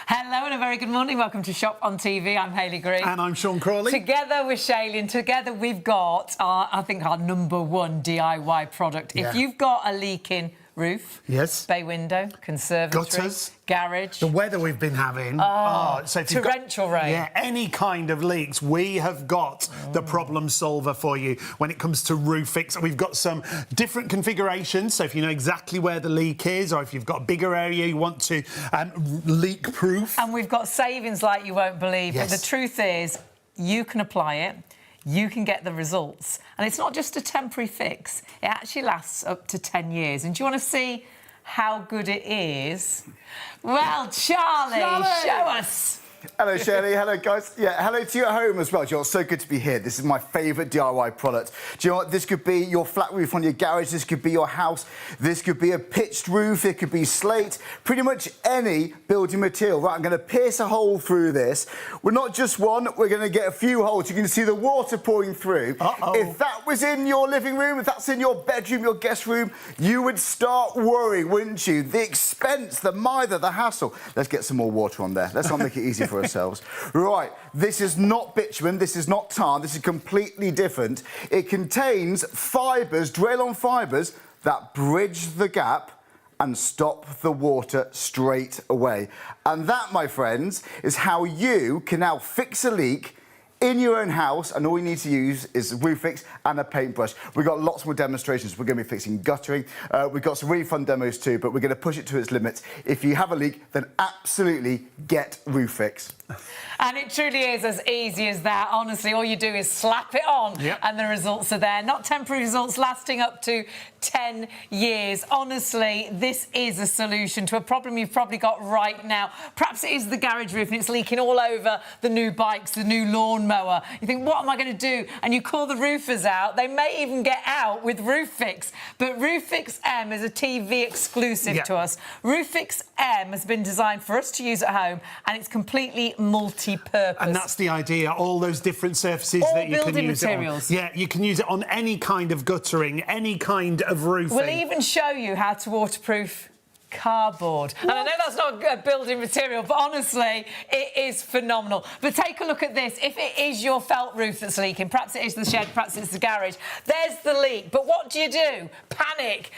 Hello and a very good morning. Welcome to Shop on TV. I'm Hayley Green. And I'm Sean Crawley. Together with Shayley, and together we've got, our number one DIY product. Yeah. If you've got a leaking roof, yes, bay window, conservatory, gutters, garage, the weather we've been having, so if torrential rain, yeah, any kind of leaks, we have got the problem solver for you. When it comes to ROOFIX, we've got some different configurations. So if you know exactly where the leak is, or if you've got a bigger area you want to leak proof, and we've got savings like you won't believe. Yes. But the truth is, you can apply it. You can get the results. And it's not just a temporary fix. It actually lasts up to 10 years. And do you want to see how good it is? Well, Charlie, show us. Hello, Shayley. Hello, guys. Yeah, hello to you at home as well. Do you know, it's so good to be here. This is my favourite DIY product. Do you know what? This could be your flat roof on your garage. This could be your house. This could be a pitched roof. It could be slate. Pretty much any building material. Right, I'm going to pierce a hole through this. We're not just one. We're going to get a few holes. You can see the water pouring through. If that was in your living room, if that's in your bedroom, your guest room, you would start worrying, wouldn't you? The expense, the mither, the hassle. Let's get some more water on there. Let's not make it easy for ourselves. Right, this is not bitumen, this is not tar, this is completely different. It contains fibres, Draylon fibres, that bridge the gap and stop the water straight away. And that, my friends, is how you can now fix a leak in your own house, and all you need to use is ROOFIX and a paintbrush. We've got lots more demonstrations. We're going to be fixing guttering. We've got some really fun demos too, but we're going to push it to its limits. If you have a leak, then absolutely get ROOFIX. And it truly is as easy as that. Honestly, all you do is slap it on and the results are there. Not temporary results, lasting up to 10 years. Honestly, this is a solution to a problem you've probably got right now. Perhaps it is the garage roof and it's leaking all over the new bikes, the new lawnmower. You think, what am I going to do? And you call the roofers out. They may even get out with ROOFIX. But ROOFIX M is a TV exclusive to us. ROOFIX M has been designed for us to use at home, and it's completely multi-purpose. And that's the idea, all those different surfaces all that you can use materials. it on. Yeah, you can use it on any kind of guttering, any kind of roofing. We'll even show you how to waterproof cardboard. And I know that's not a building material, but honestly, it is phenomenal. But take a look at this. If it is your felt roof that's leaking, perhaps it is the shed, perhaps it's the garage, there's the leak. But what do? Panic.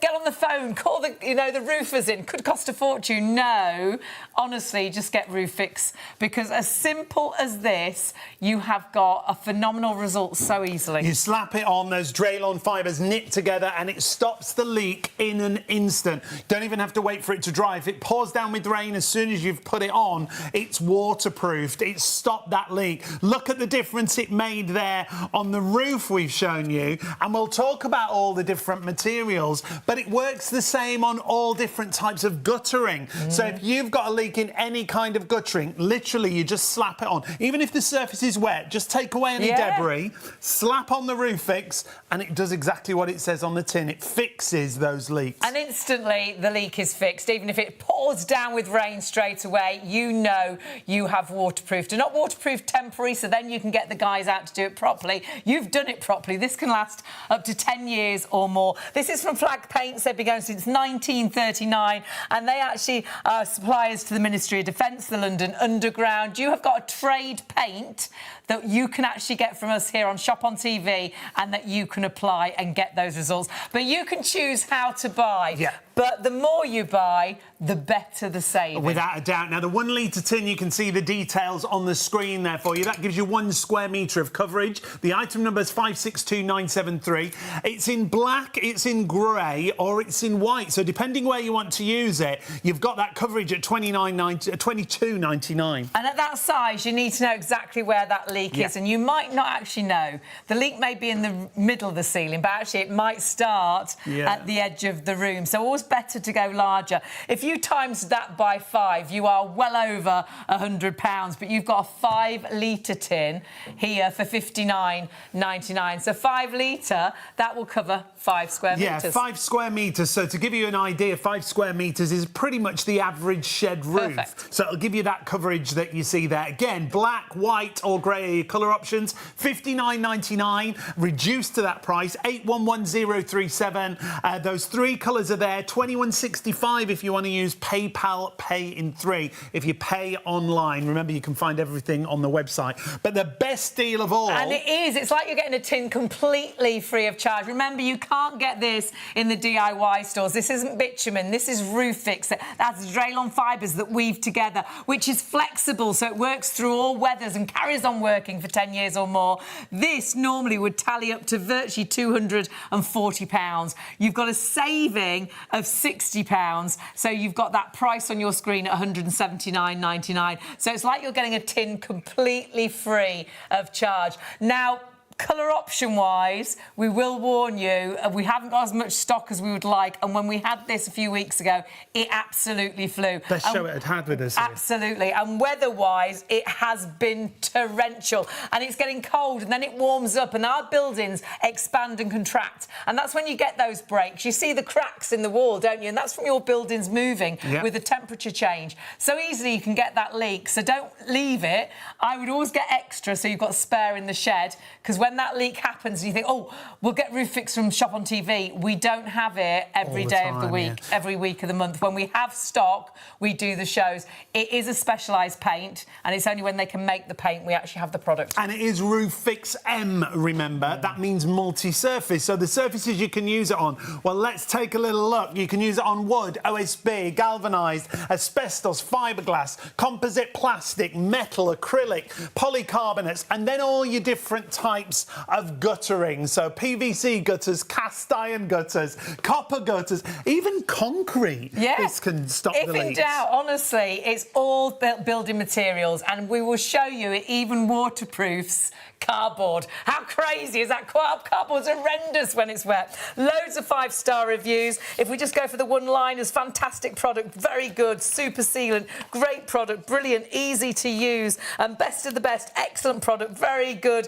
Get on the phone, call the roofers in. Could cost a fortune. No. Honestly, just get ROOFIX, because as simple as this, you have got a phenomenal result so easily. You slap it on, those Draylon fibres knit together, and it stops the leak in an instant. Don't even have to wait for it to dry. If it pours down with rain, as soon as you've put it on, it's waterproofed. It's stopped that leak. Look at the difference it made there on the roof we've shown you. And we'll talk about all the different materials, but it works the same on all different types of guttering. So if you've got a leak in any kind of guttering, literally you just slap it on. Even if the surface is wet, just take away any debris, slap on the ROOFIX, and it does exactly what it says on the tin. It fixes those leaks. And instantly, the leak is fixed. Even if it pours down with rain straight away, you know you have waterproofed. And not waterproof temporary, so then you can get the guys out to do it properly. You've done it properly. This can last up to 10 years or more. This is from Flag Paints. They've been going since 1939, and they actually are suppliers to the Ministry of Defence, the London Underground. You have got a trade paint that you can actually get from us here on Shop on TV, and that you can apply and get those results. But you can choose how to buy. But the more you buy, the better the saving. Without a doubt. Now, the 1 litre tin, you can see the details on the screen there for you. That gives you 1 square metre of coverage. The item number is 562973. It's in black, it's in grey, or it's in white. So depending where you want to use it, you've got that coverage at $22.99. And at that size, you need to know exactly where that leak is. And you might not actually know. The leak may be in the middle of the ceiling, but actually it might start at the edge of the room. So always better to go larger. If you times that by 5, you are well over £100, but you've got a 5 litre tin here for £59.99. So 5 litre, that will cover 5 square metres. Yeah, 5 square metres. So to give you an idea, 5 square metres is pretty much the average shed roof. Perfect. So it'll give you that coverage that you see there. Again, black, white or grey are your colour options. £59.99, reduced to that price, 811037. Those 3 colours are there. £21.65 if you want to use use PayPal Pay in 3 if you pay online. Remember, you can find everything on the website. But the best deal of all... And it is. It's like you're getting a tin completely free of charge. Remember, you can't get this in the DIY stores. This isn't bitumen. This is ROOFIX. That's Draylon fibres that weave together, which is flexible, so it works through all weathers and carries on working for 10 years or more. This normally would tally up to virtually £240. You've got a saving of £60, so you've got that price on your screen at £179.99. So it's like you're getting a tin completely free of charge. Now, colour option wise, we will warn you, we haven't got as much stock as we would like, and when we had this a few weeks ago, it absolutely flew. Let's show it had with us here. Absolutely, and weather wise, it has been torrential, and it's getting cold, and then it warms up, and our buildings expand and contract, and that's when you get those breaks. You see the cracks in the wall, don't you? And that's from your buildings moving with the temperature change. So easily you can get that leak, so don't leave it. I would always get extra, so you've got spare in the shed, because when that leak happens and you think, oh, we'll get ROOFIX from Shop on TV, we don't have it every day of the week, every week of the month. When we have stock, we do the shows. It is a specialised paint, and it's only when they can make the paint we actually have the product. And it is ROOFIX M, remember. That means multi-surface, so the surfaces you can use it on. Well, let's take a little look. You can use it on wood, OSB, galvanised, asbestos, fiberglass, composite plastic, metal, acrylic, polycarbonates, and then all your different types of guttering. So PVC gutters, cast iron gutters, copper gutters, even concrete. Yeah. This can stop the leaks. If in doubt, honestly, it's all building materials, and we will show you it even waterproofs cardboard. How crazy is that? Cardboard's horrendous when it's wet. Loads of 5-star reviews. If we just go for the one-liners, fantastic product, very good, super sealant, great product, brilliant, easy to use, and best of the best, excellent product, very good,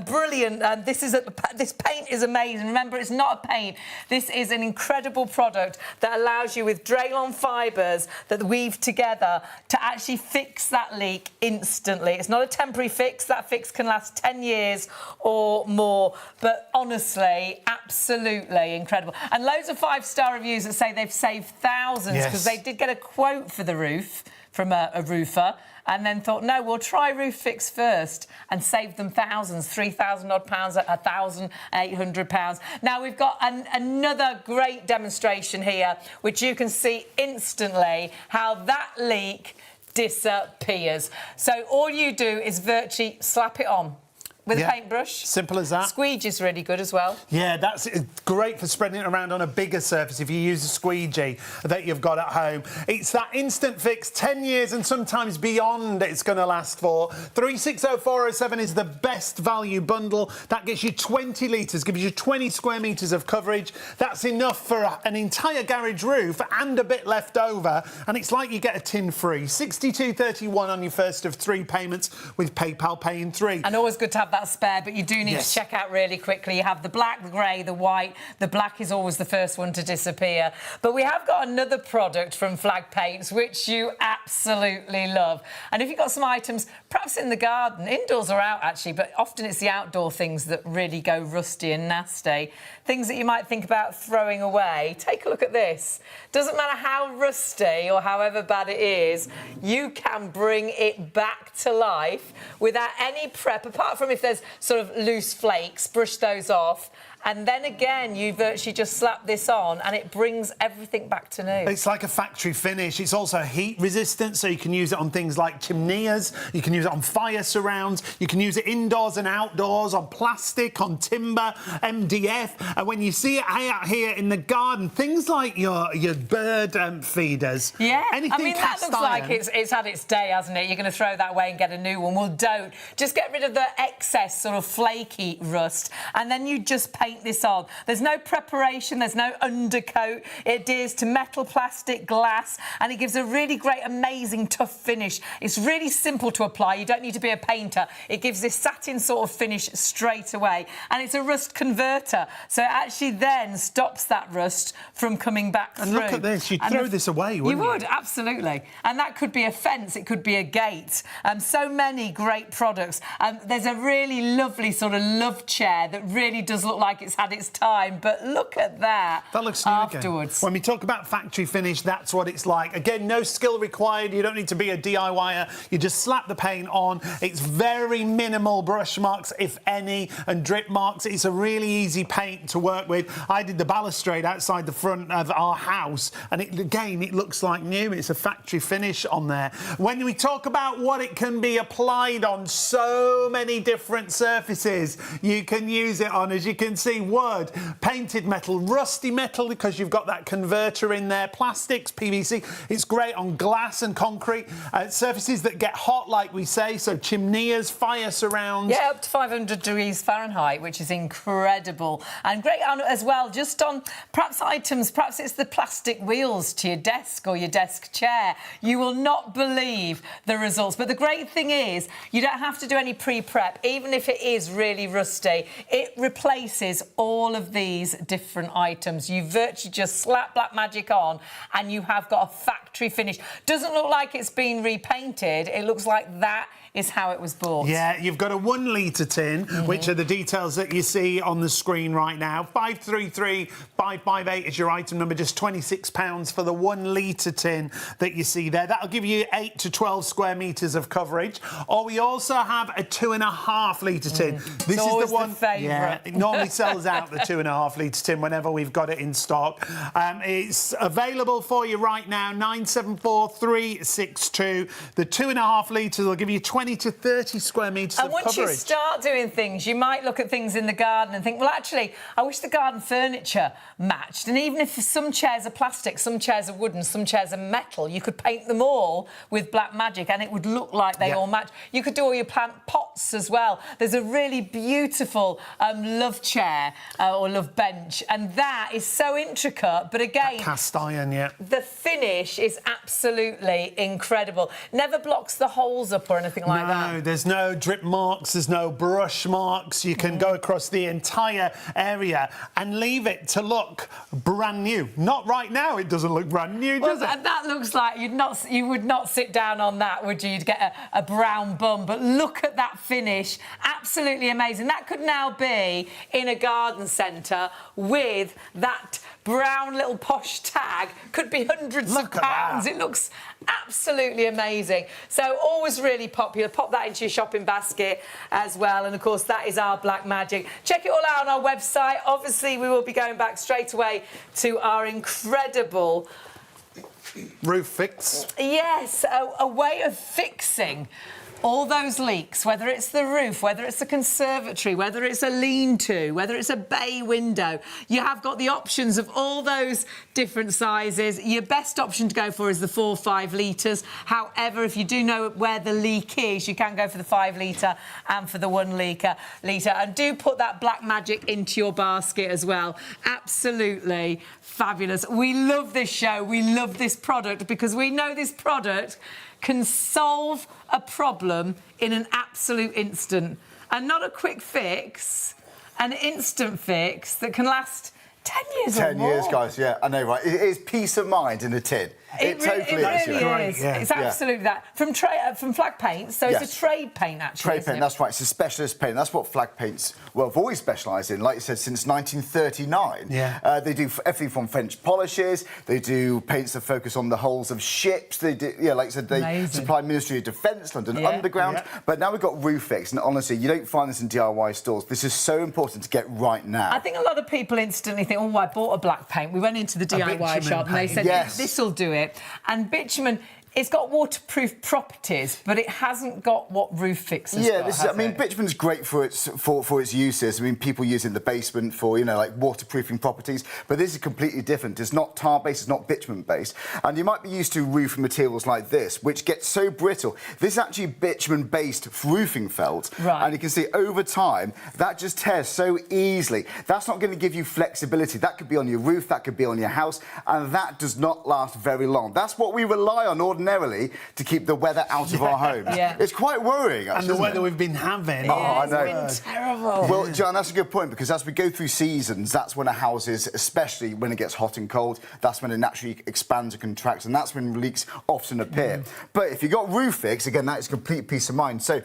brilliant. And this paint is amazing. Remember, it's not a paint. This is an incredible product that allows you, with Draylon fibres that weave together, to actually fix that leak instantly. It's not a temporary fix. That fix can last 10 years or more, but honestly, absolutely incredible. And loads of 5-star reviews that say they've saved thousands, because they did get a quote for the roof from a roofer, and then thought, no, we'll try ROOFIX first, and save them thousands, £3,000 odd, £1,800. Now, we've got another great demonstration here, which you can see instantly how that leak disappears. So all you do is virtually slap it on with a paintbrush. Simple as that. Squeegee's really good as well. Yeah, that's great for spreading it around on a bigger surface if you use a squeegee that you've got at home. It's that instant fix, 10 years and sometimes beyond it's going to last for. 360407 is the best value bundle. That gets you 20 litres, gives you 20 square metres of coverage. That's enough for an entire garage roof and a bit left over. And it's like you get a tin free. £62.31 on your first of 3 payments with PayPal Pay in 3. And always good to have that spare, but you do need to check out really quickly. You have the black, the grey, the white. The black is always the first one to disappear. But we have got another product from Flag Paints, which you absolutely love. And if you've got some items, perhaps in the garden, indoors or out actually, but often it's the outdoor things that really go rusty and nasty, things that you might think about throwing away, take a look at this. Doesn't matter how rusty or however bad it is, you can bring it back to life without any prep, apart from if there's sort of loose flakes, brush those off. And then again, you virtually just slap this on and it brings everything back to new. It's like a factory finish. It's also heat resistant, so you can use it on things like chimeneas, you can use it on fire surrounds, you can use it indoors and outdoors, on plastic, on timber, MDF. And when you see it out here in the garden, things like your bird feeders. Yeah, anything I mean, that looks iron. like it's had its day, hasn't it? You're going to throw that away and get a new one. Well, don't. Just get rid of the excess sort of flaky rust, and then you just paint this on. There's no preparation, there's no undercoat. It adheres to metal, plastic, glass, and it gives a really great, amazing, tough finish. It's really simple to apply. You don't need to be a painter. It gives this satin sort of finish straight away. And it's a rust converter, so it actually then stops that rust from coming back through. And look at this. You'd throw this away, wouldn't you? You would, absolutely. And that could be a fence, it could be a gate. So many great products. There's a really lovely sort of love chair that really does look like like it's had its time, but look at that. That looks new afterwards. Again. When we talk about factory finish, that's what it's like. Again, no skill required. You don't need to be a DIYer. You just slap the paint on. It's very minimal brush marks, if any, and drip marks. It's a really easy paint to work with. I did the balustrade outside the front of our house, and again, it looks like new. It's a factory finish on there. When we talk about what it can be applied on, so many different surfaces you can use it on. As you can see, wood, painted metal, rusty metal, because you've got that converter in there, plastics, PVC. It's great on glass and concrete. Surfaces that get hot, like we say, so chimneys, fire surrounds. Yeah, up to 500 degrees Fahrenheit, which is incredible. And great on as well, just on perhaps items, perhaps it's the plastic wheels to your desk or your desk chair. You will not believe the results. But the great thing is, you don't have to do any pre-prep. Even if it is really rusty, it replaces all of these different items. You virtually just slap Black Magic on and you have got a factory finish. Doesn't look like it's been repainted. It looks like that is how it was bought. Yeah, you've got a 1 litre tin, which are the details that you see on the screen right now. 533558 is your item number, just £26 for the 1 litre tin that you see there. That'll give you 8 to 12 square metres of coverage. Or we also have a 2.5 litre tin. This it's is the one. favourite. Yeah, it normally sells out, the 2.5 litre tin, whenever we've got it in stock. It's available for you right now, 974362. The 2.5 litres will give you 20 to 30 square metres of coverage. And once you start doing things, you might look at things in the garden and think, well, actually, I wish the garden furniture matched. And even if some chairs are plastic, some chairs are wooden, some chairs are metal, you could paint them all with Black Magic and it would look like they all match. You could do all your plant pots as well. There's a really beautiful love chair or love bench, and that is so intricate. But again, that cast iron, yeah. The finish is absolutely incredible. Never blocks the holes up or anything like that. No, there's no drip marks, there's no brush marks. You can go across the entire area and leave it to look brand new. Not right now, it doesn't look brand new, does it? That looks like you would not sit down on that, would you? You'd get a brown bum. But look at that finish. Absolutely amazing. That could now be in a garden centre with that brown little posh tag. Could be hundreds of pounds. It looks absolutely amazing. So always really popular. Pop that into your shopping basket as well. And of course, that is our Black Magic. Check it all out on our website. Obviously, we will be going back straight away to our incredible ROOFIX. Yes, a way of fixing all those leaks, whether it's the roof, whether it's the conservatory, whether it's a lean-to, whether it's a bay window. You have got the options of all those different sizes. Your best option to go for is the 4 or 5 litres. However, if you do know where the leak is, you can go for the 5 litre and for the 1 litre. And do put that Black Magic into your basket as well. Absolutely fabulous. We love this show. We love this product because we know this product can solve a problem in an absolute instant. And not a quick fix, an instant fix that can last 10 years or more. 10 years, guys, yeah, I know, right? It is peace of mind in a tin. It totally is. Yeah. It's absolutely that. From flag paints, so it's a trade paint, actually. Trade paint, that's right. It's a specialist paint. That's what flag paints, well, have always specialised in. Like you said, since 1939. Yeah. They do everything from French polishes. They do paints that focus on the hulls of ships. They do, yeah, like I said, they supply Ministry of Defence, London Underground. Yeah. But now we've got ROOFIX, and honestly, you don't find this in DIY stores. This is so important to get right now. I think a lot of people instantly think, oh, I bought a black paint. We went into the DIY shop and they said, this will do it. And bitumen, it's got waterproof properties, but it hasn't got what ROOFIX has got, I mean, bitumen's great for its uses. I mean, people use it in the basement for, you know, like waterproofing properties, but this is completely different. It's not tar-based, it's not bitumen-based. And you might be used to roofing materials like this, which get so brittle. This is actually bitumen-based roofing felt. Right. And you can see over time, that just tears so easily. That's not going to give you flexibility. That could be on your roof, that could be on your house, and that does not last very long. That's what we rely on ordinarily to keep the weather out of our homes. It's quite worrying, actually. And the weather we've been having. I know. It's been terrible. Well, John, that's a good point, because as we go through seasons, that's when a house is, especially when it gets hot and cold, that's when it naturally expands and contracts, and that's when leaks often appear. But if you've got ROOFIX, again, that is complete peace of mind. So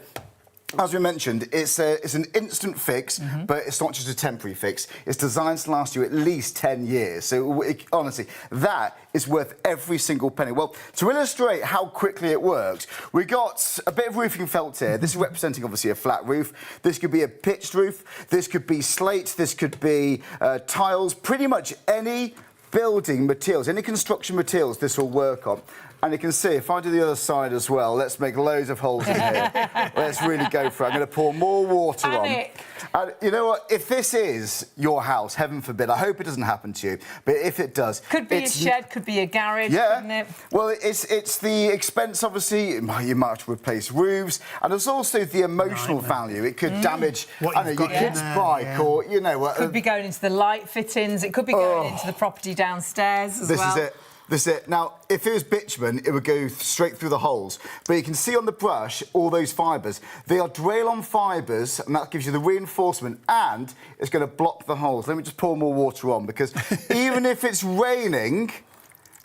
As we mentioned, it's an instant fix, but it's not just a temporary fix. It's designed to last you at least 10 years. So honestly, that is worth every single penny. Well, to illustrate how quickly it works, we got a bit of roofing felt here. This is representing obviously a flat roof. This could be a pitched roof. This could be slate. This could be tiles. Pretty much any building materials, any construction materials this will work on. And you can see, if I do the other side as well, let's make loads of holes in here. Let's really go for it. I'm going to pour more water on. And you know what? If this is your house, heaven forbid, I hope it doesn't happen to you, but if it does... Could be a shed, could be a garage, couldn't it? Well, it's the expense, obviously. You might have to replace roofs. And there's also the emotional value. It could damage, your kid's bike or, you know... Could be going into the light fittings. It could be going into the property downstairs as well. This is it. This is it. Now, if it was bitumen, it would go straight through the holes. But you can see on the brush all those fibres. They are Draylon fibres, and that gives you the reinforcement, and it's going to block the holes. Let me just pour more water on, because even if it's raining,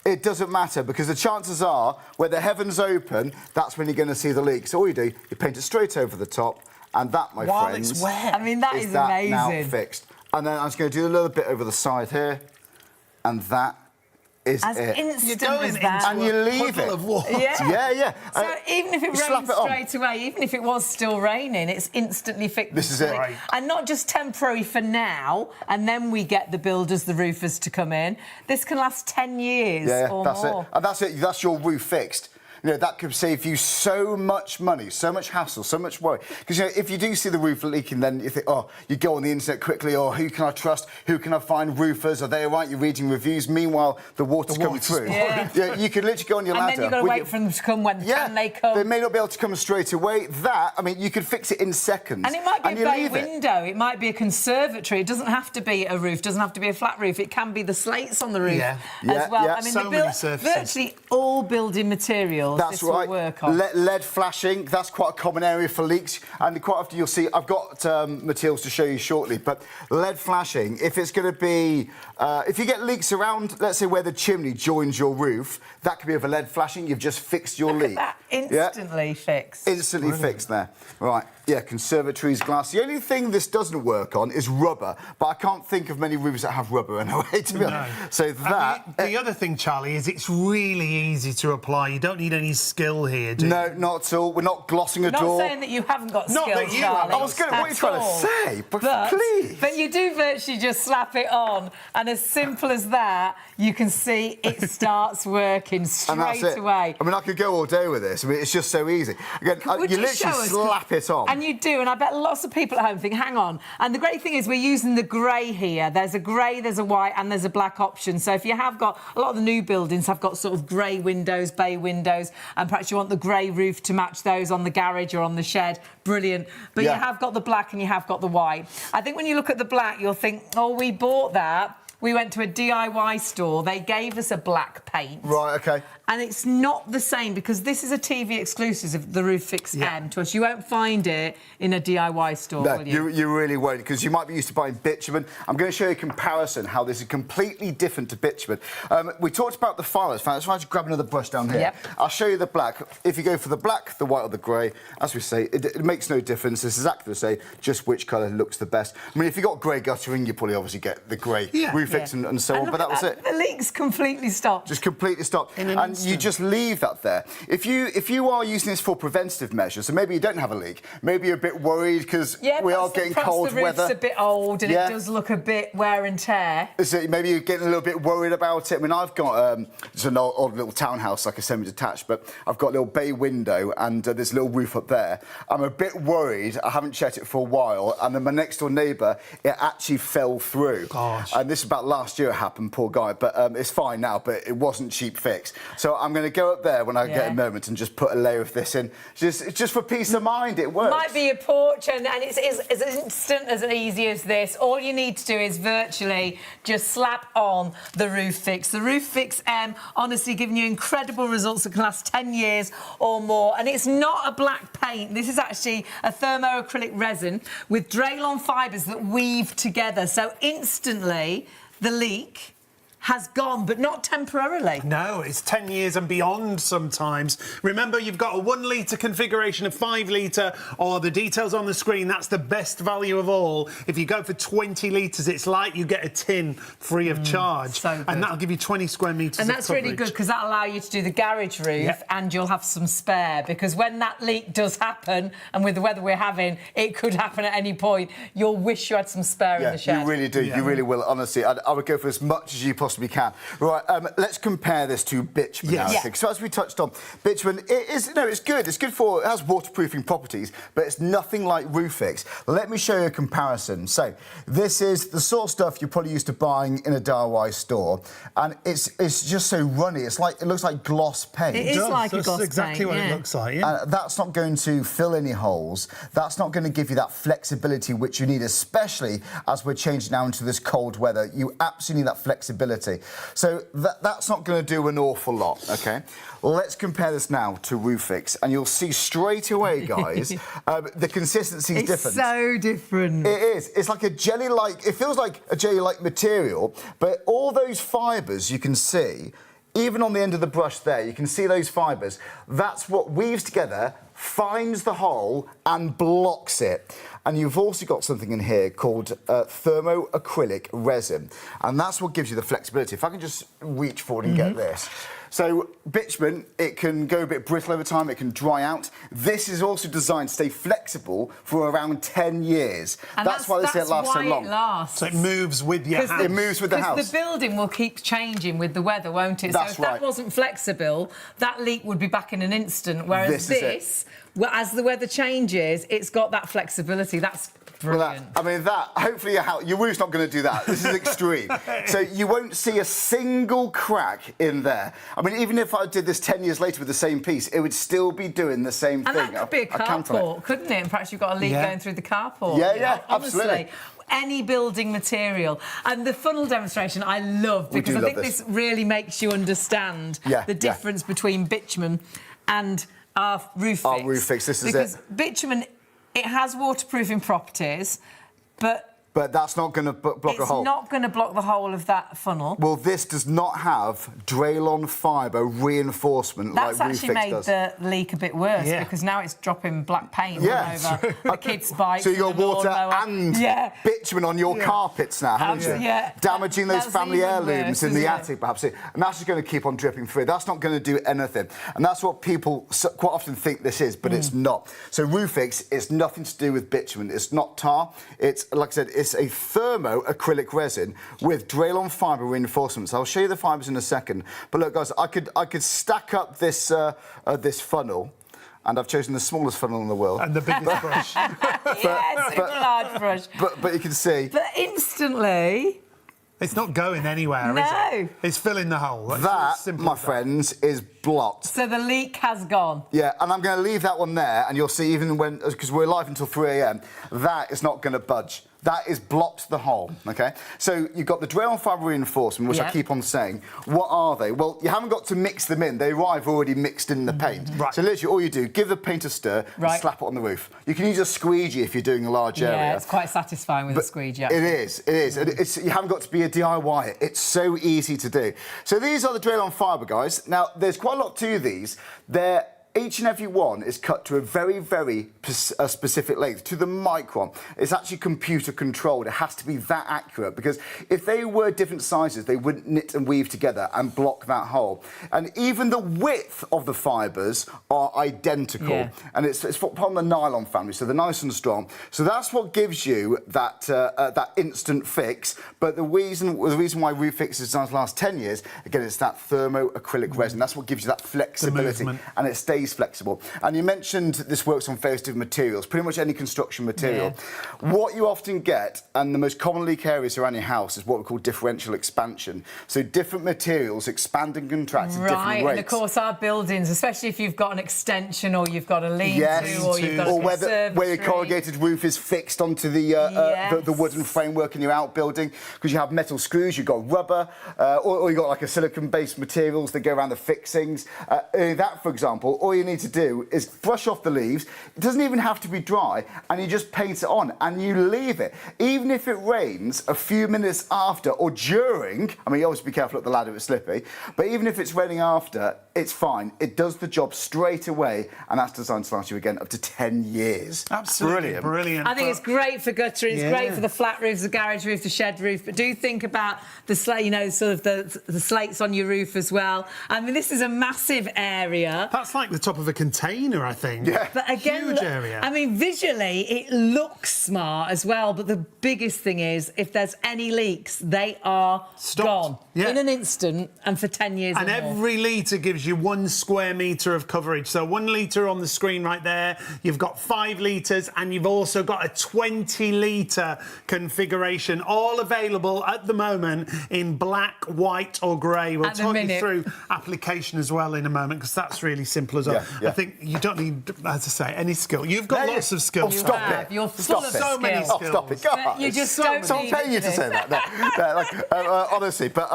it doesn't matter, because the chances are, where the heavens open, that's when you're going to see the leak. So all you do, you paint it straight over the top, and that, my friends, it's wet. I mean, that is that amazing. Now fixed. And then I'm just going to do a little bit over the side here, and that is as it. instant as that. And you leave it. Of water. Yeah. So even if it rains it straight away, even if it was still raining, it's instantly fixed. This is it. Right. And not just temporary for now, and then we get the builders, the roofers to come in. This can last 10 years or that's more. it. And that's it. That's your roof fixed. You know, that could save you so much money, so much hassle, so much worry. Because, you know, if you do see the roof leaking, then you think, oh, you go on the internet quickly, or who can I trust? Who can I find roofers? Are they all right? You're reading reviews. Meanwhile, the water's coming through. Yeah. You could literally go on your ladder. And then you've got to wait for them to come. When can they come? They may not be able to come straight away. I mean, you could fix it in seconds. And it might be a bay window. It might be a conservatory. It doesn't have to be a roof. It doesn't have to be a flat roof. It can be the slates on the roof as well. I mean, so many surfaces. Virtually all building materials. That's right. Will work on. LED flashing, that's quite a common area for leaks, and quite often you'll see, I've got materials to show you shortly, but LED flashing, if it's going to be, if you get leaks around, let's say where the chimney joins your roof, that could be over LED flashing, you've just fixed your leak. That instantly fixed. Instantly fixed there. Right, yeah, conservatories, glass. The only thing this doesn't work on is rubber, but I can't think of many roofs that have rubber anyway, to be honest. So that... The other thing, Charlie, is it's really easy to apply. You don't need any skill here, do you? No, not at all. We're not glossing a door. Not saying that you haven't got skills, Not that you Charlie. I was going to... What are you trying to say? But please. But you do virtually just slap it on, and as simple as that, you can see it starts working straight away. I mean, I could go all day with this. I mean, it's just so easy. Again, you literally slap it on. And you do, and I bet lots of people at home think, hang on. And the great thing is we're using the grey here. There's a grey, there's a white, and there's a black option. So if you have got... A lot of the new buildings have got sort of grey windows, bay windows, and perhaps you want the grey roof to match those on the garage or on the shed. Brilliant. But you have got the black and you have got the white. I think when you look at the black, you'll think, oh, we bought that. We went to a DIY store. They gave us a black paint. Right, OK. And it's not the same, because this is a TV exclusive of the ROOFIX M to us. You won't find it in a DIY store, will you? You really won't, because you might be used to buying bitumen. I'm going to show you a comparison, how this is completely different to bitumen. We talked about the fibres. Let's try to grab another brush down here. Yep. I'll show you the black. If you go for the black, the white or the grey, as we say, it makes no difference. It's exactly the same, just which colour looks the best. I mean, if you've got grey guttering, you probably obviously get the grey ROOFIX and so on, but that was it. The leaks completely stopped. Just completely stopped. And you just leave that there. If you are using this for preventative measures, so maybe you don't have a leak, maybe you're a bit worried because we are getting cold weather. The roof's a bit old and it does look a bit wear and tear. So maybe you're getting a little bit worried about it. I mean, I've got it's an old little townhouse, like a semi-detached, but I've got a little bay window and there's a little roof up there. I'm a bit worried. I haven't checked it for a while, and then my next door neighbour, it actually fell through. Gosh. And this is about last year it happened, poor guy, but it's fine now, but it wasn't cheap fix. So I'm going to go up there when I get a moment and just put a layer of this in. Just for peace of mind, it works. Might be a porch, and it's as instant as easy as this. All you need to do is virtually just slap on the ROOFIX. The ROOFIX M, honestly, giving you incredible results that can last 10 years or more. And it's not a black paint. This is actually a thermoacrylic resin with Draylon fibres that weave together. So instantly, the leak has gone, but not temporarily. No, it's 10 years and beyond sometimes. Remember, you've got a 1 litre configuration, a 5 litre, or the details on the screen. That's the best value of all. If you go for 20 litres, it's like you get a tin free of charge. So good. And that'll give you 20 square metres And of that's really coverage. good because that'll allow you to do the garage roof and you'll have some spare, because when that leak does happen, and with the weather we're having, it could happen at any point, you'll wish you had some spare in the shed. You really do. You really will. Honestly, I would go for as much as you possibly can. Right, let's compare this to bitumen now, I think. So as we touched on, bitumen, it's good. It has waterproofing properties, but it's nothing like ROOFIX. Let me show you a comparison. So this is the sort of stuff you're probably used to buying in a DIY store, and it's just so runny. It looks like gloss paint. It is like a gloss paint. That's exactly what it looks like. That's not going to fill any holes. That's not going to give you that flexibility which you need, especially as we're changing now into this cold weather. You absolutely need that flexibility. So that's not going to do an awful lot, OK? Let's compare this now to ROOFIX, and you'll see straight away, guys, the consistency is different. It's so different. It is. It's like a jelly-like... It feels like a jelly-like material, but all those fibres you can see, even on the end of the brush there, you can see those fibres. That's what weaves together, finds the hole and blocks it. And you've also got something in here called thermoacrylic resin, and that's what gives you the flexibility. If I can just reach forward and get this. So bitumen, it can go a bit brittle over time, it can dry out. This is also designed to stay flexible for around 10 years. And that's why this lasts so long. It lasts. So it moves with your house. It moves with the house. Because the building will keep changing with the weather, won't it? That's so if that wasn't flexible, that leak would be back in an instant, whereas this well, as the weather changes, it's got that flexibility. That's brilliant. Hopefully your roof's not going to do that. This is extreme. So you won't see a single crack in there. I mean, even if I did this 10 years later with the same piece, it would still be doing the same thing. And that could be a carport, couldn't it? And perhaps you've got a leak going through the carport. Yeah, honestly. absolutely. Any building material. And the funnel demonstration I love, because I think this really makes you understand the difference between bitumen and our ROOFIX. Our ROOFIX, this is it. Because bitumen, it has waterproofing properties, but that's not going to block a hole. It's not going to block the whole of that funnel. Well, this does not have Draylon fibre reinforcement like ROOFIX does. That's actually made the leak a bit worse because now it's dropping black paint all over the kids' bikes. So you've got water and bitumen on your carpets now, haven't you? Yeah. Damaging those family heirlooms in the attic, perhaps. And that's just going to keep on dripping through. That's not going to do anything. And that's what people quite often think this is, but it's not. So ROOFIX is nothing to do with bitumen. It's not tar. It's, like I said, it's a thermoacrylic resin with Draylon fibre reinforcements. I'll show you the fibres in a second. But look, guys, I could stack up this this funnel, and I've chosen the smallest funnel in the world. And the biggest brush. Yes, a large brush. But you can see... But instantly... It's not going anywhere, is it? It's filling the hole. That, my friends, is blocked. So the leak has gone. Yeah, and I'm going to leave that one there, and you'll see even when... Because we're live until 3 a.m, that is not going to budge. That is blocked the hole, OK? So you've got the Draylon fibre reinforcement, which I keep on saying. What are they? Well, you haven't got to mix them in. They arrive already mixed in the paint. Right. So literally all you do, give the paint a stir and slap it on the roof. You can use a squeegee if you're doing a large area. Yeah, it's quite satisfying with a squeegee, actually. It is. And you haven't got to be a DIYer. It's so easy to do. So these are the Draylon fibre, guys. Now, there's quite a lot to these. Each and every one is cut to a very, very specific length, to the micron. It's actually computer controlled. It has to be that accurate, because if they were different sizes, they wouldn't knit and weave together and block that hole. And even the width of the fibres are identical. Yeah. And it's from the nylon family, so they're nice and strong. So that's what gives you that that instant fix. But the reason why ROOFIX is designed to last 10 years, again, it's that thermoacrylic resin. That's what gives you that flexibility. And it stays flexible. And you mentioned this works on various different materials, pretty much any construction material. Yeah. What you often get, and the most common leak areas around your house, is what we call differential expansion. So different materials expand and contract at different rates. And of course our buildings, especially if you've got an extension or you've got a lean-to or you've got a conservatory. Where your corrugated roof is fixed onto the wooden framework in your outbuilding, because you have metal screws, you've got rubber, or you've got like a silicon-based materials that go around the fixings. That, for example, all you need to do is brush off the leaves. It doesn't even have to be dry, and you just paint it on, and you leave it. Even if it rains a few minutes after or during, I mean, you always be careful up the ladder if it's slippy, but even if it's raining after, it's fine. It does the job straight away, and that's designed to last you, again, up to 10 years. Absolutely brilliant. I think it's great for guttering, it's great for the flat roofs, the garage roof, the shed roof, but do think about the slate, you know, sort of the slates on your roof as well. I mean, this is a massive area. That's like the top of a container, I think. Yeah. But again, huge area. I mean, visually, it looks smart as well, but the biggest thing is, if there's any leaks, they are gone in an instant and for 10 years and or more. every litre gives you 1 square metre of coverage. So 1 litre on the screen right there, you've got 5 litres, and you've also got a 20-litre configuration, all available at the moment in black, white or grey. We'll talk you through application as well in a moment, because that's really simple as well. I think you don't need, as I say, any skill. You've got lots of skills. Oh, stop it. You're full of so many skills. Oh, stop it. God. You just don't So I'm need paying you to say that. Honestly, but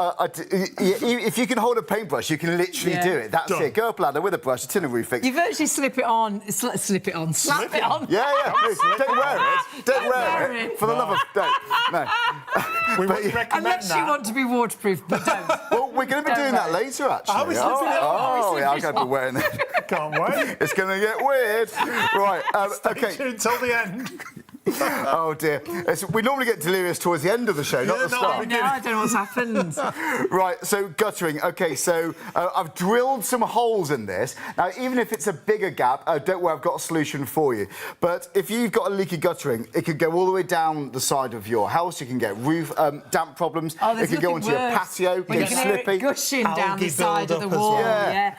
if you can hold a paintbrush, you can literally do it. That's it. Go up ladder with a brush, a tin of ROOFIX. You virtually slap it on. Slap it on. Yeah. Don't wear it. Don't wear it. For the love of... No. We would recommend Unless you want to be waterproof, but don't. Well, we're going to be doing that later, actually. Yeah, I'm going to be wearing it. Can't wait. It's going to get weird. Right, OK. Until the end. Oh, dear. We normally get delirious towards the end of the show, not the start. No, I don't know what's happened. Right, so guttering. OK, so I've drilled some holes in this. Now, even if it's a bigger gap, don't worry, I've got a solution for you. But if you've got a leaky guttering, it could go all the way down the side of your house. You can get roof damp problems. It can go onto your patio, get slippy. Gushing down the side of the wall.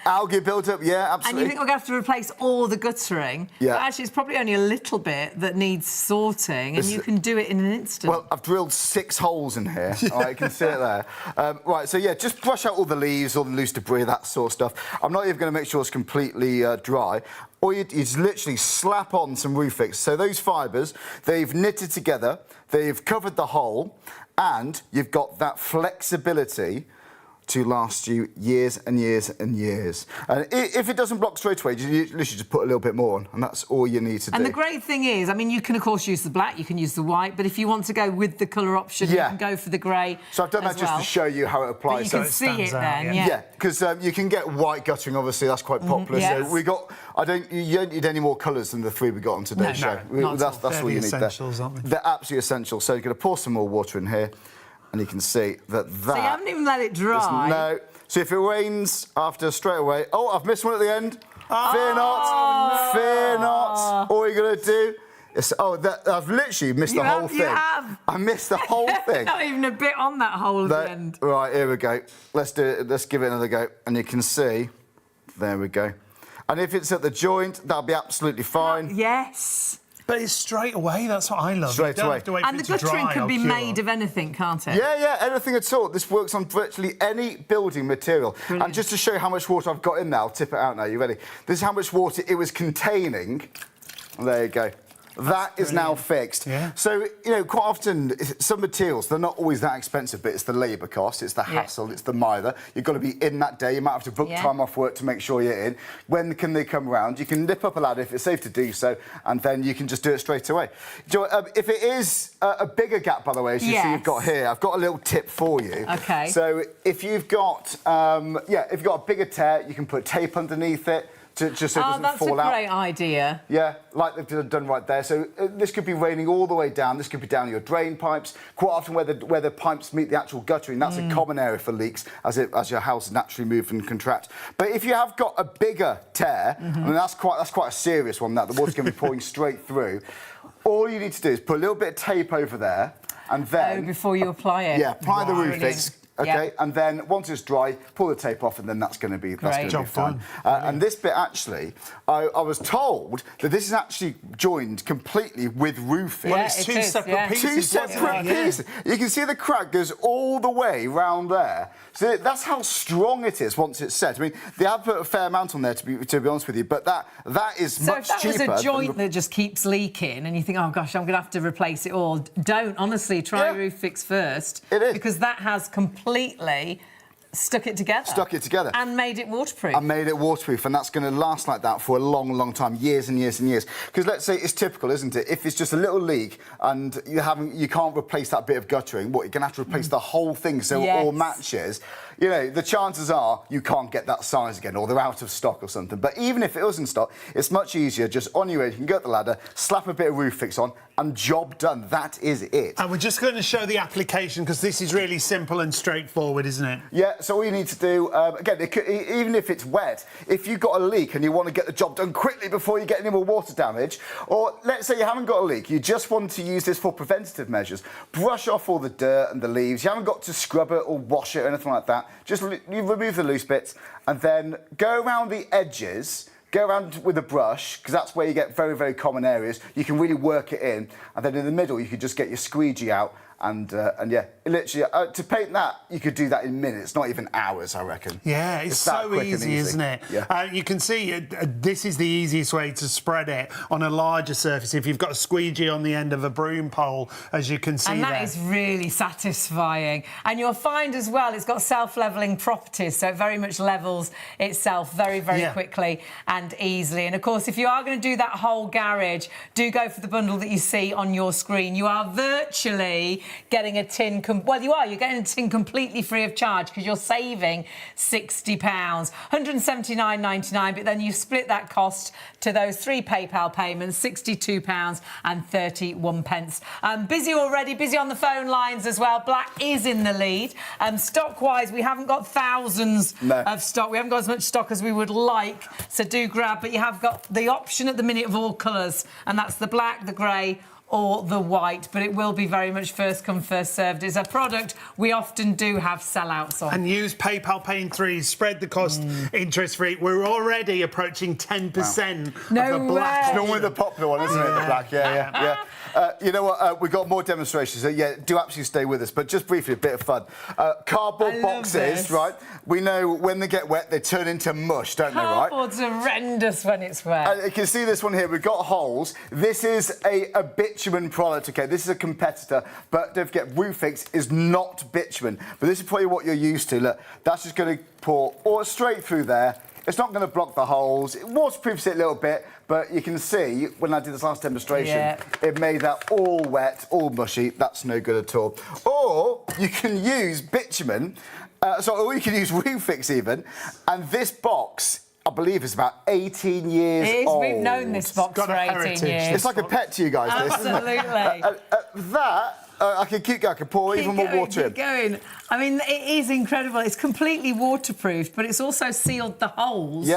Algae build up, absolutely. And you think we're going to have to replace all the guttering. But actually, it's probably only a little bit that needs sorting, and you can do it in an instant. Well, I've drilled 6 holes in here. All right, you can see it there. Right, so just brush out all the leaves, all the loose debris, that sort of stuff. I'm not even going to make sure it's completely dry. Or you just literally slap on some ROOFIX. So those fibres, they've knitted together, they've covered the hole, and you've got that flexibility to last you years and years and years. And if it doesn't block straight away, you literally just put a little bit more on, and that's all you need to do. And the great thing is, I mean, you can, of course, use the black, you can use the white, but if you want to go with the colour option, you can go for the grey. So I've done that just to show you how it applies. But you can see it then, Yeah, because you can get white guttering, obviously, that's quite popular. So we got... you don't need any more colours than the 3 we got on today's show. That's all you need there. Aren't they? They're absolutely essential. So you're going to pour some more water in here, and you can see that... So you haven't even let it dry? No. So if it rains after straight away... Oh, I've missed one at the end. Fear not. Fear not. All you're going to do is... I've literally missed the whole thing. You have. I missed the whole thing. Not even a bit on that hole at the end. Right, here we go. Let's do it. Let's give it another go. And you can see... There we go. And if it's at the joint, that'll be absolutely fine. Yes. But it's straight away, that's what I love. Straight away. And the guttering can be made of anything, can't it? Yeah, anything at all. This works on virtually any building material. Brilliant. And just to show you how much water I've got in there, I'll tip it out now. You ready? This is how much water it was containing. There you go. That is now fixed. Yeah. So, quite often, some materials, they're not always that expensive, but it's the labour cost, it's the hassle, it's the mither. You've got to be in that day. You might have to book time off work to make sure you're in. When can they come around? You can nip up a ladder if it's safe to do so, and then you can just do it straight away. If it is a bigger gap, by the way, as you see you've got here, I've got a little tip for you. OK. So if you've got, if you've got a bigger tear, you can put tape underneath it. Just so it doesn't fall out. That's a great idea. Yeah, like they've done right there. So this could be raining all the way down. This could be down your drain pipes. Quite often where the pipes meet the actual guttering, that's a common area for leaks as your house naturally moves and contracts. But if you have got a bigger tear, I mean, that's quite a serious one, that the water's going to be pouring straight through. All you need to do is put a little bit of tape over there, and then... before you apply it. Yeah, apply the ROOFIX. OK, and then once it's dry, pull the tape off, and then that's going to be fine. And this bit, actually, I was told that this is actually joined completely with ROOFIX. Well, it's two separate pieces. Two separate pieces. You can see the crack goes all the way round there. So that's how strong it is once it's set. I mean, they have put a fair amount on there, to be honest with you, but that is much cheaper. So if that was a joint that just keeps leaking and you think, oh, gosh, I'm going to have to replace it all, don't. Honestly, try ROOFIX first. It is. Because that has completely stuck it together. Stuck it together. And made it waterproof. And made it waterproof, and that's going to last like that for a long, long time, years and years and years. Because let's say it's typical, isn't it? If it's just a little leak and you can't replace that bit of guttering, what, you're going to have to replace the whole thing so it all matches. You know, the chances are you can't get that size again, or they're out of stock or something. But even if it was in stock, it's much easier. Just on your way, you can go up the ladder, slap a bit of ROOFIX on, and job done. That is it. And we're just going to show the application because this is really simple and straightforward, isn't it? Yeah, so all you need to do, again, even if it's wet, if you've got a leak and you want to get the job done quickly before you get any more water damage, or let's say you haven't got a leak, you just want to use this for preventative measures, brush off all the dirt and the leaves, you haven't got to scrub it or wash it or anything like that, just you remove the loose bits and then go around the edges. Go around with a brush, because that's where you get very, very common areas. You can really work it in. And then in the middle, you could just get your squeegee out. And yeah, literally, to paint that, you could do that in minutes, not even hours, I reckon. Yeah, it's so easy, isn't it? Yeah. You can see this is the easiest way to spread it on a larger surface. If you've got a squeegee on the end of a broom pole, as you can see and that there. is really satisfying. And you'll find as well, it's got self-levelling properties, so it very much levels itself very, very quickly and easily. And of course, if you are going to do that whole garage, do go for the bundle that you see on your screen. You are virtually getting a tin, you're getting a tin completely free of charge because you're saving £60, £179.99, but then you split that cost to those 3 PayPal payments, £62.31. Busy already, busy on the phone lines as well. Black is in the lead. Stock-wise, we haven't got thousands of stock. We haven't got as much stock as we would like, so do grab, but you have got the option at the minute of all colours, and that's the black, the grey, or the white, but it will be very much first come, first served. It's a product we often do have sellouts on. And use PayPal Pay in 3, spread the cost interest-free. We're already approaching 10% of the black. It's normally the popular one, isn't it? The black, yeah. You know what? We've got more demonstrations, so yeah, do absolutely stay with us. But just briefly, a bit of fun. Cardboard boxes, right? We know when they get wet, they turn into mush, don't they, right? Cardboard's horrendous when it's wet. And you can see this one here. We've got holes. This is a bitumen product, okay? This is a competitor, but don't forget, ROOFIX is not bitumen. But this is probably what you're used to. Look, that's just going to pour all straight through there. It's not going to block the holes. It waterproofs it a little bit, but you can see, when I did this last demonstration, it made that all wet, all mushy. That's no good at all. Or you can use bitumen, or you can use ROOFIX even, and this box, I believe, is about 18 years old. We've known this box for 18 years. It's like a pet to you guys, this, Absolutely. isn't it? I can keep going. I can pour even more water in. Keep going. I mean, it is incredible. It's completely waterproof, but it's also sealed the holes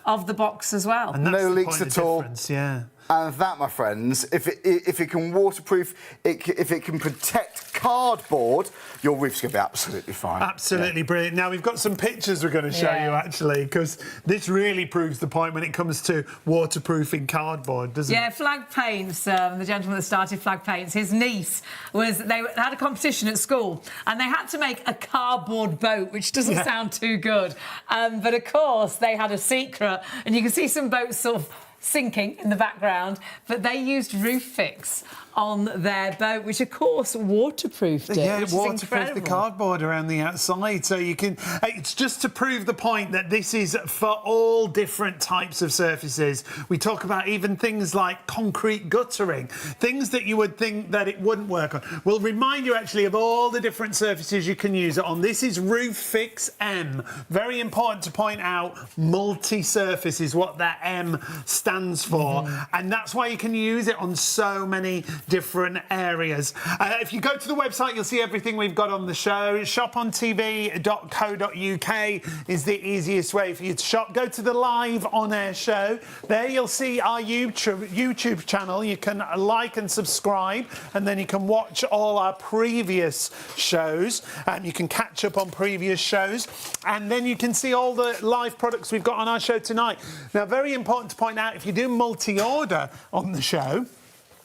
of the box as well. And no leaks at all. Yeah. And that, my friends, if it can waterproof, if it can protect cardboard, your roof's going to be absolutely fine. Absolutely brilliant. Now, we've got some pictures we're going to show you, actually, because this really proves the point when it comes to waterproofing cardboard, doesn't it? Yeah, Flag Paints, the gentleman that started Flag Paints, his niece, they had a competition at school, and they had to make a cardboard boat, which doesn't sound too good. But, of course, they had a secret, and you can see some boats sort of sinking in the background, but they used ROOFIX on their boat, which of course waterproofed it. Yeah, it waterproofed the cardboard around the outside, so you can. It's just to prove the point that this is for all different types of surfaces. We talk about even things like concrete guttering, things that you would think that it wouldn't work on. We'll remind you actually of all the different surfaces you can use it on. This is ROOFIX M. Very important to point out, multi-surface is what that M stands for, and that's why you can use it on so many different areas. If you go to the website, you'll see everything we've got on the show. shopontv.co.uk is the easiest way for you to shop. Go to the live on-air show. There you'll see our YouTube channel. You can like and subscribe, and then you can watch all our previous shows. You can catch up on previous shows, and then you can see all the live products we've got on our show tonight. Now, very important to point out, if you do multi-order on the show,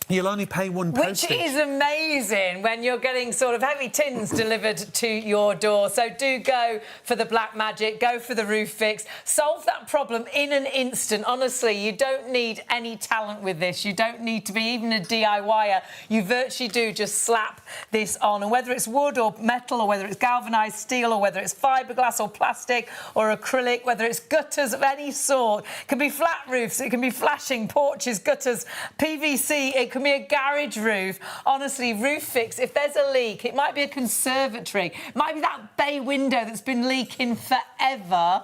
You'll only pay one postage. Which is amazing when you're getting sort of heavy tins delivered to your door. So do go for the Black Magic, go for the ROOFIX. Solve that problem in an instant. Honestly, you don't need any talent with this. You don't need to be even a DIYer. You virtually do just slap this on. And whether it's wood or metal, or whether it's galvanised steel, or whether it's fiberglass or plastic or acrylic, whether it's gutters of any sort, it can be flat roofs, it can be flashing, porches, gutters, PVC, it can be a garage roof. Honestly, ROOFIX, if there's a leak, it might be a conservatory, it might be that bay window that's been leaking forever.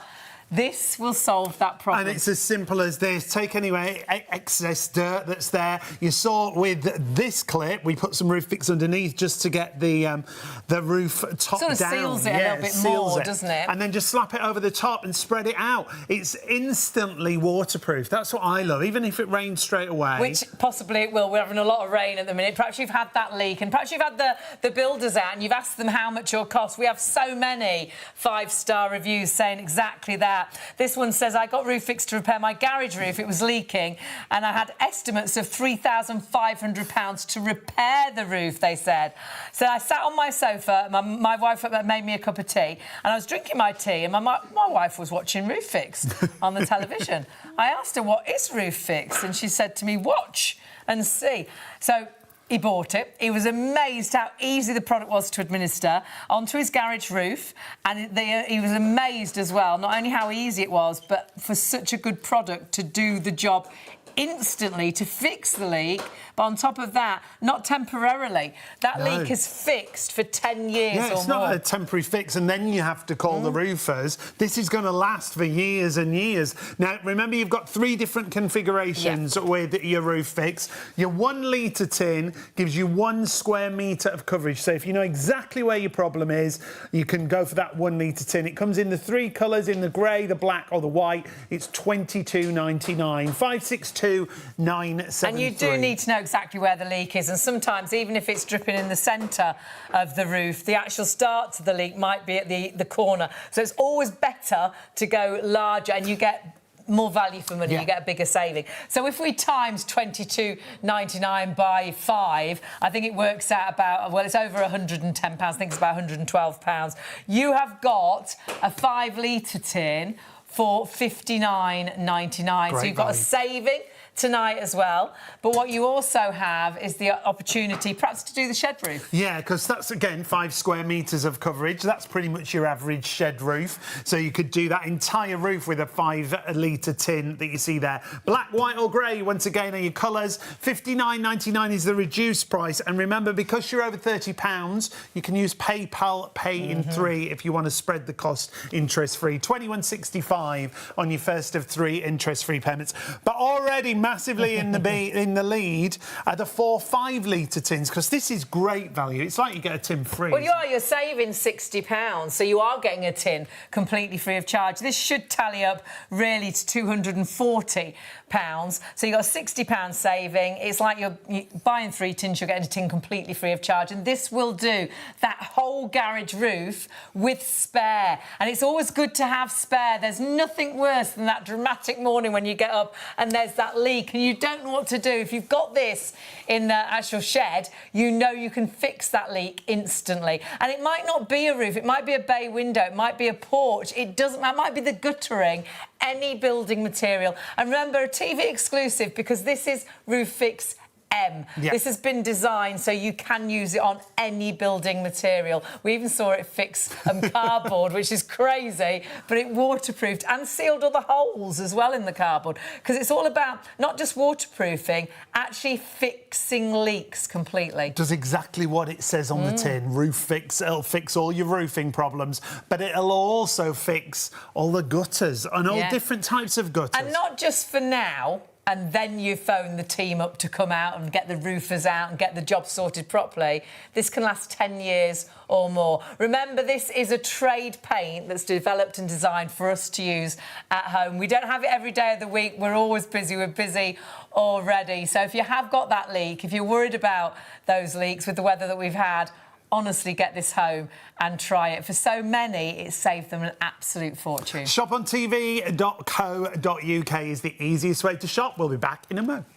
This will solve that problem. And it's as simple as this. Take any excess dirt that's there. You saw with this clip, we put some ROOFIX underneath just to get the roof top down. Sort of seals it a little bit more, doesn't it? And then just slap it over the top and spread it out. It's instantly waterproof. That's what I love, even if it rains straight away. Which possibly it will. We're having a lot of rain at the minute. Perhaps you've had that leak, and perhaps you've had the builders out and you've asked them how much it'll cost. We have so many 5-star reviews saying exactly that. This one says, I got ROOFIX to repair my garage roof. It was leaking, and I had estimates of £3,500 to repair the roof, they said. So I sat on my sofa, my wife made me a cup of tea, and I was drinking my tea, and my wife was watching ROOFIX on the television. I asked her, what is ROOFIX? And she said to me, watch and see. So he bought it. He was amazed how easy the product was to administer onto his garage roof, and he was amazed as well, not only how easy it was, but for such a good product to do the job instantly, to fix the leak, but on top of that, not temporarily. That leak is fixed for 10 years or more. Yeah, it's not a temporary fix, and then you have to call the roofers. This is going to last for years and years. Now, remember, you've got 3 different configurations with your ROOFIX. Your 1 litre tin gives you 1 square metre of coverage. So if you know exactly where your problem is, you can go for that 1 litre tin. It comes in the 3 colours, in the grey, the black or the white. It's $22.99. 562-973. And you do need to know exactly where the leak is, and sometimes even if it's dripping in the centre of the roof, the actual start to the leak might be at the corner. So it's always better to go larger, and you get more value for money, you get a bigger saving. So if we times £22.99 by 5, I think it works out about, well, it's over £110. I think it's about £112. You have got a 5 litre tin for £59.99. So you've got a saving tonight as well, but what you also have is the opportunity perhaps to do the shed roof. Yeah, because that's again 5 square metres of coverage. That's pretty much your average shed roof, so you could do that entire roof with a 5 litre tin that you see there. Black, white or grey, once again, are your colours. $59.99 is the reduced price, and remember, because you're over £30, you can use PayPal Pay in 3 if you want to spread the cost interest free. $21.65 on your first of 3 interest free payments. But already massively in the lead are the 4 5 litre tins, because this is great value. It's like you get a tin free. Well, you're saving £60, so you are getting a tin completely free of charge. This should tally up really to £240. So you've got a £60 saving. It's like you're buying 3 tins, you're getting a tin completely free of charge. And this will do that whole garage roof with spare. And it's always good to have spare. There's nothing worse than that dramatic morning when you get up and there's that leak and you don't know what to do. If you've got this in the actual shed, you know you can fix that leak instantly. And it might not be a roof, it might be a bay window, it might be a porch, it might be the guttering, any building material. And remember, a TV exclusive, because this is ROOFIX M. Yeah. This has been designed so you can use it on any building material. We even saw it fix cardboard, which is crazy, but it waterproofed and sealed all the holes as well in the cardboard, because it's all about not just waterproofing, actually fixing leaks completely. It does exactly what it says on the tin. ROOFIX, it'll fix all your roofing problems, but it'll also fix all the gutters and all different types of gutters. And not just for now, and then you phone the team up to come out and get the roofers out and get the job sorted properly. This can last 10 years or more. Remember, this is a trade paint that's developed and designed for us to use at home. We don't have it every day of the week. We're always busy. We're busy already. So if you have got that leak, if you're worried about those leaks with the weather that we've had, honestly, get this home and try it. For so many, it saved them an absolute fortune. Shopontv.co.uk is the easiest way to shop. We'll be back in a moment.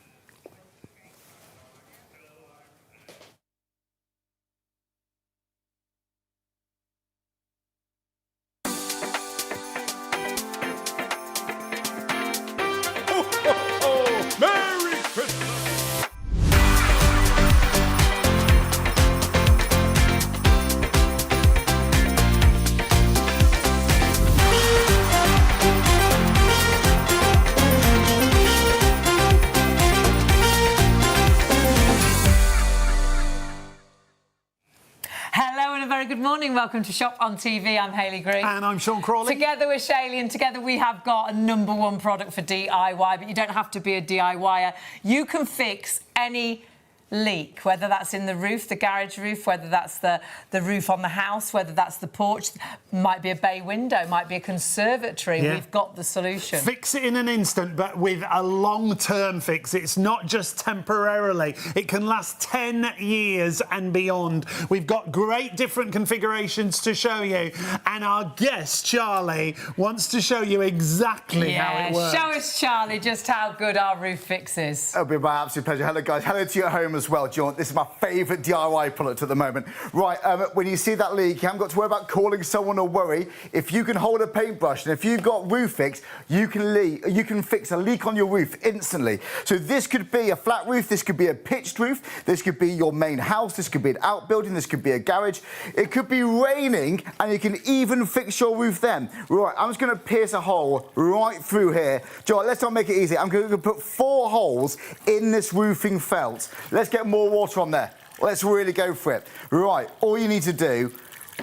Hello and a very good morning. Welcome to Shop on TV. I'm Hayley Green. And I'm Sean Crawley. Together with Shayley, and together we have got a #1 product for DIY, but you don't have to be a DIYer. You can fix any leak, whether that's in the roof, the garage roof, whether that's the roof on the house, whether that's the porch, might be a bay window, might be a conservatory. Yeah. We've got the solution. Fix it in an instant, but with a long-term fix. It's not just temporarily. It can last 10 years and beyond. We've got great different configurations to show you, and our guest, Charlie, wants to show you exactly how it works. Show us, Charlie, just how good our ROOFIX is. It'll be my absolute pleasure. Hello, guys. Hello to you at home as well, John. This is my favourite DIY product at the moment. Right, when you see that leak, you haven't got to worry about calling someone or worry. If you can hold a paintbrush and if you've got ROOFIX, you can fix a leak on your roof instantly. So this could be a flat roof, this could be a pitched roof, this could be your main house, this could be an outbuilding, this could be a garage. It could be raining and you can even fix your roof then. Right, I'm just going to pierce a hole right through here. John, let's not make it easy. I'm going to put 4 holes in this roofing felt. Let's get more water on there. Let's really go for it. Right, all you need to do,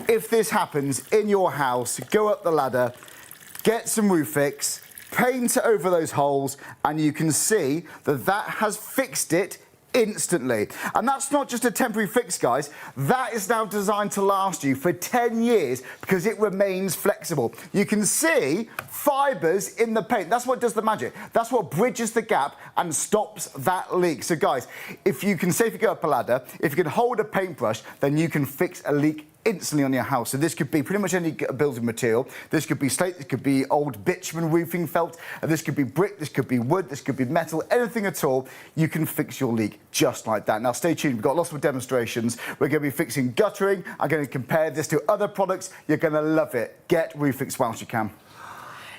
if this happens in your house, go up the ladder, get some ROOFIX, paint it over those holes, and you can see that that has fixed it instantly. And that's not just a temporary fix, guys. That is now designed to last you for 10 years because it remains flexible. You can see fibres in the paint. That's what does the magic. That's what bridges the gap and stops that leak. So, guys, if you can safely go up a ladder, if you can hold a paintbrush, then you can fix a leak instantly on your house. So this could be pretty much any building material. This could be slate, this could be old bitumen roofing felt, this could be brick, this could be wood, this could be metal, anything at all, you can fix your leak just like that. Now stay tuned, we've got lots of demonstrations. We're going to be fixing guttering. I'm going to compare this to other products. You're going to love it. Get ROOFIX whilst you can.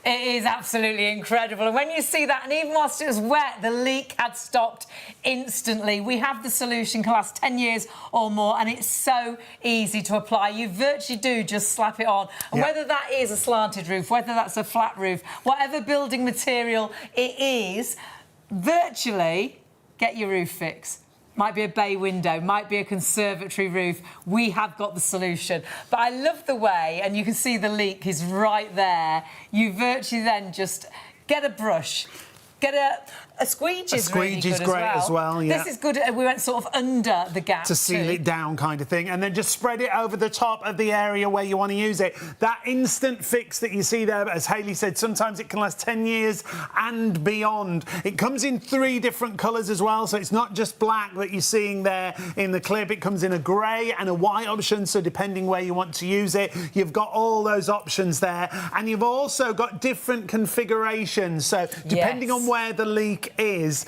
It is absolutely incredible. And when you see that, and even whilst it was wet, the leak had stopped instantly. We have the solution, can last 10 years or more, and it's so easy to apply. You virtually do just slap it on. And whether that is a slanted roof, whether that's a flat roof, whatever building material it is, virtually get your ROOFIX. Might be a bay window, might be a conservatory roof. We have got the solution. But I love the way, and you can see the leak is right there. You virtually then just get a brush, get a squeegee is really good great as well, yeah. This is good. We went sort of under the gap to seal it down kind of thing, and then just spread it over the top of the area where you want to use it. That instant fix that you see there, as Hayley said, sometimes it can last 10 years and beyond. It comes in 3 different colours as well, so it's not just black that you're seeing there in the clip. It comes in a grey and a white option, so depending where you want to use it, you've got all those options there. And you've also got different configurations, so depending on where the leak is,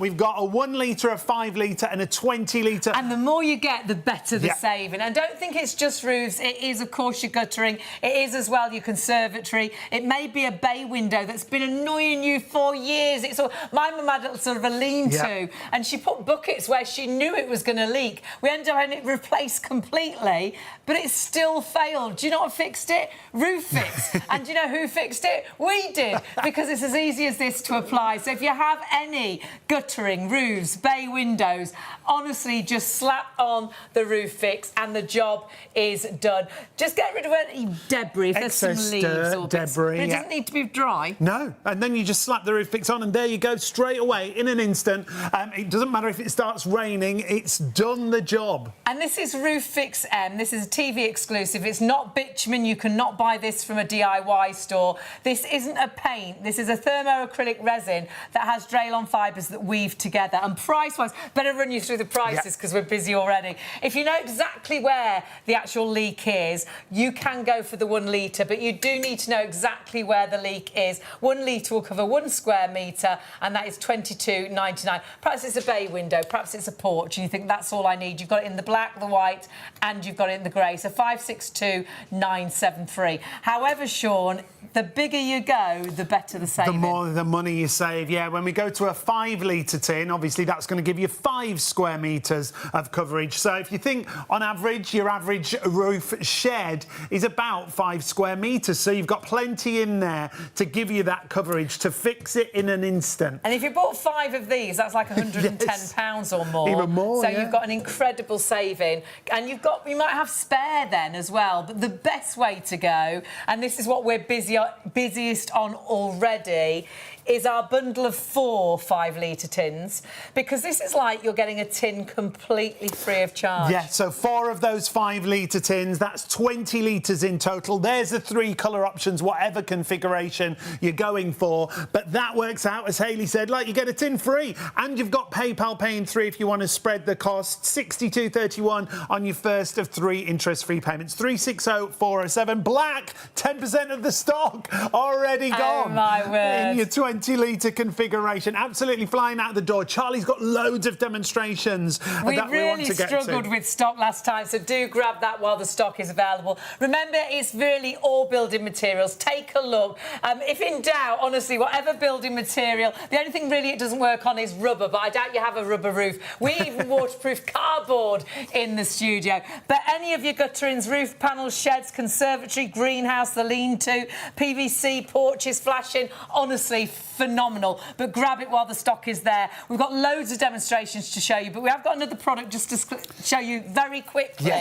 we've got a 1 litre, a 5 litre and a 20 litre. And the more you get, the better the saving. And don't think it's just roofs. It is, of course, your guttering. It is as well your conservatory. It may be a bay window that's been annoying you for years. It's all, my mum had sort of a lean-to, and she put buckets where she knew it was going to leak. We ended up having it replaced completely, but it still failed. Do you know what fixed it? ROOFIX. And do you know who fixed it? We did, because it's as easy as this to apply. So if you have any guttering, roofs, bay windows, honestly, just slap on the ROOFIX and the job is done. Just get rid of any debris, if there's some leaves or bits. But it doesn't need to be dry. No, and then you just slap the ROOFIX on and there you go, straight away, in an instant. It doesn't matter if it starts raining, it's done the job. And this is ROOFIX M. This is a TV exclusive. It's not bitumen. You cannot buy this from a DIY store. This isn't a paint. This is a thermoacrylic resin that has Draylon fibres that weave together. And price-wise, better run you through the prices because we're busy already. If you know exactly where the actual leak is, you can go for the 1 litre, but you do need to know exactly where the leak is. 1 litre will cover 1 square metre, and that is £22.99. Perhaps it's a bay window, perhaps it's a porch, and you think that's all I need. You've got it in the black, the white, and you've got it in the grey. So 562,973. However, Sean, the bigger you go, the better the saving. The more the money you save. Yeah, when we go to a 5-litre tin, obviously that's going to give you 5 square metres of coverage. So if you think on average, your average roof shed is about 5 square metres. So you've got plenty in there to give you that coverage to fix it in an instant. And if you bought 5 of these, that's like £110 or more. Even more, so yeah. you've got an incredible saving. And you might have spare then as well. But the best way to go, and this is what we're busiest on already, is our bundle of 4 5-litre tins, because this is like you're getting a tin completely free of charge. Yeah, so 4 of those 5-litre tins, that's 20 litres in total. There's the 3 colour options, whatever configuration you're going for. But that works out, as Hayley said, like you get a tin free. And you've got PayPal paying 3 if you want to spread the cost. 62.31 on your first of 3 interest-free payments. 360407. Black, 10% of the stock already gone. Oh, my word. In your 20-litre configuration. Absolutely flying out the door. Charlie's got loads of demonstrations that we want to get to. We really struggled with stock last time, so do grab that while the stock is available. Remember, it's really all building materials. Take a look. If in doubt, honestly, whatever building material, the only thing really it doesn't work on is rubber, but I doubt you have a rubber roof. We even waterproof cardboard in the studio. But any of your gutterings, roof panels, sheds, conservatory, greenhouse, the lean-to, PVC, porches, flashing, honestly, phenomenal. But grab it while the stock is there. We've got loads of demonstrations to show you, but we have got another product just to show you very quickly,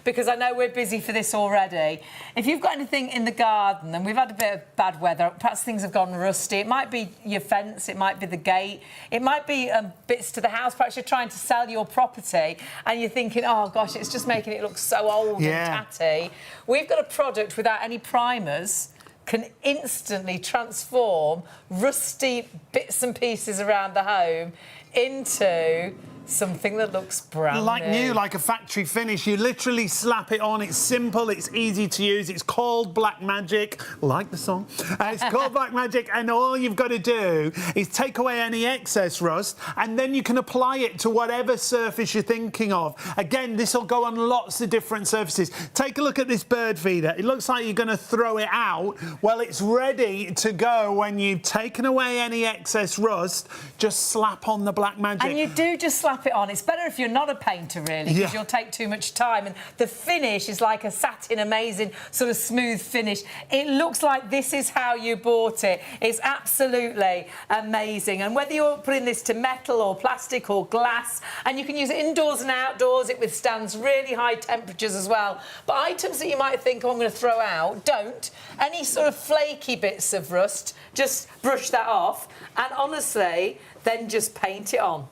because I know we're busy for this already. If you've got anything in the garden, and we've had a bit of bad weather, perhaps things have gone rusty, it might be your fence, it might be the gate, it might be bits to the house, perhaps you're trying to sell your property and you're thinking, oh gosh, it's just making it look so old and tatty. We've got a product without any primers, can instantly transform rusty bits and pieces around the home into something that looks brand new, like a factory finish. You literally slap it on. It's simple, it's easy to use. It's called Black Magic, like the song. It's called Black Magic, and all you've got to do is take away any excess rust, and then you can apply it to whatever surface you're thinking of. Again, this will go on lots of different surfaces. Take a look at this bird feeder. It looks like you're going to throw it out. Well, it's ready to go when you've taken away any excess rust. Just slap on the Black Magic. And you do just slap it on. It's better if you're not a painter, really, because you'll take too much time. And the finish is like a satin, amazing, sort of smooth finish. It looks like this is how you bought it. It's absolutely amazing. And whether you're putting this to metal or plastic or glass, and you can use it indoors and outdoors, it withstands really high temperatures as well. But items that you might think, oh, I'm going to throw out, don't. Any sort of flaky bits of rust, just brush that off. And honestly, then just paint it on.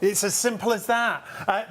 It's as simple as that.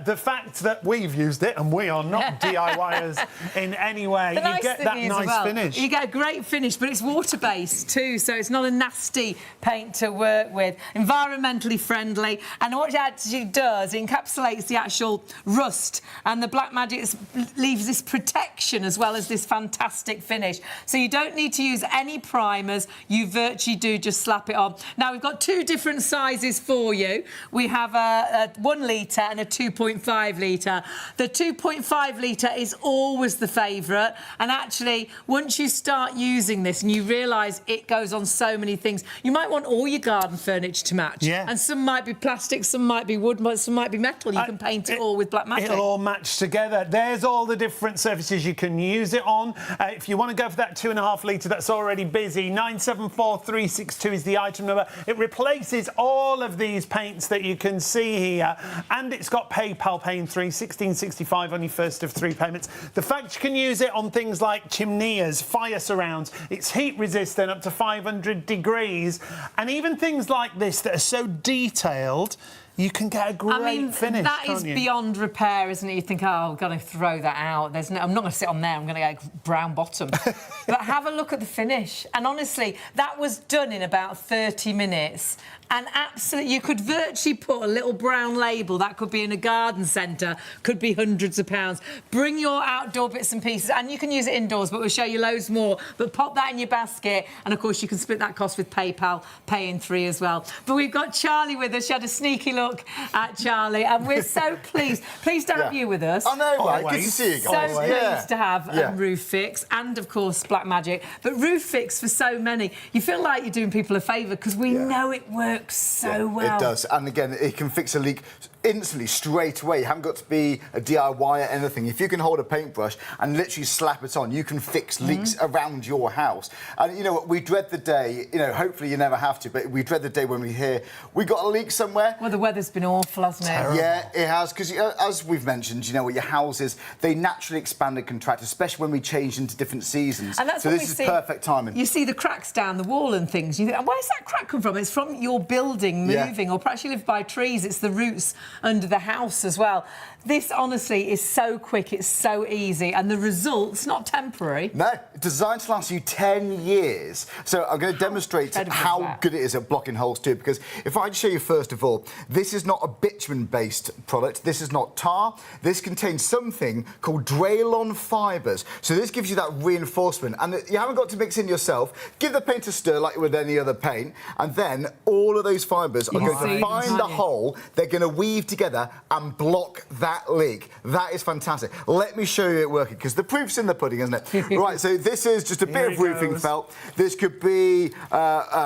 The fact that we've used it, and we are not DIYers in any way, you get that nice finish. You get a great finish, but it's water-based too, so it's not a nasty paint to work with. Environmentally friendly, and what it actually does, it encapsulates the actual rust, and the Black Magic leaves this protection as well as this fantastic finish. So you don't need to use any primers, you virtually do just slap it on. Now, we've got 2 different sizes for you. We have a 1 litre and a 2.5 litre. The 2.5 litre is always the favourite, and actually, once you start using this and you realise it goes on so many things, you might want all your garden furniture to match. Yeah. And some might be plastic, some might be wood, some might be metal. You can paint it all with Black Magic. It'll all match together. There's all the different surfaces you can use it on. If you want to go for that 2.5 litre that's already busy, 974362 is the item number. It replaces all of these paints that you can see here, and it's got PayPal paying 3, 1665 on your first of 3 payments. The fact you can use it on things like chimneys, fire surrounds, it's heat resistant up to 500 degrees, and even things like this that are so detailed, you can get a great finish. That is beyond repair, isn't it? You think, oh, I'm going to throw that out. I'm not going to sit on there. I'm going to get a brown bottom. But have a look at the finish. And honestly, that was done in about 30 minutes. And absolutely, you could virtually put a little brown label, that could be in a garden centre, could be hundreds of pounds. Bring your outdoor bits and pieces, and you can use it indoors, but we'll show you loads more. But pop that in your basket, and of course you can split that cost with PayPal, pay in 3 as well. But we've got Charlie with us. She had a sneaky look at Charlie, and we're so pleased to have you with us. I know, right? Good to see you guys. So pleased to have ROOFIX and, of course, Black Magic. But ROOFIX, for so many, you feel like you're doing people a favour because we know it works so well. It does. And again, it can fix a leak instantly, straight away. You haven't got to be a DIY or anything. If you can hold a paintbrush and literally slap it on, you can fix leaks around your house. And you know what? We dread the day, you know, hopefully you never have to, but we dread the day when we hear we got a leak somewhere. Well, the weather's been awful, hasn't it? Terrible. Yeah, it has, because as we've mentioned, you know, your houses, they naturally expand and contract, especially when we change into different seasons. And that's so what this we is perfect timing. You see the cracks down the wall and things. You think, where's that crack come from? It's from your building moving, or perhaps you live by trees. It's the roots under the house as well. This, honestly, is so quick. It's so easy. And the result's not temporary. No, designed to last you 10 years. So I'm going to demonstrate how good it is at blocking holes too, because if I show you first of all, this is not a bitumen-based product. This is not tar. This contains something called Draylon fibres. So this gives you that reinforcement. And you haven't got to mix in yourself. Give the paint a stir like you would any other paint. And then all of those fibres are going to find the hole. They're going to weave together and block that leak. That is fantastic. Let me show you it working, because the proof's in the pudding, isn't it? Right, so this is just a bit of roofing felt. This could be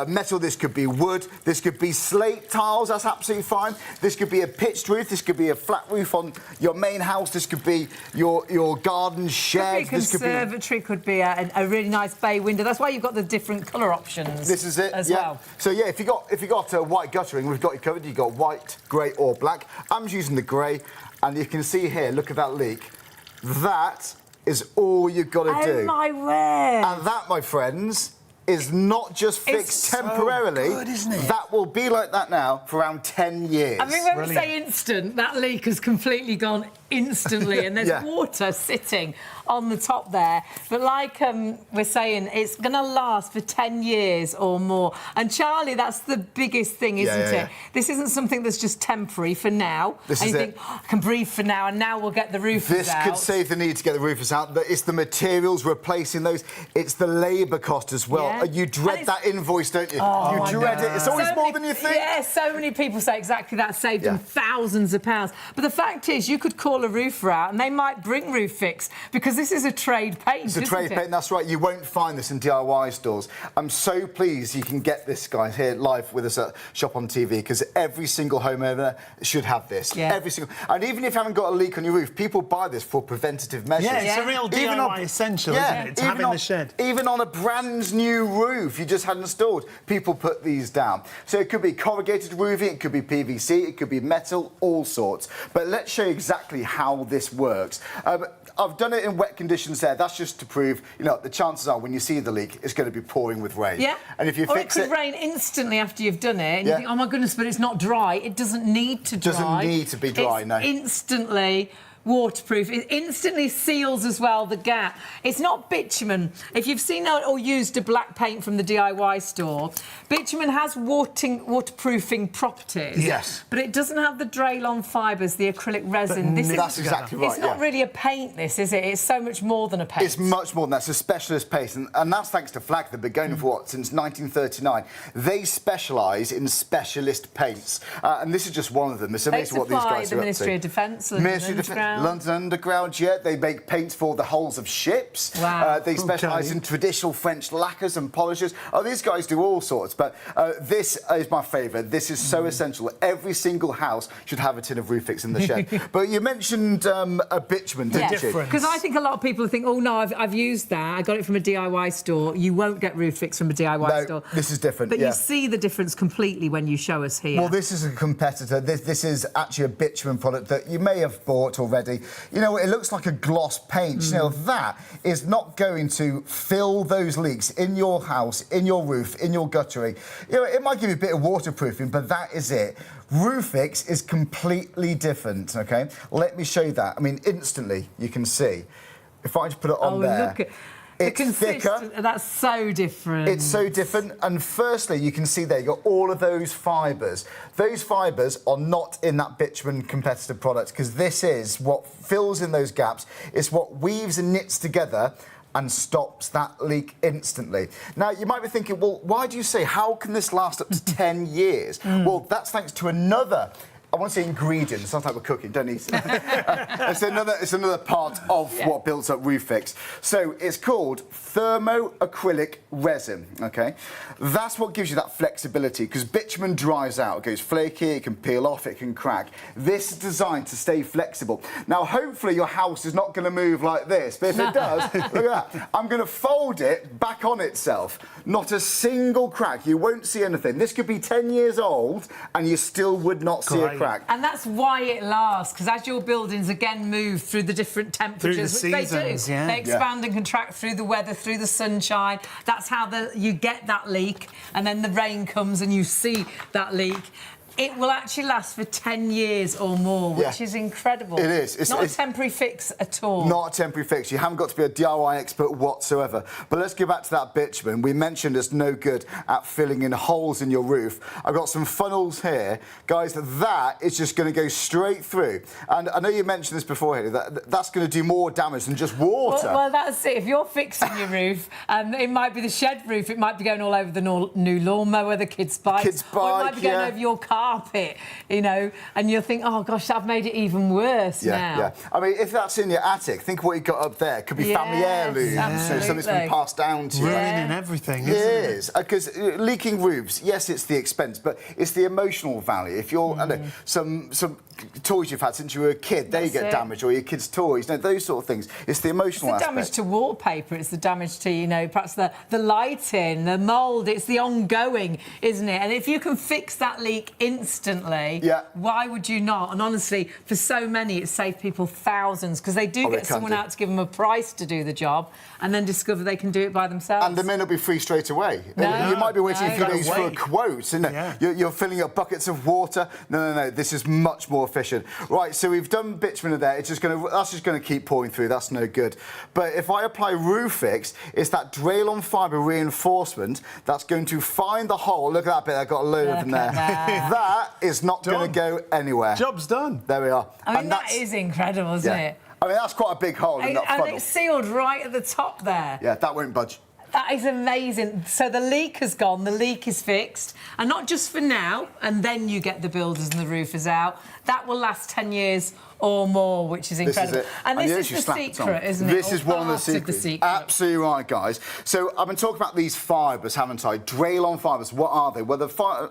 metal, this could be wood, this could be slate tiles, that's absolutely fine. This could be a pitched roof, this could be a flat roof on your main house, this could be your garden shed. Conservatory could be a really nice bay window. That's why you've got the different colour options. This is it as well. So yeah, if you got white guttering, we've got you covered. You've got white, grey or black. I'm using the grey. And you can see here, look at that leak. That is all you've got to do. Oh, my word. And that, my friends, is not just fixed temporarily. So good, isn't it? That will be like that now for around 10 years. I mean, when we say instant, that leak has completely gone instantly, and there's water sitting on the top there. But like we're saying, it's going to last for 10 years or more. And Charlie, that's the biggest thing, isn't it? This isn't something that's just temporary for now. This and is you think, I can breathe for now, and now we'll get the roofers This out. could save the need to get the roofers out. But it's the materials replacing those. It's the labour cost as well. You dread that invoice, don't you? Oh, you dread it. It's always more than you think. Yeah, so many people say exactly that, saved them thousands of pounds. But the fact is, you could call a roofer out and they might bring ROOFIX, because this is a trade paint, It's a trade paint, that's right. You won't find this in DIY stores. I'm so pleased you can get this, guys, here live with us at Shop on TV, because every single homeowner should have this. Every single. And even if you haven't got a leak on your roof, people buy this for preventative measures. Yeah, it's a real DIY essential, isn't it? It's having the shed. Even on a brand new roof you just had installed, people put these down. So it could be corrugated roofing, it could be PVC, it could be metal, all sorts. But let's show you exactly how this works. I've done it in wet conditions there. That's just to prove, you know, the chances are when you see the leak, it's going to be pouring with rain. Yeah. And if you fix it could rain instantly after you've done it, and you think, oh my goodness, but it's not dry. It doesn't need to dry. Doesn't need to be dry, no. Instantly waterproof. It instantly seals as well the gap. It's not bitumen. If you've seen or used a black paint from the DIY store, bitumen has waterproofing properties. Yes. But it doesn't have the Draylon fibres, the acrylic resin. That's exactly right. It's not really a paint, this, is it? It's so much more than a paint. It's much more than that. It's a specialist paint, and that's thanks to Flag. They've been going for what, since 1939. They specialise in specialist paints, and this is just one of them. It's amazing what these guys are up to. The Ministry of Defence, London Underground, They make paints for the hulls of ships. Wow. They specialise in traditional French lacquers and polishers. Oh, these guys do all sorts, but this is my favourite. This is so essential. Every single house should have a tin of ROOFIX in the shed. But you mentioned a bitumen, didn't you? Because I think a lot of people think, oh, no, I've used that. I got it from a DIY store. You won't get ROOFIX from a DIY store. This is different, But you see the difference completely when you show us here. Well, this is a competitor. This is actually a bitumen product that you may have bought already. You know, it looks like a gloss paint. You know, that is not going to fill those leaks in your house, in your roof, in your guttering. You know, it might give you a bit of waterproofing, but that is it. ROOFIX is completely different, OK? Let me show you that. I mean, instantly, you can see. If I just put it on there... It's thicker. That's so different. It's so different. And firstly, you can see there, you've got all of those fibres. Those fibres are not in that bitumen competitor product, because this is what fills in those gaps. It's what weaves and knits together and stops that leak instantly. Now, you might be thinking, well, why do you say, how can this last up to 10 years? Well, that's thanks to another, I want to say ingredient. Sounds like we're cooking, don't eat it. It's another part of what builds up ROOFIX. So it's called thermoacrylic resin, okay? That's what gives you that flexibility, because bitumen dries out, it goes flaky, it can peel off, it can crack. This is designed to stay flexible. Now, hopefully your house is not going to move like this, but if it does, look at that. I'm going to fold it back on itself. Not a single crack. You won't see anything. This could be 10 years old and you still would not see a crack. And that's why it lasts, because as your buildings again move through the different temperatures, through the which seasons, they do, they expand and contract through the weather, through the sunshine. That's how you get that leak, and then the rain comes and you see that leak. It will actually last for 10 years or more, which is incredible. It is. It's not a temporary fix at all. Not a temporary fix. You haven't got to be a DIY expert whatsoever. But let's go back to that bitumen. We mentioned it's no good at filling in holes in your roof. I've got some funnels here. Guys, that is just going to go straight through. And I know you mentioned this before, Hayley, that's going to do more damage than just water. Well, that's it. If you're fixing your roof, it might be the shed roof, it might be going all over the new lawnmower, the kids' bike, or it might be going over your carpet, you know, and you'll think, oh gosh, I've made it even worse now. Yeah. I mean, if that's in your attic, think of what you got up there. It could be family heirlooms, so something's been passed down to you. Ruining everything, isn't it? It is, because leaking roofs, yes, it's the expense, but it's the emotional value. If you're, I know, some toys you've had since you were a kid, they get damaged, or your kids' toys, those sort of things. It's the emotional aspect. It's the damage to wallpaper, it's the damage to, you know, perhaps the lighting, the mould, it's the ongoing, isn't it? And if you can fix that leak instantly, why would you not? And honestly, for so many, it's saved people thousands, because they do get someone out to give them a price to do the job, and then discover they can do it by themselves. And they may not be free straight away. No, you might be waiting a few days for a quote. You're filling up buckets of water. No. This is much more efficient. Right, so we've done bitumen there. That's just going to keep pouring through. That's no good. But if I apply ROOFIX, it's that Draylon fibre reinforcement that's going to find the hole. Look at that bit. I got a load of them there. That is not going to go anywhere. Job's done. There we are. I mean, that is incredible, isn't it? I mean, that's quite a big hole in that funnel. And it's sealed right at the top there. Yeah, that won't budge. That is amazing. So the leak has gone, the leak is fixed, and not just for now, and then you get the builders and the roofers out. That will last 10 years or more, which is incredible. This is it. And this is the secret, isn't it? This is one of the secrets. Absolutely right, guys. So I've been talking about these fibres, haven't I? Draylon fibres, what are they? Well,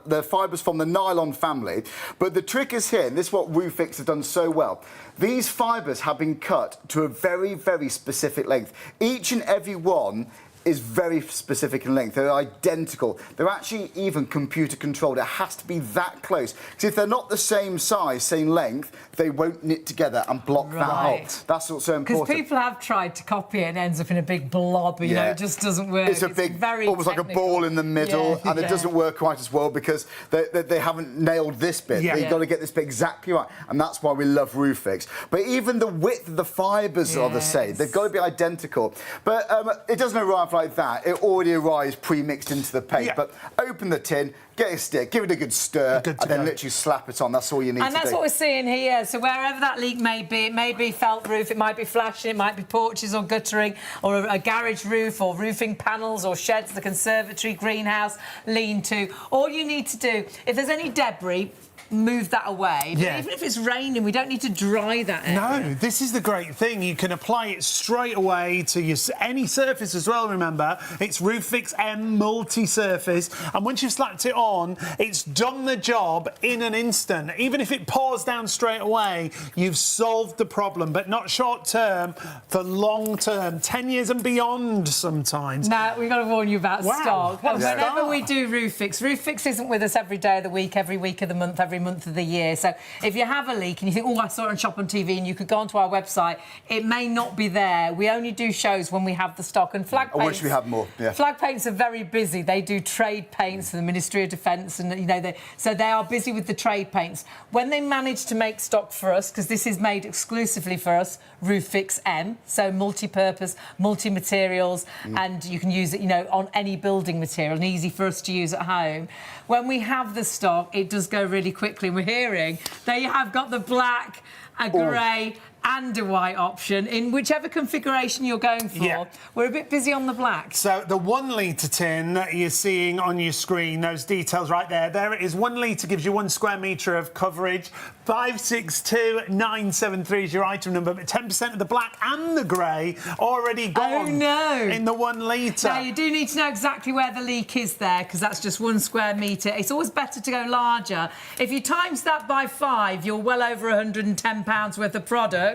they're fibres from the nylon family. But the trick is here, and this is what ROOFIX have done so well. These fibres have been cut to a very, very specific length. Each and every one is very specific in length. They're identical. They're actually even computer controlled. It has to be that close. Because if they're not the same size, same length, they won't knit together and block that hole. That's what's so important. Because people have tried to copy it and it ends up in a big blob. You know, it just doesn't work. It's a big, very almost technical. like a ball in the middle, and it doesn't work quite as well because they haven't nailed this bit. You've got to get this bit exactly right, and that's why we love ROOFIX. But even the width of the fibres are the same. They've got to be identical. But it doesn't arrive like that. It already arrives pre-mixed into the paint. But open the tin, get a stick, give it a good stir, and then literally slap it on. That's all you need to do. And that's what we're seeing here. So wherever that leak may be, it may be felt roof, it might be flashing, it might be porches or guttering, or a garage roof, or roofing panels, or sheds, the conservatory, greenhouse, lean-to. All you need to do, if there's any debris, move that away. But even if it's raining, we don't need to dry that area. No, this is the great thing. You can apply it straight away to any surface as well, remember. It's ROOFIX M multi-surface. And once you've slapped it on, it's done the job in an instant. Even if it pours down straight away, you've solved the problem. But not short term, for long term. 10 years and beyond sometimes. Now, we've got to warn you about stock. Whenever we do ROOFIX isn't with us every day of the week, every week of the month, every month of the year. So if you have a leak and you think, oh, I saw it on Shop on TV, and you could go onto our website, it may not be there. We only do shows when we have the stock, and flag pages. We're wish we had more. Yeah. Flag paints are very busy. They do trade paints for the Ministry of Defence, and so they are busy with the trade paints. When they manage to make stock for us, because this is made exclusively for us, ROOFIX M, so multi-purpose, multi-materials, and you can use it, on any building material, and easy for us to use at home. When we have the stock, it does go really quickly. And we're hearing they have got the black, a grey and a white option in whichever configuration you're going for. Yeah. We're a bit busy on the black. So the 1 litre tin that you're seeing on your screen, those details right there, there it is. 1 litre gives you 1 square metre of coverage. 562973 is your item number, but 10% of the black and the grey already gone. Oh, no. In the 1 litre. Now, you do need to know exactly where the leak is there, because that's just 1 square metre. It's always better to go larger. If you times that by 5, you're well over £110 worth of product.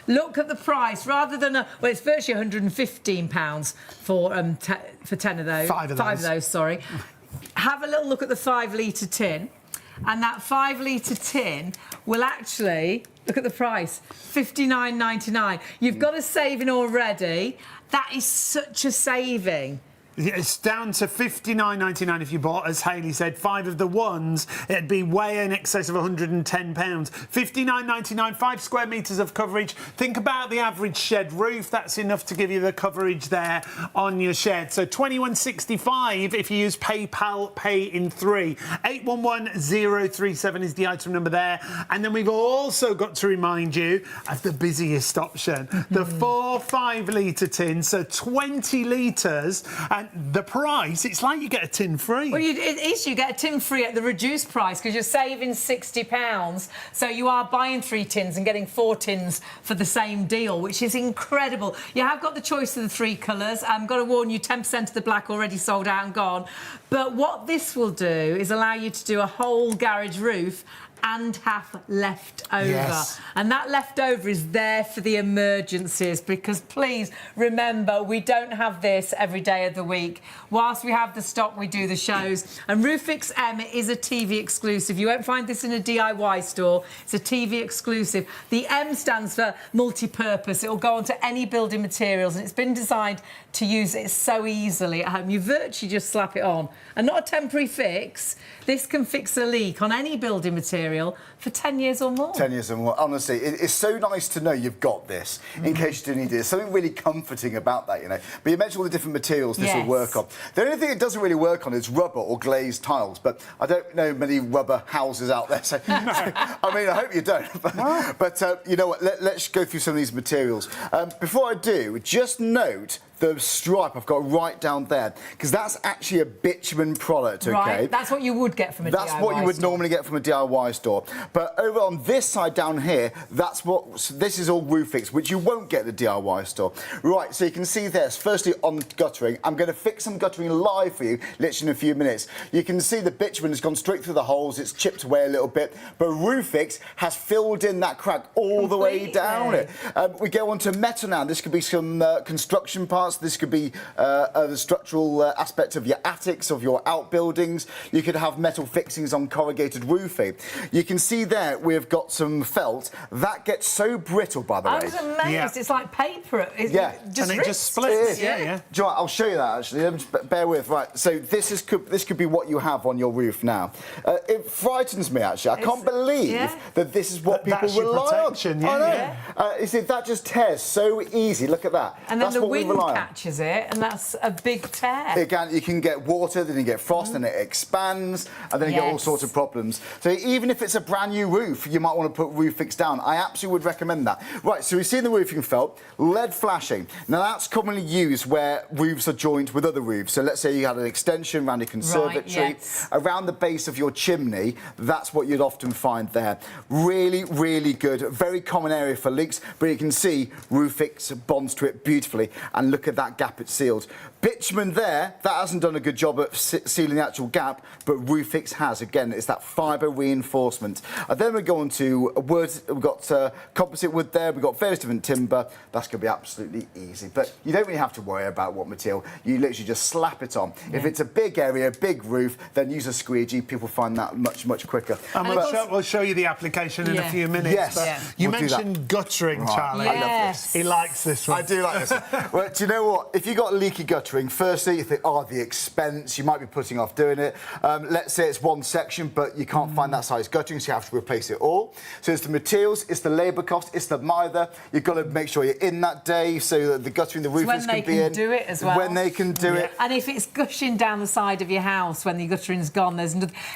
Look at the price rather than it's virtually £115 for 10 of those. 5 of those. 5 of those, sorry. Have a little look at the 5 litre tin, and that 5 litre tin will actually look at the price, £59.99. You've got a saving already. That is such a saving. It's down to £59.99 if you bought, as Hayley said, 5 of the ones. It'd be way in excess of £110. £59.99, 5 square metres of coverage. Think about the average shed roof. That's enough to give you the coverage there on your shed. So £21.65 if you use PayPal Pay in 3. 811037 is the item number there. And then we've also got to remind you of the busiest option, the 4 5-litre tins, so 20 litres. And the price, it's like you get a tin free. Well, it is. You get a tin free at the reduced price because you're saving £60. So you are buying 3 tins and getting 4 tins for the same deal, which is incredible. You have got the choice of the 3 colours. I've got to warn you, 10% of the black already sold out and gone. But what this will do is allow you to do a whole garage roof and half left over. Yes. And that leftover is there for the emergencies, because please remember, we don't have this every day of the week. Whilst we have the stock, we do the shows. And ROOFIX M is a TV exclusive. You won't find this in a DIY store. It's a TV exclusive. The M stands for multi-purpose. It will go onto any building materials, and it's been designed to use it so easily at home. You virtually just slap it on. And not a temporary fix. This can fix a leak on any building material for 10 years or more. 10 years or more. Honestly, it's so nice to know you've got this in case you do need it. There's something really comforting about that, But you mentioned all the different materials this will work on. The only thing it doesn't really work on is rubber or glazed tiles, but I don't know many rubber houses out there, so I mean, I hope you don't. But you know what, let's go through some of these materials. Before I do, just note the stripe I've got right down there, because that's actually a bitumen product, OK? Right, that's what you would get from a DIY store. That's what you would normally get from a DIY store. But over on this side down here, this is all ROOFIX, which you won't get at the DIY store. Right, so you can see this. Firstly, on guttering, I'm going to fix some guttering live for you, literally in a few minutes. You can see the bitumen has gone straight through the holes. It's chipped away a little bit, but ROOFIX has filled in that crack all the way down it. We go on to metal now. This could be some construction parts. This could be the structural aspect of your attics, of your outbuildings. You could have metal fixings on corrugated roofing. You can see there we've got some felt. That gets so brittle, by the way. I was amazed. Yeah. It's like paper. And it just splits. Yeah. Do you know what? I'll show you that, actually. Just bear with. Right, so this could be what you have on your roof now. It frightens me, actually. I can't believe that this is what people rely on. I know. You see, that just tears so easy. Look at that. And then that's the what wind we rely on. catches it, and that's a big tear. You can get water, then you get frost, and it expands, and then you get all sorts of problems. So even if it's a brand new roof, you might want to put ROOFIX down. I absolutely would recommend that. Right, so we've seen the roofing felt. LED flashing. Now, that's commonly used where roofs are joined with other roofs. So let's say you had an extension around your conservatory, around the base of your chimney. That's what you'd often find there. Really, really good. Very common area for leaks, but you can see ROOFIX bonds to it beautifully. And look at that gap it's sealed. Bitumen there, that hasn't done a good job at sealing the actual gap, but ROOFIX has. Again, it's that fibre reinforcement. And then we go on to wood. We've got composite wood there. We've got various different timber. That's going to be absolutely easy. But you don't really have to worry about what material. You literally just slap it on. If it's a big area, big roof, then use a squeegee. People find that much, much quicker. And we'll show you the application in a few minutes. Yes. You mentioned guttering, Charlie. I love this. He likes this one. I do like this. Well, do you know know what? If you've got leaky guttering, firstly, you think, oh, the expense, you might be putting off doing it. Let's say it's one section, but you can't find that size guttering, so you have to replace it all. So it's the materials, it's the labour cost, it's the mither. You've got to make sure you're in that day so that the guttering, the roofers can be in. When they can do it as well. When they can do it. And if it's gushing down the side of your house when the guttering's gone,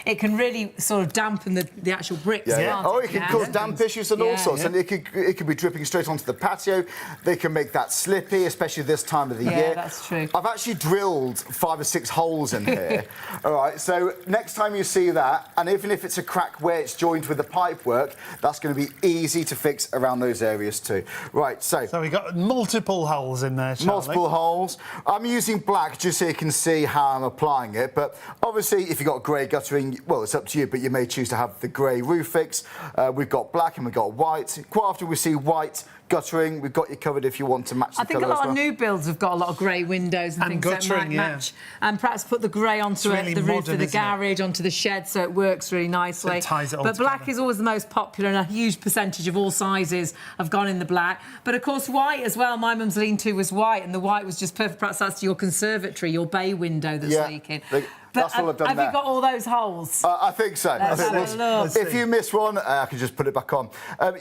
it can really sort of dampen the actual bricks. Yeah. Oh, it can cause damp issues and all sorts. And it could be dripping straight onto the patio. They can make that slippy, especially this time of the year. Yeah, that's true. I've actually drilled 5 or 6 holes in here. All right, so next time you see that, and even if it's a crack where it's joined with the pipe work, that's going to be easy to fix around those areas too. Right, so we've got multiple holes in there, Charlie. Multiple holes. I'm using black just so you can see how I'm applying it, but obviously if you've got grey guttering, well, it's up to you, but you may choose to have the grey ROOFIX. We've got black and we've got white. Quite often we see white guttering. We've got you covered if you want to match the colour as well. I think a lot of new builds have got a lot of grey windows and things guttering, that might match. And perhaps put the grey onto really the roof modern, of the garage, onto the shed, so it works really nicely. So it ties it all but black together. is always the most popular, and a huge percentage of all sizes have gone in the black. But of course, white as well. My mum's lean-to was white, and the white was just perfect. Perhaps that's your conservatory, your bay window that's leaking. That's all I've done have there. you got all those holes? I think so. If you miss one, I can just put it back on.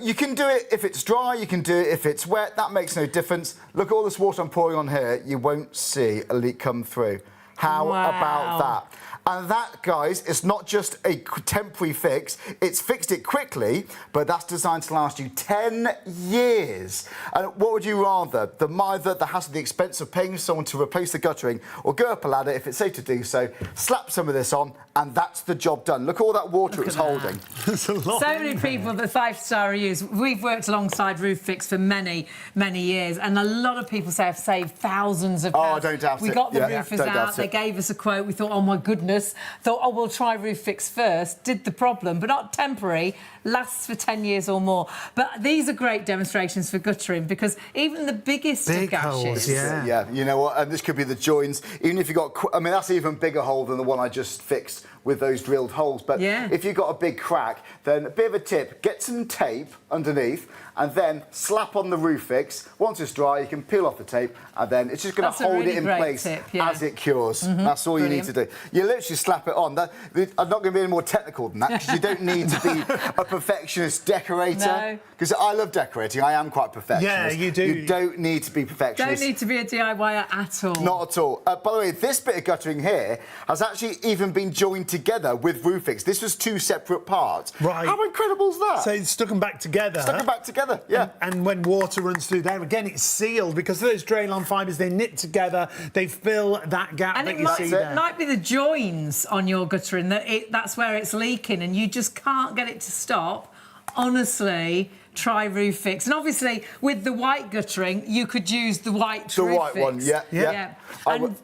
You can do it if it's dry, you can do it if it's wet. That makes no difference. Look at all this water I'm pouring on here. You won't see a leak come through. How about that? And that, guys, is not just a temporary fix. It's fixed it quickly, but that's designed to last you 10 years. And what would you rather? The mither, the hassle, the expense of paying someone to replace the guttering, or go up a ladder if it's safe to do so, slap some of this on, and that's the job done. Look at all that water it was holding. That's a lot. So many people, the 5-star reviews. We've worked alongside ROOFIX for many, many years, and a lot of people say I've saved thousands of pounds. Oh, I don't doubt it. We got the roofers out, they gave us a quote, we thought, oh my goodness, thought, oh, we'll try ROOFIX first, did the problem, but not temporary, lasts for 10 years or more. But these are great demonstrations for guttering, because even the biggest of gashes... Yeah, you know what, and this could be the joins, even if you've got, I mean, that's an even bigger hole than the one I just fixed with those drilled holes, but if you've got a big crack, then a bit of a tip, get some tape underneath and then slap on the ROOFIX. Once it's dry, you can peel off the tape, and then it's just going to hold it in place as it cures. That's all you need to do. You literally slap it on. I'm not going to be any more technical than that, because you don't need to be a perfectionist decorator. Because I love decorating. I am quite perfectionist. Yeah, you do. You don't need to be perfectionist. Don't need to be a DIYer at all. Not at all. By the way, this bit of guttering here has actually even been joined together with ROOFIX. This was 2 separate parts. Right. How incredible is that? So it's stuck them back together. Stuck them back together, yeah. And when water runs through there, again, it's sealed because those Draylon fibres, they knit together, they fill that gap and that you see there. It might be the joins on your guttering that's where it's leaking, and you just can't get it to stop. Honestly, try ROOFIX. And obviously, with the white guttering, you could use the white ROOFIX. The white one, yeah. And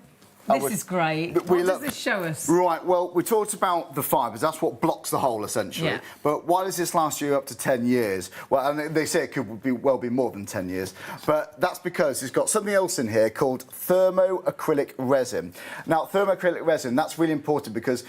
this is great. What does this show us? Right, well, we talked about the fibres. That's what blocks the hole, essentially. Yeah. But why does this last you up to 10 years? Well, and they say it could well be more than 10 years. But that's because it's got something else in here called thermoacrylic resin. Now, thermoacrylic resin, that's really important because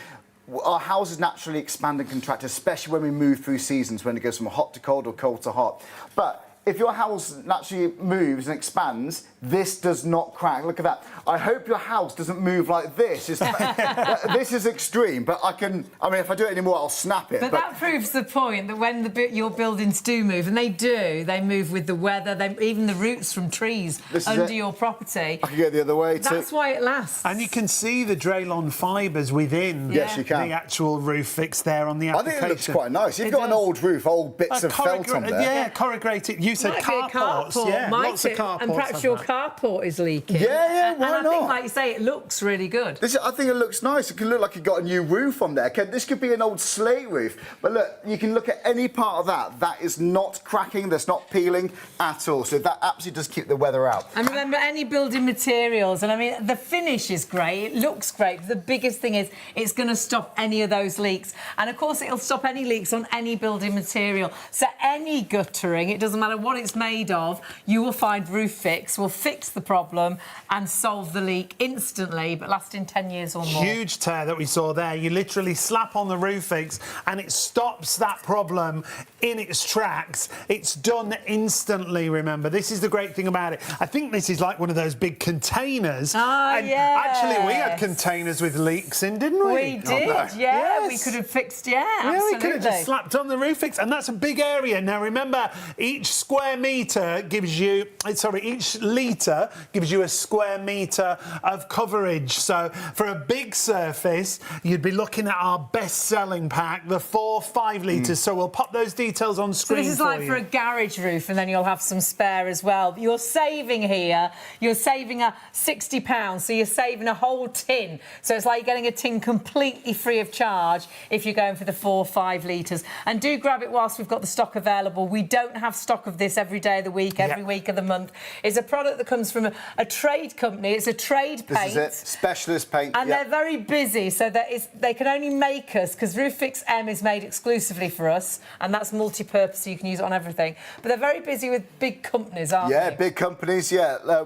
our houses naturally expand and contract, especially when we move through seasons, when it goes from hot to cold or cold to hot. But if your house naturally moves and expands, this does not crack. Look at that. I hope your house doesn't move like this. This is extreme, but I mean, if I do it anymore, I'll snap it. But that proves the point that when your buildings do move, and they move with the weather, even the roots from trees under your property. I can go the other way too. That's why it lasts. And you can see the Draylon fibres within you can. the actual ROOFIX there on the application. I think it looks quite nice. You've got an old roof, old bits of felt on there. Yeah, corrugated. You said carports. Yeah, lots of carports. And perhaps your carport is leaking. Yeah, why not? And I think, like you say, it looks really good. I think it looks nice. It can look like you've got a new roof on there. This could be an old slate roof. But look, you can look at any part of that. That is not cracking. That's not peeling at all. So that absolutely does keep the weather out. And remember, any building materials, and I mean, the finish is great. It looks great. The biggest thing is it's going to stop any of those leaks. And, of course, it'll stop any leaks on any building material. So any guttering, it doesn't matter what it's made of, you will find ROOFIX will fix the problem and solve the leak instantly, but lasting 10 years or more. Huge tear that we saw there. You literally slap on the ROOFIX and it stops that problem in its tracks. It's done instantly, remember. This is the great thing about it. I think this is like one of those big containers. And actually, we had containers with leaks in, didn't we? We did, yeah. Yes. We could have fixed, absolutely. Yeah, we could have just slapped on the ROOFIX, and that's a big area. Now, remember, each square metre gives you, each litre gives you a square metre of coverage. So for a big surface, you'd be looking at our best-selling pack, the 4-5 litres. So we'll pop those details on screen. So this is like for a garage roof, and then you'll have some spare as well. You're saving here, you're saving a £60, so you're saving a whole tin. So it's like getting a tin completely free of charge if you're going for the 4-5 litres. And do grab it whilst we've got the stock available. We don't have stock of this every day of the week, every week of the month. It's a product that comes from a trade company. It's a trade paint. This is it, specialist paint. And they're very busy, so that they can only make us, because ROOFIX M is made exclusively for us, and that's multi-purpose, so you can use it on everything. But they're very busy with big companies, aren't they? Yeah, big companies,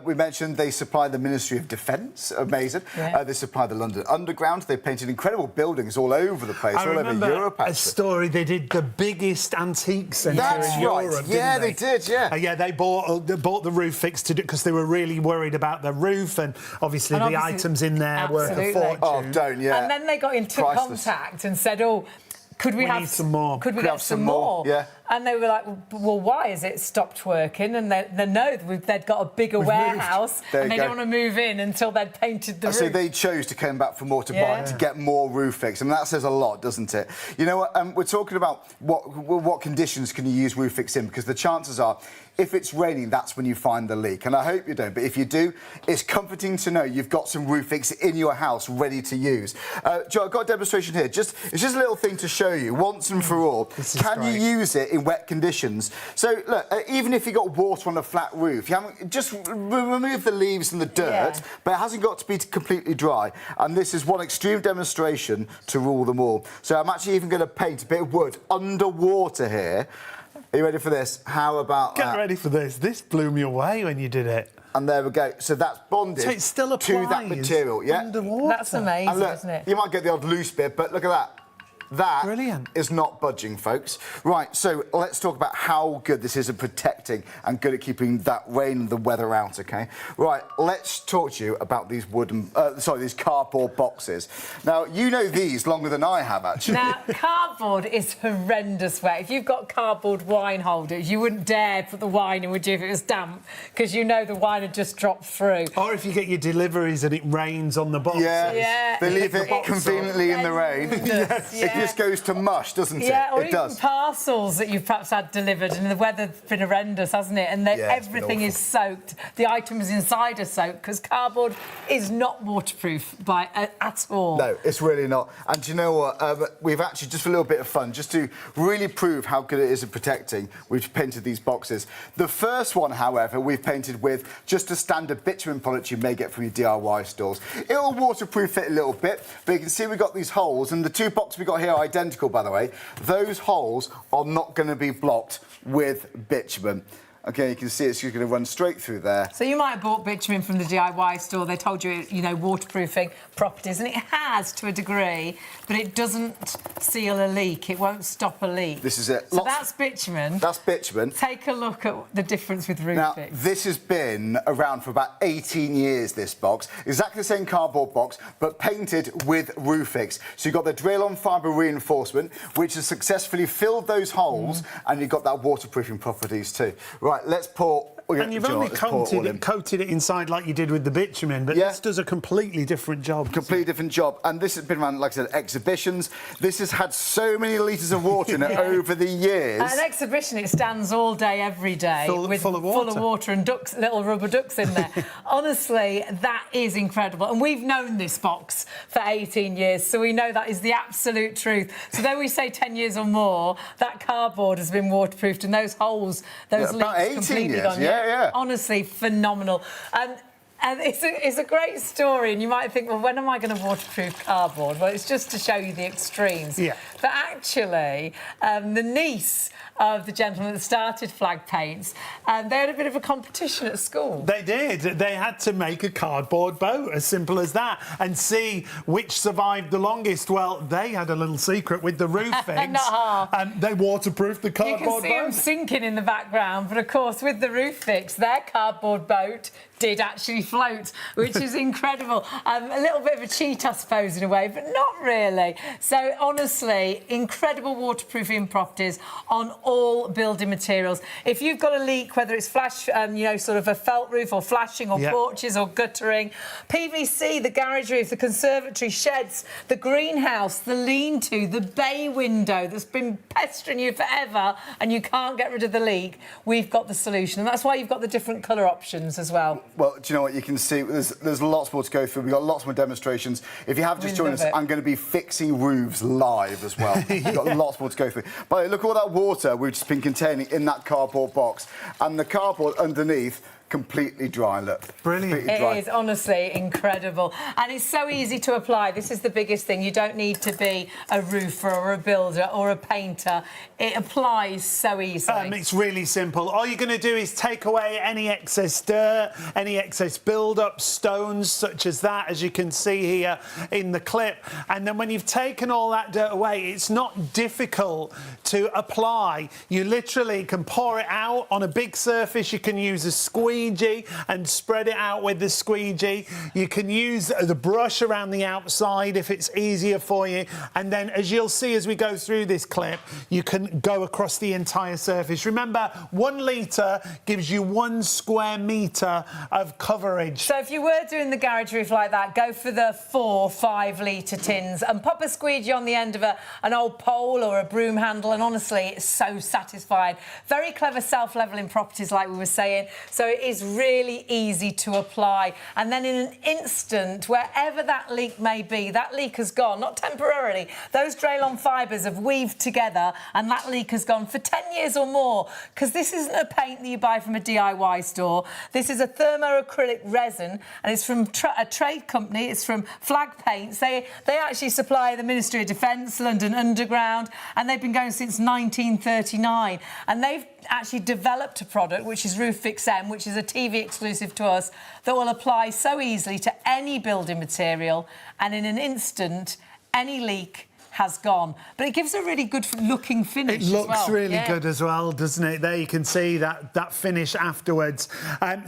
we mentioned they supply the Ministry of Defence, amazing. Yeah. They supply the London Underground. They painted incredible buildings all over the place, all over Europe, actually. a story, they did the biggest antique centre in Europe, yeah, didn't they did, yeah. They bought the ROOFIX to do, because they were really worried about the roof, and obviously the items in there were a fortune. Oh, don't, yeah. And then they got into contact and said, could we have need some more? Could we have some more? Yeah. And they were like, well, why is it stopped working? And they no, they'd got a bigger warehouse, and they didn't want to move in until they'd painted the roof. So they chose to come back for more to buy, to get more ROOFIX, and that says a lot, doesn't it? You know what? We're talking about what conditions can you use ROOFIX in, because the chances are, if it's raining, that's when you find the leak. And I hope you don't, but if you do, it's comforting to know you've got some ROOFIX in your house ready to use. Joe, I've got a demonstration here. It's just a little thing to show you, once and for all. Can you use it in wet conditions? So, look, even if you've got water on a flat roof, you haven't, just remove the leaves and the dirt, but it hasn't got to be completely dry. And this is one extreme demonstration to rule them all. So I'm actually even going to paint a bit of wood underwater here. Are you ready for this? How about that? Get ready for this. This blew me away when you did it. And there we go. So that's bonded So it still to that applies material, yeah? underwater. That's amazing, And look, isn't it? you might get the odd loose bit, but look at that. That Brilliant. is not budging, folks. Right, so let's talk about how good this is at protecting and good at keeping that rain and the weather out, OK? Right, let's talk to you about these these cardboard boxes. Now, you know these longer than I have, actually. Now, cardboard is horrendous wet. If you've got cardboard wine holders, you wouldn't dare put the wine in, would you, if it was damp? Because you know the wine had just dropped through. Or if you get your deliveries and it rains on the boxes. Yeah. They leave it conveniently in the rain. Yes. It just goes to mush, doesn't it? Yeah, or it even does. parcels that you've perhaps had delivered, and the weather's been horrendous, hasn't it? And everything is soaked. The items inside are soaked, because cardboard is not waterproof at all. No, it's really not. And do you know what? We've actually, just for a little bit of fun, just to really prove how good it is at protecting, we've painted these boxes. The first one, however, we've painted with just a standard bitumen product you may get from your DIY stores. It'll waterproof it a little bit, but you can see we've got these holes, and the two boxes we've got here are identical, by the way. Those holes are not going to be blocked with bitumen. OK, you can see it's just going to run straight through there. So you might have bought bitumen from the DIY store. They told you, waterproofing properties, and it has to a degree, but it doesn't seal a leak. It won't stop a leak. This is it. So that's bitumen. That's bitumen. Take a look at the difference with ROOFIX. Now, this has been around for about 18 years, this box. Exactly the same cardboard box, but painted with ROOFIX. So you've got the Draylon fibre reinforcement, which has successfully filled those holes, and you've got that waterproofing properties too. Right, let's pour. And you've only coated it inside like you did with the bitumen, but this does a completely different job. Completely different job. And this has been around, like I said, exhibitions. This has had so many litres of water in it over the years. At an exhibition, it stands all day, every day, full of water and ducks, little rubber ducks in there. Honestly, that is incredible. And we've known this box for 18 years, so we know that is the absolute truth. So though we say 10 years or more, that cardboard has been waterproofed, and those holes, those leaks completely gone. Yeah. Honestly, phenomenal. And it's a great story, and you might think, well, when am I going to waterproof cardboard? Well, it's just to show you the extremes. Yeah. But actually, the niece of the gentleman that started Flag Paints, they had a bit of a competition at school. They did. They had to make a cardboard boat, as simple as that, and see which survived the longest. Well, they had a little secret with the ROOFIX. Not half. And they waterproofed the cardboard boat. You can see them sinking in the background, but of course, with the ROOFIX, their cardboard boat did actually float, which is incredible. A little bit of a cheat, I suppose, in a way, but not really. So, honestly, incredible waterproofing properties on all building materials. If you've got a leak, whether it's flash, sort of a felt roof or flashing or porches or guttering, PVC, the garage roof, the conservatory, sheds, the greenhouse, the lean-to, the bay window that's been pestering you forever and you can't get rid of the leak, we've got the solution. And that's why you've got the different colour options as well. Well, do you know what? You can see there's lots more to go through. We've got lots more demonstrations. If you have just joined us, I'm going to be fixing roofs live as well. We've got lots more to go through. But look at all that water we've just been containing in that cardboard box. And the cardboard underneath, completely dry, look. Brilliant. It is honestly incredible. And it's so easy to apply. This is the biggest thing. You don't need to be a roofer or a builder or a painter. It applies so easily. It's really simple. All you're going to do is take away any excess dirt, any excess build-up, stones such as that, as you can see here in the clip. And then when you've taken all that dirt away, it's not difficult to apply. You literally can pour it out on a big surface. You can use a squeegee and spread it out with the squeegee. You can use the brush around the outside if it's easier for you. And then, as you'll see as we go through this clip, you can go across the entire surface. Remember, 1 litre gives you 1 square metre of coverage. So if you were doing the garage roof like that, go for the 4 5-litre tins and pop a squeegee on the end of an old pole or a broom handle, and honestly, it's so satisfying. Very clever self-levelling properties, like we were saying. So it is really easy to apply, and then in an instant, wherever that leak may be, that leak has gone, not temporarily. Those Draylon fibres have weaved together and that leak has gone for 10 years or more, because this isn't a paint that you buy from a DIY store. This is a thermoacrylic resin, and it's from a trade company. It's from Flag Paints. They actually supply the Ministry of Defence, London Underground, and they've been going since 1939, and they've actually developed a product which is ROOFIX M, which is a TV exclusive to us, that will apply so easily to any building material, and in an instant any leak has gone. But it gives a really good looking finish. It looks as well. really good as well, doesn't it? There you can see that finish afterwards.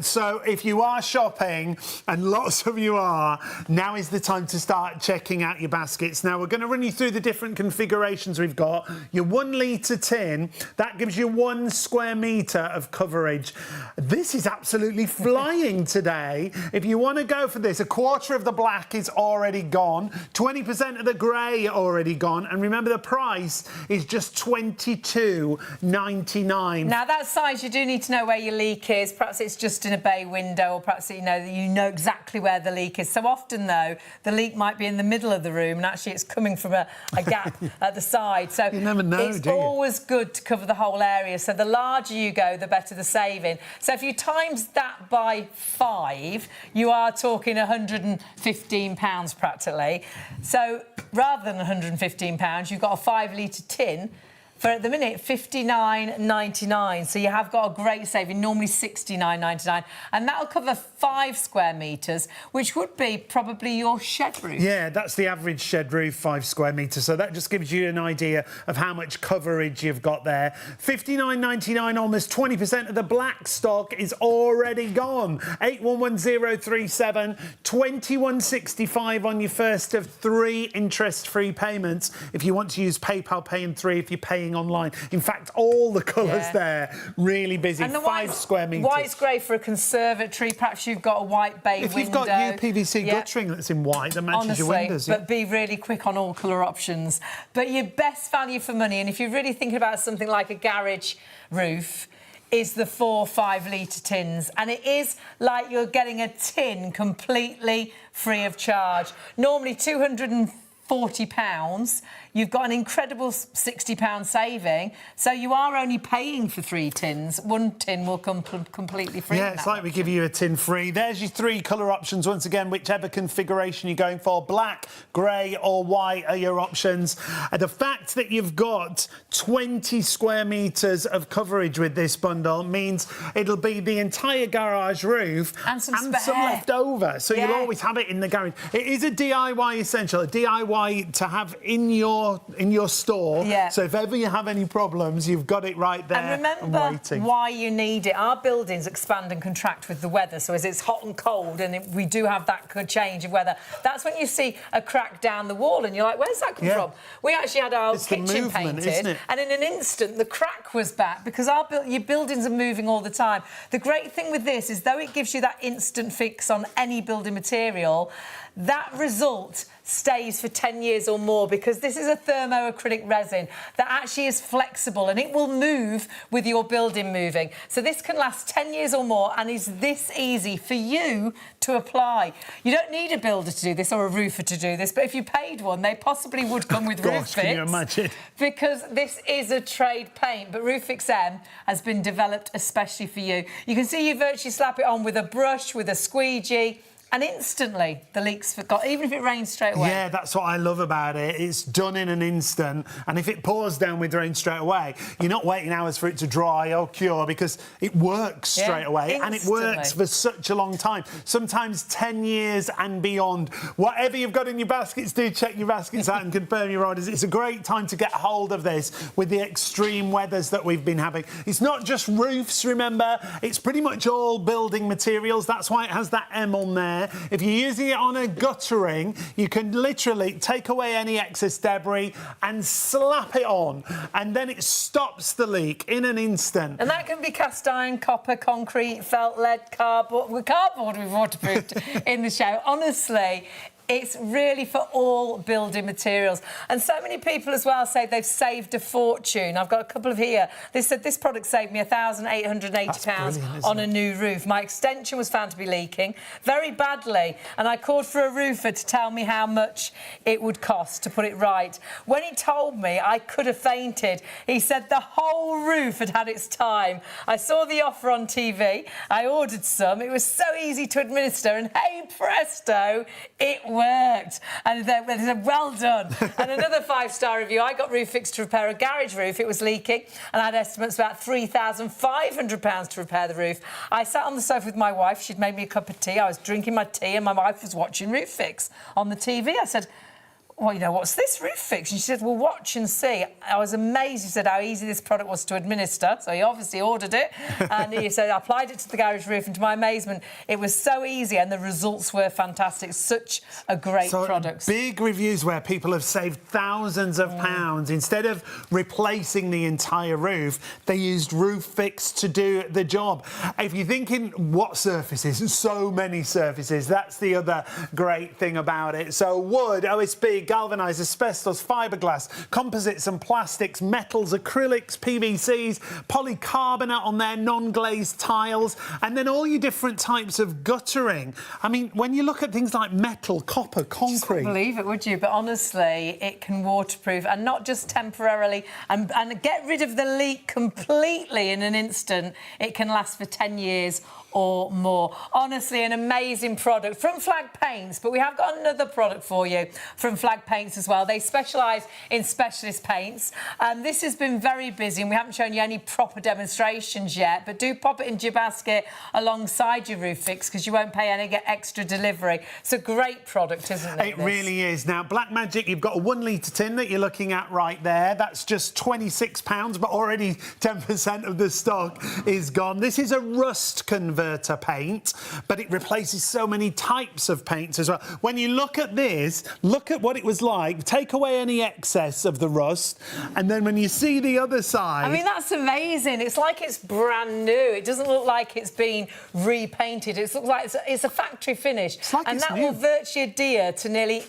So if you are shopping, and lots of you are, now is the time to start checking out your baskets. Now we're going to run you through the different configurations we've got. Your 1 litre tin, that gives you 1 square metre of coverage. This is absolutely flying today. If you want to go for this, 1/4 of the black is already gone, 20% of the grey already gone, and remember the price is just $22.99. Now that size, you do need to know where your leak is. Perhaps it's just in a bay window, or perhaps you know exactly where the leak is. So often though, the leak might be in the middle of the room and actually it's coming from a gap at the side. So you never know, it's always good to cover the whole area. So the larger you go, the better the saving. So if you times that by 5, you are talking £115 practically. So rather than £115, you've got a 5-litre tin for, at the minute, $59.99. So you have got a great saving, normally $69.99. And that'll cover 5 square metres, which would be probably your shed roof. Yeah, that's the average shed roof, 5 square metres. So that just gives you an idea of how much coverage you've got there. $59.99, almost 20% of the black stock is already gone. 811037, $21.65 on your first of 3 interest-free payments. If you want to use PayPal Pay in 3, if you're paying online. In fact, all the colours there, really busy. And the 5 square metres. White's great for a conservatory. Perhaps you've got a white bay window. If you've got UPVC guttering that's in white, that matches your windows. But be really quick on all colour options. But your best value for money, and if you're really thinking about something like a garage roof, is the 4 5-litre tins. And it is like you're getting a tin completely free of charge. Normally £240. you've got an incredible £60 saving. So you are only paying for 3 tins. 1 tin will come completely free. Yeah, it's like we give you a tin free. There's your 3 colour options. Once again, whichever configuration you're going for, black, grey or white are your options. The fact that you've got 20 square metres of coverage with this bundle means it'll be the entire garage roof and some left over. So you'll always have it in the garage. It is a DIY essential, a DIY to have in your store. Yeah. So if ever you have any problems, you've got it right there. And remember why you need it. Our buildings expand and contract with the weather. So as it's hot and cold, and we do have that change of weather, that's when you see a crack down the wall, and you're like, where's that come from? We actually had our kitchen painted, and in an instant the crack was back because your buildings are moving all the time. The great thing with this is, though it gives you that instant fix on any building material, that result stays for 10 years or more, because this is a thermoacrylic resin that actually is flexible and it will move with your building moving. So this can last 10 years or more and is this easy for you to apply. You don't need a builder to do this or a roofer to do this, but if you paid one, they possibly would come with ROOFIX. Can you imagine? Because this is a trade paint, but ROOFIX M has been developed especially for you. You can see you virtually slap it on with a brush, with a squeegee, and instantly the leak's forgot, even if it rains straight away. Yeah, that's what I love about it. It's done in an instant, and if it pours down with rain straight away, you're not waiting hours for it to dry or cure, because it works straight away, and it works for such a long time, sometimes 10 years and beyond. Whatever you've got in your baskets, do check your baskets out and confirm your orders. It's a great time to get hold of this with the extreme weathers that we've been having. It's not just roofs, remember, it's pretty much all building materials. That's why it has that M on there. If you're using it on a guttering, you can literally take away any excess debris and slap it on, and then it stops the leak in an instant. And that can be cast iron, copper, concrete, felt, lead, cardboard. Cardboard we've waterproofed in the show. Honestly, it's really for all building materials. And so many people as well say they've saved a fortune. I've got a couple of here. They said this product saved me £1,880 on a new roof. My extension was found to be leaking very badly, and I called for a roofer to tell me how much it would cost to put it right. When he told me, I could have fainted. He said the whole roof had had its time. I saw the offer on TV. I ordered some. It was so easy to administer, and hey presto, it worked. And they said, well done. And another 5-star review. I got ROOFIX to repair a garage roof. It was leaking, and I had estimates about £3,500 to repair the roof. I sat on the sofa with my wife. She'd made me a cup of tea. I was drinking my tea, and my wife was watching ROOFIX on the TV. I said, well, you know, what's this ROOFIX? And she said, well, watch and see. I was amazed. He said how easy this product was to administer. So he obviously ordered it. And he said, I applied it to the garage roof, and to my amazement, it was so easy and the results were fantastic. Such a great product. Big reviews where people have saved thousands of pounds. Instead of replacing the entire roof, they used ROOFIX to do the job. If you're thinking, what surfaces? So many surfaces. That's the other great thing about it. So wood, OSB, galvanised, asbestos, fiberglass, composites and plastics, metals, acrylics, PVCs, polycarbonate on their non-glazed tiles, and then all your different types of guttering. I mean, when you look at things like metal, copper, concrete... You wouldn't believe it, would you? But honestly, it can waterproof, and not just temporarily, and get rid of the leak completely in an instant. It can last for 10 years or more. Honestly, an amazing product from Flag Paints, but we have got another product for you from Flag Paints as well. They specialise in specialist paints. This has been very busy, and we haven't shown you any proper demonstrations yet, but do pop it into your basket alongside your ROOFIX, because you won't pay any extra delivery. It's a great product, isn't it? It really is. Now, Black Magic, you've got a 1 litre tin that you're looking at right there. That's just £26, but already 10% of the stock is gone. This is a rust converter paint, but it replaces so many types of paints as well. When you look at this, look at what it was like. Take away any excess of the rust, and then when you see the other side... I mean, that's amazing. It's like it's brand new. It doesn't look like it's been repainted. It looks like it's a factory finish. It's like and it's that new. will virtually adhere to nearly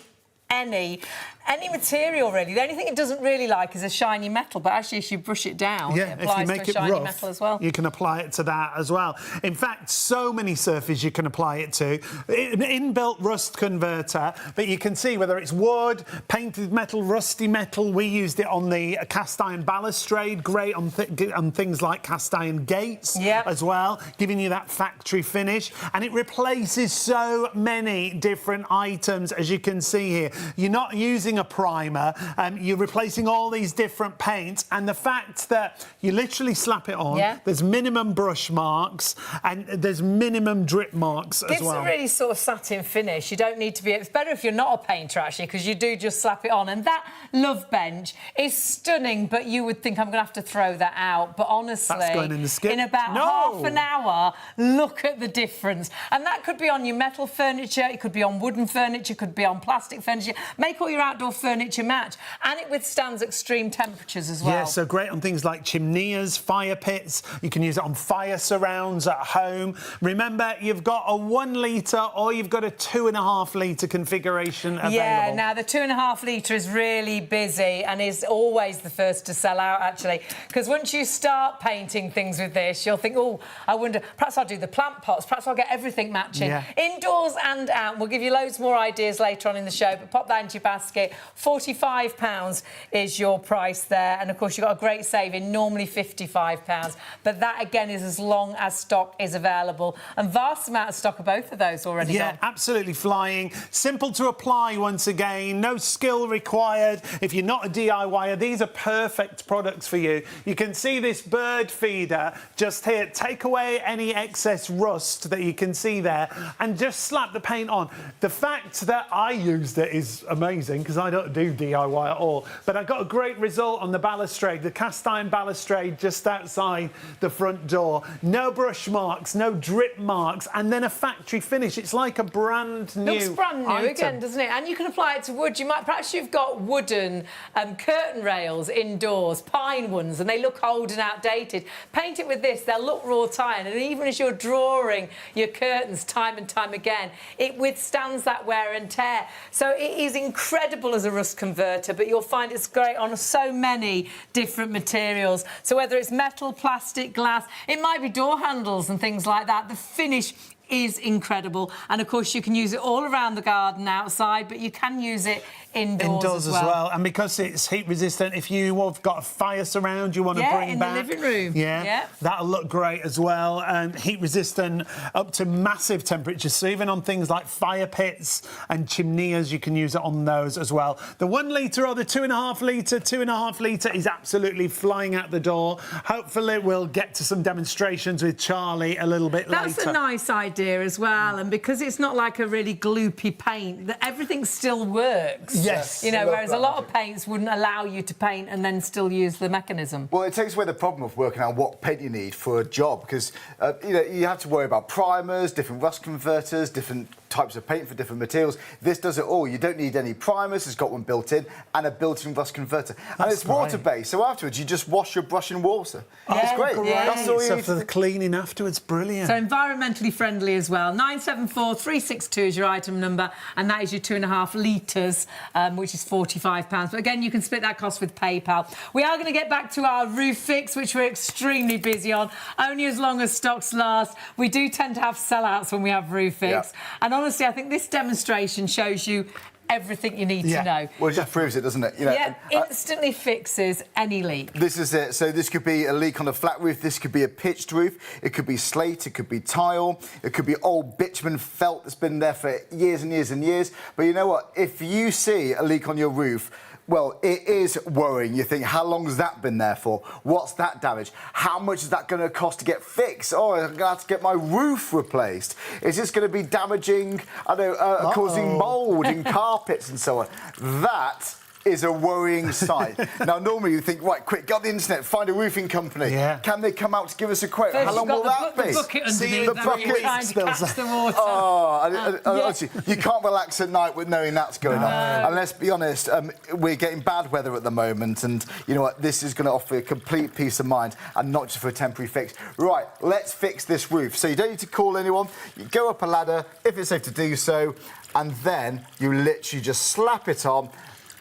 any any material really. The only thing it doesn't really like is a shiny metal, but actually if you brush it down, it applies to a shiny metal as well. You can apply it to that as well. In fact, so many surfaces you can apply it to. An inbuilt rust converter, but you can see whether it's wood, painted metal, rusty metal. We used it on the cast iron balustrade, great on things like cast iron gates as well, giving you that factory finish. And it replaces so many different items, as you can see here. You're not using a primer, you're replacing all these different paints, and the fact that you literally slap it on, there's minimum brush marks and there's minimum drip marks as well. It's a really sort of satin finish. You don't need to be... It's better if you're not a painter, actually, because you do just slap it on. And that Love Bench is stunning, but you would think I'm going to have to throw that out. But honestly, that's going in the skip. In about half an hour, look at the difference. And that could be on your metal furniture, it could be on wooden furniture, it could be on plastic furniture. Make all your outdoor furniture match. And it withstands extreme temperatures as well. Yeah, so great on things like chimneys, fire pits. You can use it on fire surrounds at home. Remember, you've got a 1 litre or you've got a 2.5 litre configuration available. Yeah, now the 2.5 litre is really busy and is always the first to sell out, actually. Because once you start painting things with this, you'll think, oh, I wonder, perhaps I'll do the plant pots, perhaps I'll get everything matching. Indoors and out. We'll give you loads more ideas later on in the show, but pop that into your basket. £45 is your price there. And, of course, you've got a great saving, normally £55. But that, again, is as long as stock is available. And vast amount of stock of both of those already gone. Absolutely flying. Simple to apply once again. No skill required. If you're not a DIYer, these are perfect products for you. You can see this bird feeder just here. Take away any excess rust that you can see there and just slap the paint on. The fact that I used it is amazing because I don't do DIY at all. But I got a great result on the balustrade, the cast iron balustrade just outside the front door. No brush marks, no drip marks, and then a factory finish. It's like a brand new Looks brand new item. again, doesn't it? And you can apply it to wood. You might, perhaps you've got wooden curtain rails indoors, pine ones, and they look old and outdated. Paint it with this, they'll look wrought iron, and even as you're drawing your curtains time and time again, it withstands that wear and tear. So it is incredible as a rust converter, but you'll find it's great on so many different materials. So whether it's metal, plastic, glass, it might be door handles and things like that. The finish is incredible, and of course you can use it all around the garden outside, but you can use it indoors as well. And because it's heat resistant, if you have got a fire surround you want to bring back in the living room, that'll look great as well. And heat resistant up to massive temperatures, so even on things like fire pits and chimneys you can use it on those as well. The 1 litre or the 2.5 litre, 2.5 litre is absolutely flying out the door. Hopefully we'll get to some demonstrations with Charlie a little bit later. That's a nice idea as well, and because it's not like a really gloopy paint, that everything still works. Yes. You know, whereas a lot of paints wouldn't allow you to paint and then still use the mechanism. Well, it takes away the problem of working out what paint you need for a job, because you know, you have to worry about primers, different rust converters, different types of paint for different materials. This does it all. You don't need any primers. It's got one built in and a built-in rust converter. And it's water-based, so afterwards you just wash your brush in water. It's great. That's all you need. For the cleaning afterwards, brilliant. So environmentally friendly as well. 974362 is your item number, and that is your 2.5 litres, which is £45. But again, you can split that cost with PayPal. We are going to get back to our ROOFIX, which we're extremely busy on, only as long as stocks last. We do tend to have sellouts when we have ROOFIX. And honestly, I think this demonstration shows you everything you need to know. Well, it just proves it, doesn't it? You know, instantly fixes any leak. This is it. So this could be a leak on a flat roof. This could be a pitched roof. It could be slate. It could be tile. It could be old bitumen felt that's been there for years and years and years. But you know what? If you see a leak on your roof, well, it is worrying. You think, how long has that been there for? What's that damage? How much is that going to cost to get fixed? Oh, I'm going to have to get my roof replaced. Is this going to be damaging, I don't know, causing mould in carpets and so on? That is a worrying sight. Now, normally you think, right, quick, get on the internet, find a roofing company. Can they come out to give us a quote? First, how long will that be? The bucket underneath, the bucket trying to catch the water. Honestly, you can't relax at night with knowing that's going on. And let's be honest, we're getting bad weather at the moment, and you know what? This is going to offer a complete peace of mind, and not just for a temporary fix. Right, let's fix this roof. So you don't need to call anyone. You go up a ladder, if it's safe to do so, and then you literally just slap it on.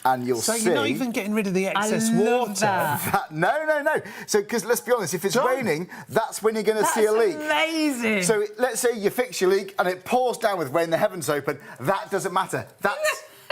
and you'll so see... So you're not even getting rid of the excess water? No. So, because let's be honest, if it's raining, that's when you're going to see a leak. That's amazing. So let's say you fix your leak and it pours down with rain, the heavens open. That doesn't matter.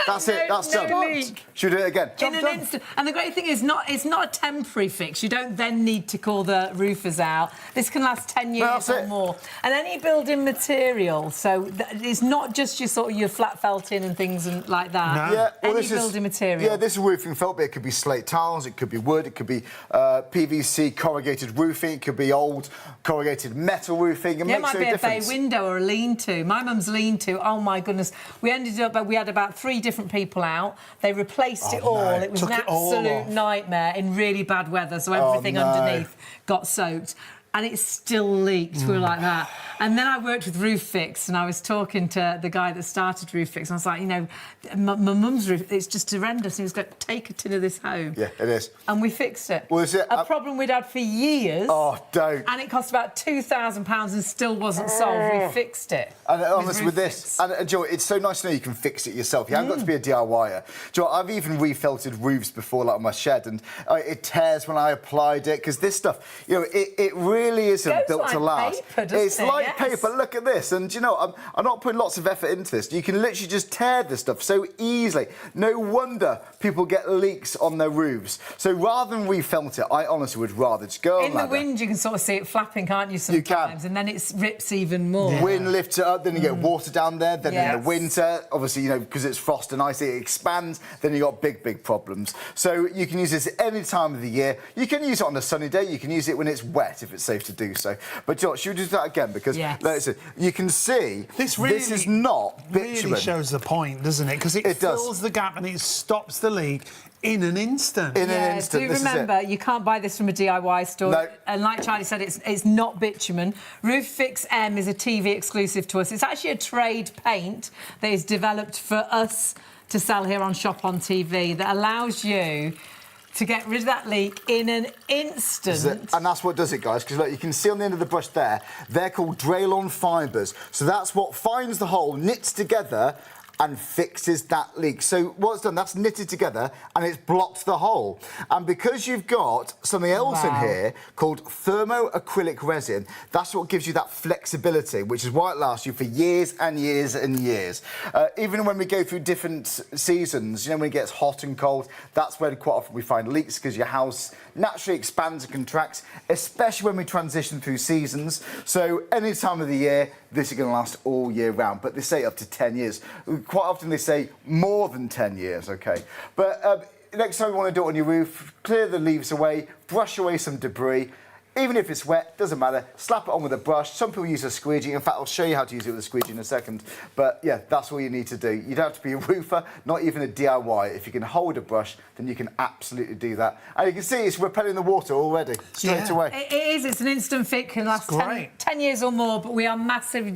That's it. That's done. Leak. Should we do it again? In an instant. And the great thing is, it's not a temporary fix. You don't then need to call the roofers out. This can last 10 years or more. And any building material, so it's not just your flat felting and things like that. No. Yeah, well, any building material. Yeah, this is roofing felt, but it could be slate tiles, it could be wood, it could be PVC corrugated roofing, it could be old corrugated metal roofing. It makes no difference. It might be a bay window or a lean-to. My mum's lean-to, oh my goodness. We had about 3 different people out. They replaced it all. It was an absolute nightmare in really bad weather, so everything underneath got soaked. And it still leaked. We were like that. And then I worked with ROOFIX, and I was talking to the guy that started ROOFIX, and I was like, you know, my mum's roof, it's just horrendous. And he was going, take a tin of this home. Yeah, it is. And we fixed it. Well, is it a problem we'd had for years. Oh, don't. And it cost about £2,000 and still wasn't solved. We fixed it. And honestly, with this, and Joe, it's so nice to know you can fix it yourself. You haven't got to be a DIYer. Joe, I've even refelted roofs before, like on my shed, and it tears when I applied it, because this stuff, you know, it really isn't built to last. It's like paper. Look at this, and you know, I'm not putting lots of effort into this. You can literally just tear this stuff so easily. No wonder people get leaks on their roofs. So rather than refelt it, I honestly would rather just go on in the wind. You can sort of see it flapping, can't you? Sometimes, you can. And then it rips even more. Yeah. Wind lifts it up, then you get water down there. Then in the winter, obviously, you know, because it's frost and ice, it expands. Then you got big problems. So you can use this any time of the year. You can use it on a sunny day. You can use it when it's wet, if it's safe to do so. But George, should we do that again? Because listen, you can see this is not bitumen. Really shows the point, doesn't it? Because it fills the gap and it stops the leak in an instant. In an instant. Do remember, you can't buy this from a DIY store. No. And like Charlie said, it's not bitumen. ROOFIX M is a TV exclusive to us. It's actually a trade paint that is developed for us to sell here on Shop on TV that allows you to get rid of that leak in an instant. And that's what does it, guys, because look, you can see on the end of the brush there, they're called Draylon fibres. So that's what finds the hole, knits together, and fixes that leak. So what it's done, that's knitted together and it's blocked the hole. And because you've got something else in here called thermoacrylic resin, that's what gives you that flexibility, which is why it lasts you for years and years and years. Even when we go through different seasons, you know, when it gets hot and cold, that's when quite often we find leaks, because your house naturally expands and contracts, especially when we transition through seasons. So any time of the year, this is going to last all year round, but they say up to 10 years. Quite often they say more than 10 years, OK? But next time you want to do it on your roof, clear the leaves away, brush away some debris. Even if it's wet, doesn't matter. Slap it on with a brush. Some people use a squeegee. In fact, I'll show you how to use it with a squeegee in a second. But yeah, that's all you need to do. You don't have to be a roofer, not even a DIY. If you can hold a brush, then you can absolutely do that. And you can see it's repelling the water already, straight away. It is. It's an instant fix. Can last 10 years or more. But we are massively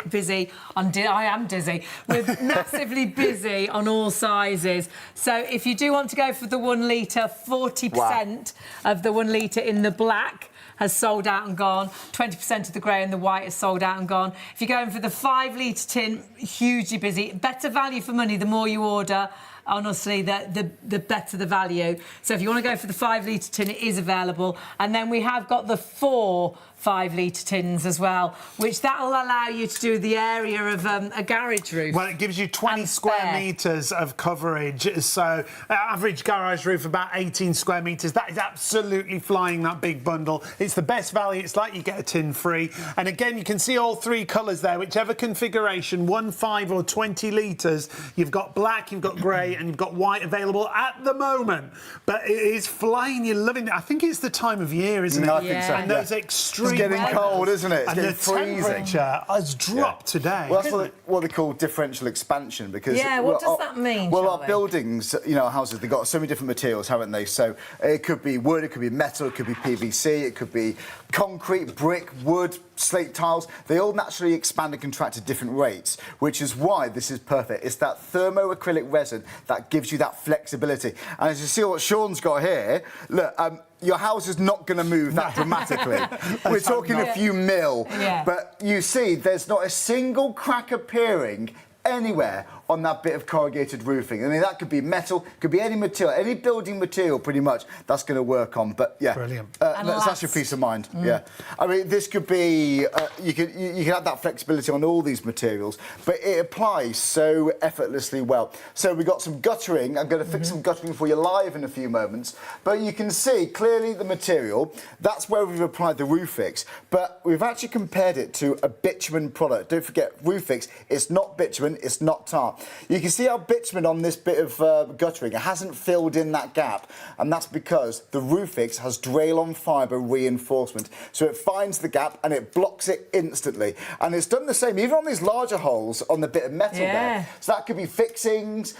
busy on. I am dizzy. We're massively busy on all sizes. So if you do want to go for the 1 litre, 40% of the 1 litre in the black has sold out and gone. 20% of the grey and the white has sold out and gone. If you're going for the 5 litre tin, hugely busy. Better value for money the more you order. Honestly, the better the value. So if you want to go for the 5 litre tin, it is available. And then we have got the 4 5 litre tins as well, which that will allow you to do the area of a garage roof. Well, it gives you 20 square metres of coverage. So average garage roof, about 18 square metres. That is absolutely flying, that big bundle. It's the best value. It's like you get a tin free. And again, you can see all 3 colours there, whichever configuration, 1, 5 or 20 litres. You've got black, you've got grey and you've got white available at the moment. But it is flying. You're loving it. I think it's the time of year, isn't it? I think so. And those extreme It's getting cold, isn't it? It's and getting the freezing. temperature has dropped today. Well, that's what they call differential expansion, because... Yeah, what does that mean, Well, Charlie? our buildings, you know, our houses, they've got so many different materials, haven't they? So it could be wood, it could be metal, it could be PVC, it could be concrete, brick, wood, slate tiles. They all naturally expand and contract at different rates, which is why this is perfect. It's that thermoacrylic resin that gives you that flexibility. And as you see what Sean's got here, look, your house is not going to move that dramatically. We're talking a few mil. But you see, there's not a single crack appearing anywhere on that bit of corrugated roofing. I mean, that could be metal, could be any material, any building material pretty much, that's going to work on. But yeah, brilliant. That's your peace of mind. Yeah, I mean, this could be, you can have that flexibility on all these materials, but it applies so effortlessly well. So we've got some guttering. I'm going to fix some guttering for you live in a few moments, but you can see clearly the material, that's where we've applied the ROOFIX, but we've actually compared it to a bitumen product. Don't forget, ROOFIX, it's not bitumen, it's not tar. You can see how bitumen on this bit of guttering, it hasn't filled in that gap, and that's because the ROOFIX has Draylon fibre reinforcement. So it finds the gap and it blocks it instantly. And it's done the same, even on these larger holes on the bit of metal there. So that could be fixings,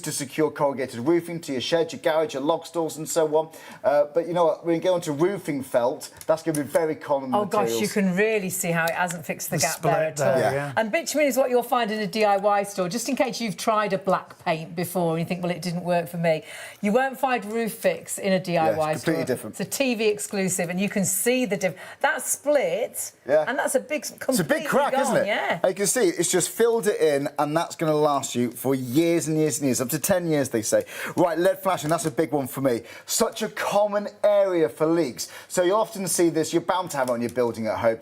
to secure corrugated roofing to your shed, your garage, your log stalls and so on. But you know what, when you go into roofing felt, that's going to be very common materials. Gosh, you can really see how it hasn't fixed the gap there at all. Yeah. And bitumen is what you'll find in a DIY store, just in case you've tried a black paint before and you think, well, it didn't work for me. You won't find ROOFIX in a DIY store. It's completely different. It's a TV exclusive, and you can see the difference. That split, and that's a big, it's a big crack, isn't it? Yeah. You can see it's just filled it in, and that's going to last you for years and years and years, up to 10 years, they say. Right, lead flashing, that's a big one for me. Such a common area for leaks. So you'll often see this, you're bound to have it on your building at home.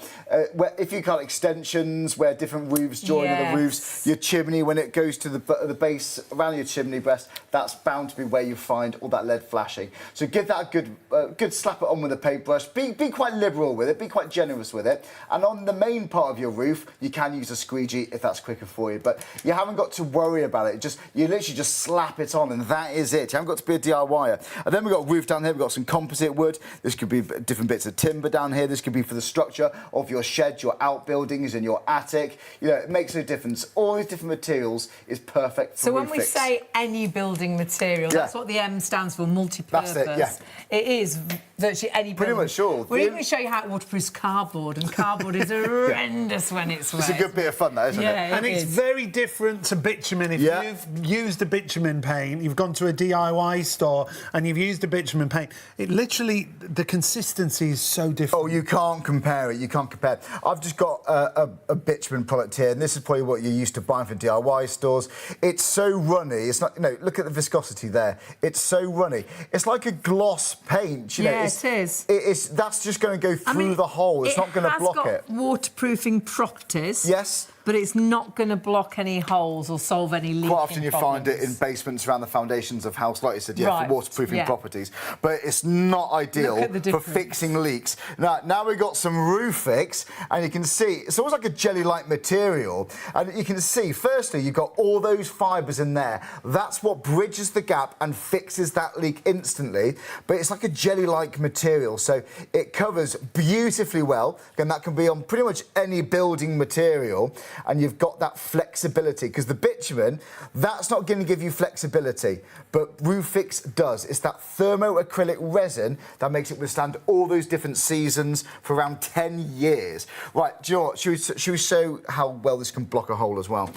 Where if you've got extensions where different roofs join other roofs, your chimney, when it goes to the base around your chimney breast, that's bound to be where you find all that lead flashing. So give that a good slap it on with a paintbrush. Be quite liberal with it, be quite generous with it. And on the main part of your roof, you can use a squeegee if that's quicker for you. But you haven't got to worry about it. You literally just slap it on, and that is it. You haven't got to be a DIYer. And then we've got a roof down here. We've got some composite wood. This could be different bits of timber down here. This could be for the structure of your shed, your outbuildings, and your attic. You know, it makes no difference. All these different materials is perfect for So when ROOFIX. we say any building material, that's what the M stands for, multi-purpose. That's it, yeah. It is virtually any building. Pretty much sure. We're even going to show you how it waterproofs cardboard, and cardboard is horrendous when it's wet. It's a good bit of fun, that, isn't it? And it's very different to bitumen. If you've used a bitumen paint, you've gone to a DIY store and you've used a bitumen paint, it literally, the consistency is so different. Oh, you can't compare it. You can't compare it. I've just got a bitumen product here, and this is probably what you're used to buying from DIY stores. It's so runny. It's not, you know, look at the viscosity there. It's so runny. It's like a gloss paint. You know, it is. That's just going to go through the hole. It's not going to block it. It has got waterproofing properties. Yes. But it's not going to block any holes or solve any leaking Quite often you problems. find it in basements around the foundations of house, like you said, for waterproofing properties. But it's not ideal for fixing leaks. Now we've got some ROOFIX, and you can see it's almost like a jelly-like material. And you can see, firstly, you've got all those fibres in there. That's what bridges the gap and fixes that leak instantly. But it's like a jelly-like material, so it covers beautifully well. And that can be on pretty much any building material. And you've got that flexibility, because the bitumen, that's not going to give you flexibility, but ROOFIX does. It's that thermoacrylic resin that makes it withstand all those different seasons for around 10 years. Right, do you know what? Should we show how well this can block a hole as well?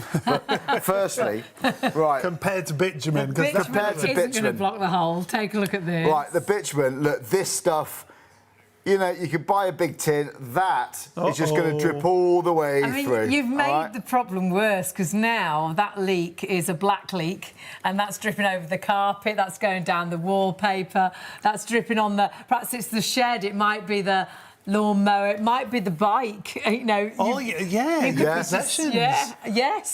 Firstly, right. Compared to bitumen. Compared to bitumen isn't going to block the hole. Take a look at this. Right, the bitumen, look, this stuff, you know, you could buy a big tin. That is just going to drip all the way through. You've made the problem worse, because now that leak is a black leak, and that's dripping over the carpet, that's going down the wallpaper, that's dripping on the... Perhaps it's the shed, it might be the lawnmower, it might be the bike, you know. Yes,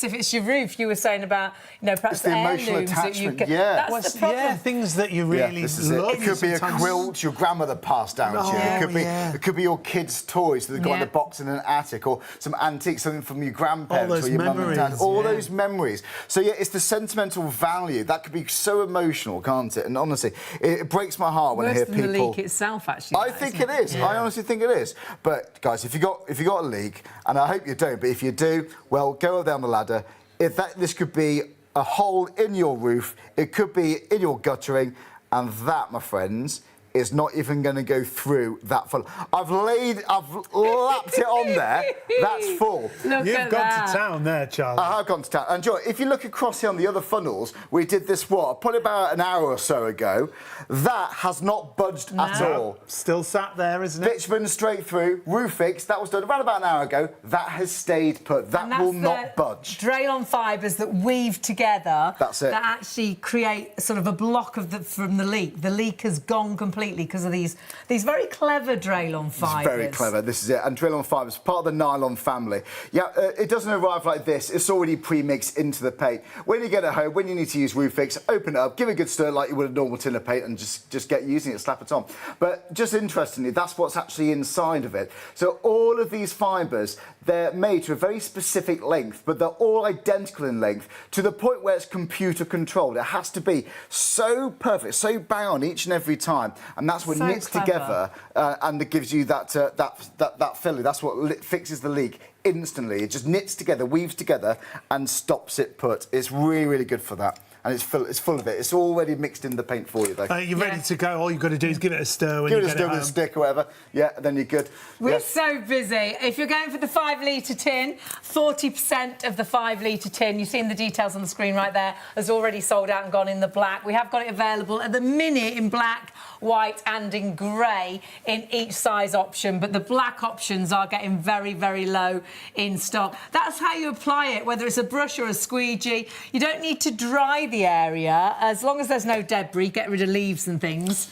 if it's your roof, you were saying about, you know, perhaps it's the emotional heirlooms that you attachment, that's the problem. Things that you really love. It could be a quilt your grandmother passed down to you. It could be your kids' toys that have got in a box in an attic, or some antiques, something from your grandparents or your mum and dad. All those memories. So yeah, it's the sentimental value that could be so emotional, can't it? And honestly, it breaks my heart when I hear people. Worse than the leak itself, actually. I think it is. I honestly think it is. But guys, if you got a leak, and I hope you don't, but if you do, well, go up down the ladder. This could be a hole in your roof, it could be in your guttering, and that, my friends, is not even going to go through that funnel. I've lapped it on there. That's full. You've gone to town there, Charlie. I have gone to town. And Joy, if you look across here on the other funnels, we did this, probably about an hour or so ago. That has not budged at all. Still sat there, isn't it? Bitumen straight through, ROOFIX, that was done around about an hour ago. That has stayed put. That will not budge. Draylon fibres that weave together. That's it. That actually create sort of a block from the leak. The leak has gone completely because of these very clever Draylon fibres. It's very clever, this is it. And Draylon fibres, part of the nylon family. Yeah, it doesn't arrive like this. It's already pre-mixed into the paint. When you get it home, when you need to use ROOFIX, open it up, give it a good stir like you would a normal tin of paint and just get using it, slap it on. But just interestingly, that's what's actually inside of it. So all of these fibres, they're made to a very specific length, but they're all identical in length to the point where it's computer controlled. It has to be so perfect, so bang on each and every time, and that's what knits together and it gives you that filling. That's what fixes the leak instantly. It just knits together, weaves together, and stops it put. It's really, really good for that. And it's full of it. It's already mixed in the paint for you, though. You're ready to go. All you've got to do is give it a stir when you get it home. Give it a stir with a stick or whatever. Yeah, then you're good. We're so busy. If you're going for the 5-litre tin, 40% of the 5-litre tin, you've seen the details on the screen right there, has already sold out and gone in the black. We have got it available at the minute in black, white and in grey in each size option, but the black options are getting very, very low in stock. That's how you apply it, whether it's a brush or a squeegee. You don't need to dry the area, as long as there's no debris, get rid of leaves and things,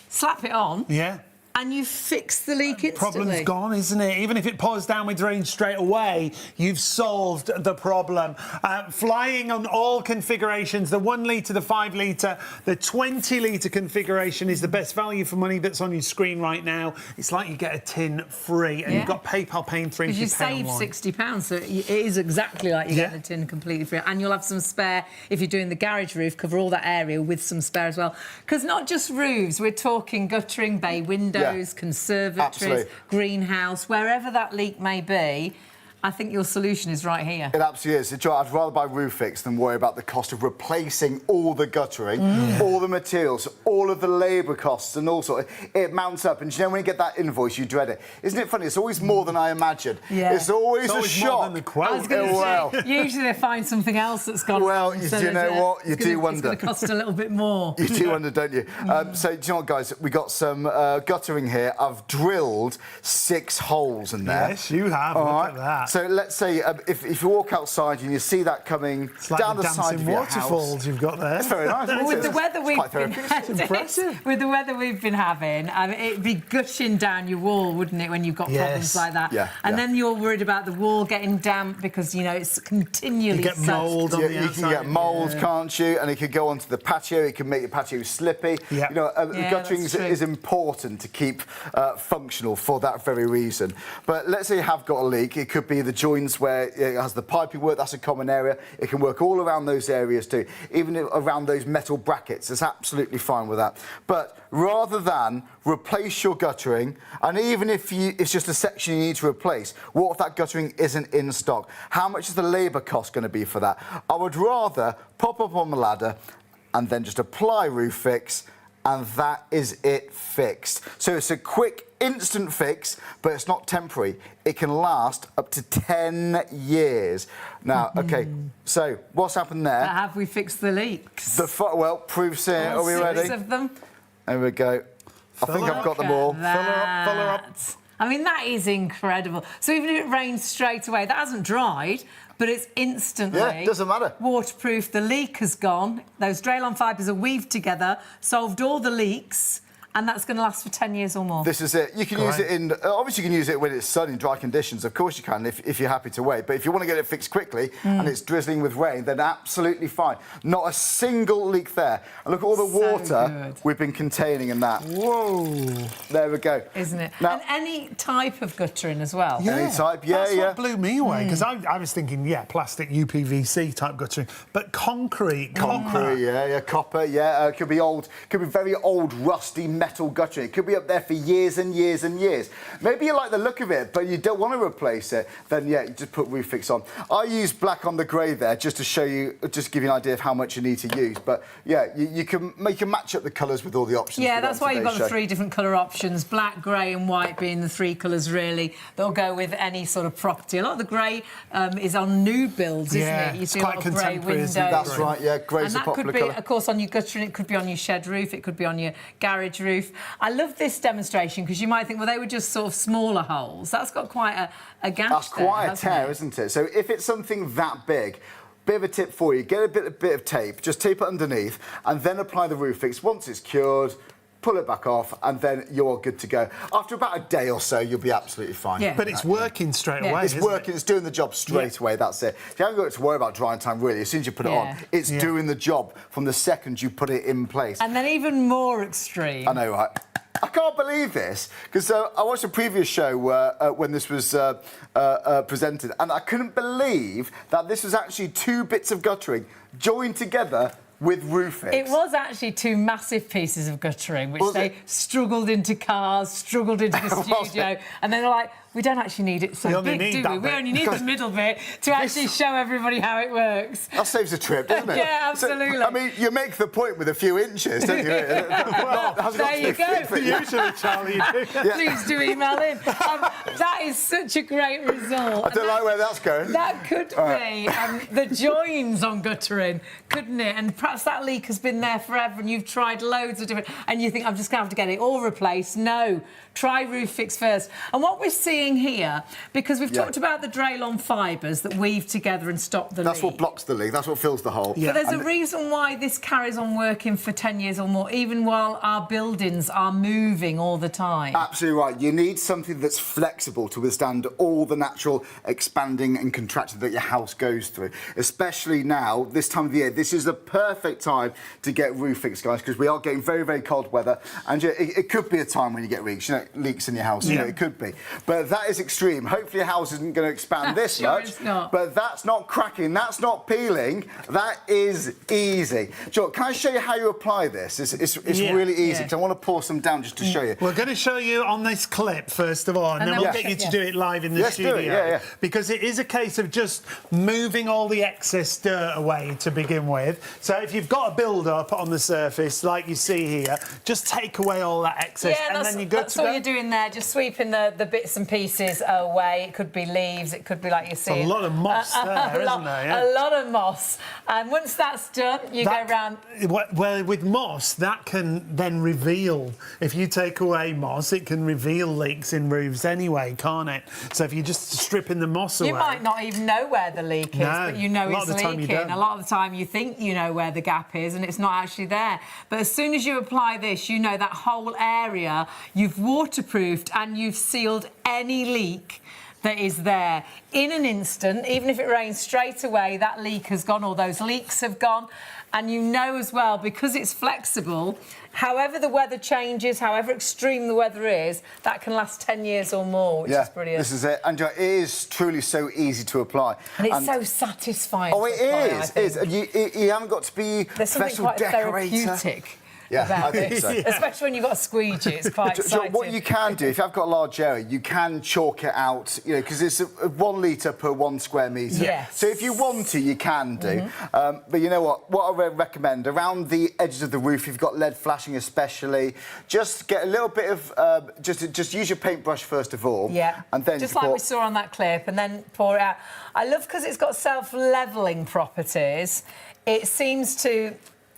slap it on. Yeah. And you fix the leak instantly. Problem's gone, isn't it? Even if it pours down with rain straight away, you've solved the problem. Flying on all configurations, the 1 litre, the 5 litre, the 20 litre configuration is the best value for money that's on your screen right now. It's like you get a tin free, and you've got PayPal paying through. Because you save £60, so it is exactly like you get the tin completely free. And you'll have some spare if you're doing the garage roof, cover all that area with some spare as well. Because not just roofs, we're talking guttering, bay windows, conservatories, greenhouse, wherever that leak may be. I think your solution is right here. It absolutely is. I'd rather buy ROOFIX than worry about the cost of replacing all the guttering, all the materials, all of the labour costs and all sorts. It mounts up, and you know when you get that invoice, you dread it. Isn't it funny? It's always more than I imagined. Yeah. It's always a shock. More than the quote. I was going to say, usually they find something else that's gone well, wrong. So you know what? You do wonder. It's going to cost a little bit more. You do wonder, don't you? So, do you know what, guys? We got some guttering here. I've drilled 6 holes in there. Yes, you have. Look at that. So let's say if you walk outside and you see that coming down the side of your waterfalls house, you've got there. It's very nice. With the weather we've been having, it'd be gushing down your wall, wouldn't it, when you've got problems like that? And then you're worried about the wall getting damp because it's continually. You get mould on the outside. You can get mould, can't you? And it could go onto the patio. It can make your patio slippy. You know, guttering is important to keep functional for that very reason. But let's say you have got a leak. It could be the joints where it has the piping work. That's a common area. It can work all around those areas too, even around those metal brackets. It's absolutely fine with that. But rather than replace your guttering, and even if it's just a section you need to replace, what if that guttering isn't in stock? How much is the labour cost going to be for that? I would rather pop up on the ladder and then just apply ROOFIX, and that is it fixed. So it's a quick, instant fix, but it's not temporary. It can last up to 10 years. Now, OK, so what's happened there? Have we fixed the leaks? Well, proofs here. Are we ready? 6 of them. There we go. I think I've got them all. Fill her up. I mean, that is incredible. So even if it rains straight away, that hasn't dried, but it's instantly... Yeah, it doesn't matter. ...waterproof. The leak has gone. Those Draylon fibres are weaved together, solved all the leaks, and that's going to last for 10 years or more. This is it. You can use it in... Obviously, you can use it when it's sunny, dry conditions. Of course you can, if you're happy to wait. But if you want to get it fixed quickly and it's drizzling with rain, then absolutely fine. Not a single leak there. And look at all the water we've been containing in that. Whoa. There we go. Isn't it? Now, and any type of guttering as well. Yeah. Any type, That's what blew me away, because I was thinking, plastic UPVC type guttering, but concrete, copper, yeah, it could be old, could be very old, rusty metal guttering. It could be up there for years and years and years. Maybe you like the look of it, but you don't want to replace it, then yeah, you just put ROOFIX on. I use black on the grey there just to show you, just give you an idea of how much you need to use. But yeah, you can match up the colours with all the options. Yeah, that's why you've got the 3 different colour options, black, grey and white being the 3 colours really that'll go with any sort of property. A lot of the grey is on new builds, isn't it? You see a lot of grey windows. That's right, yeah, grey's a popular colour. And that could be, of course, on your guttering, it could be on your shed roof, it could be on your garage roof. I love this demonstration because you might think, well, they were just sort of smaller holes. That's got quite a gash. That's quite a tear, isn't it? So if it's something that big, bit of a tip for you, get a bit of tape, just tape it underneath, and then apply the ROOFIX. Once it's cured, pull it back off, and then you're good to go. After about a day or so, you'll be absolutely fine. Yeah. But it's working straight away, It's working, it's doing the job straight away, that's it. You haven't got to worry about drying time, really. As soon as you put it on, it's doing the job from the second you put it in place. And then even more extreme. I know, right? I can't believe this, because I watched a previous show when this was presented, and I couldn't believe that this was actually 2 bits of guttering joined together with ROOFIX. It was actually 2 massive pieces of guttering, which they struggled into cars, struggled into the studio, and then they're like, we don't actually need it so big, do we? We only need the middle bit to actually show everybody how it works. That saves a trip, doesn't it? Yeah, absolutely. So, I mean, you make the point with a few inches, don't you? Well, there you go. Usually, Charlie, you do. Please do email in. That is such a great result. I don't like where that's going. That could be the joins on guttering, couldn't it? And perhaps that leak has been there forever and you've tried loads of different... And you think, I'm just going to have to get it all replaced. No, try ROOFIX first. And what we're seeing here, because we've talked about the Draylon fibres that weave together and stop the leak. That's what blocks the leak. That's what fills the hole. Yeah. But there's a reason why this carries on working for 10 years or more, even while our buildings are moving all the time. Absolutely right. You need something that's flexible to withstand all the natural expanding and contracting that your house goes through. Especially now, this time of the year, this is the perfect time to get ROOFIX, guys, because we are getting very, very cold weather, and it could be a time when you get leaks. You know, leaks in your house. You know, it could be. But that is extreme. Hopefully your house isn't going to expand this much. It's not. But that's not cracking. That's not peeling. That is easy. Joe, can I show you how you apply this? It's really easy, because I want to pour some down just to show you. We're going to show you on this clip, first of all, and then we'll get you to do it live in the studio. Do it, Because it is a case of just moving all the excess dirt away to begin with. So if you've got a build-up on the surface, like you see here, just take away all that excess, and then you're good to go. That's all you're doing there, just sweeping the bits and pieces away. It could be leaves, it could be like you see. A lot of moss there, isn't there? Yeah. A lot of moss. And once that's done, you go round... Well, with moss, that can then reveal. If you take away moss, it can reveal leaks in roofs anyway, can't it? So if you're just stripping the moss away... You might not even know where the leak is, but you know it's leaking. A lot of the time you think you know where the gap is and it's not actually there. But as soon as you apply this, you know that whole area, you've waterproofed and you've sealed any leak that is there in an instant. Even if it rains straight away, that leak has gone, or those leaks have gone. And you know as well, because it's flexible, however the weather changes, however extreme the weather is, that can last 10 years or more, which is brilliant. This is it. And it is truly so easy to apply. And it's so satisfying. Oh, it is. And you haven't got to be There's something professional quite decorator. therapeutic. Yeah, I think so. Especially when you've got a squeegee, it's quite exciting. What you can do, if you've got a large area, you can chalk it out, you know, because it's 1 litre per 1 square metre. Yes. So if you want to, you can do. But you know what I recommend, around the edges of the roof, if you've got lead flashing especially, just get a little bit of, just use your paintbrush first of all. Yeah, and then just like we saw on that clip, and then pour it out. I love, because it's got self-levelling properties, it seems to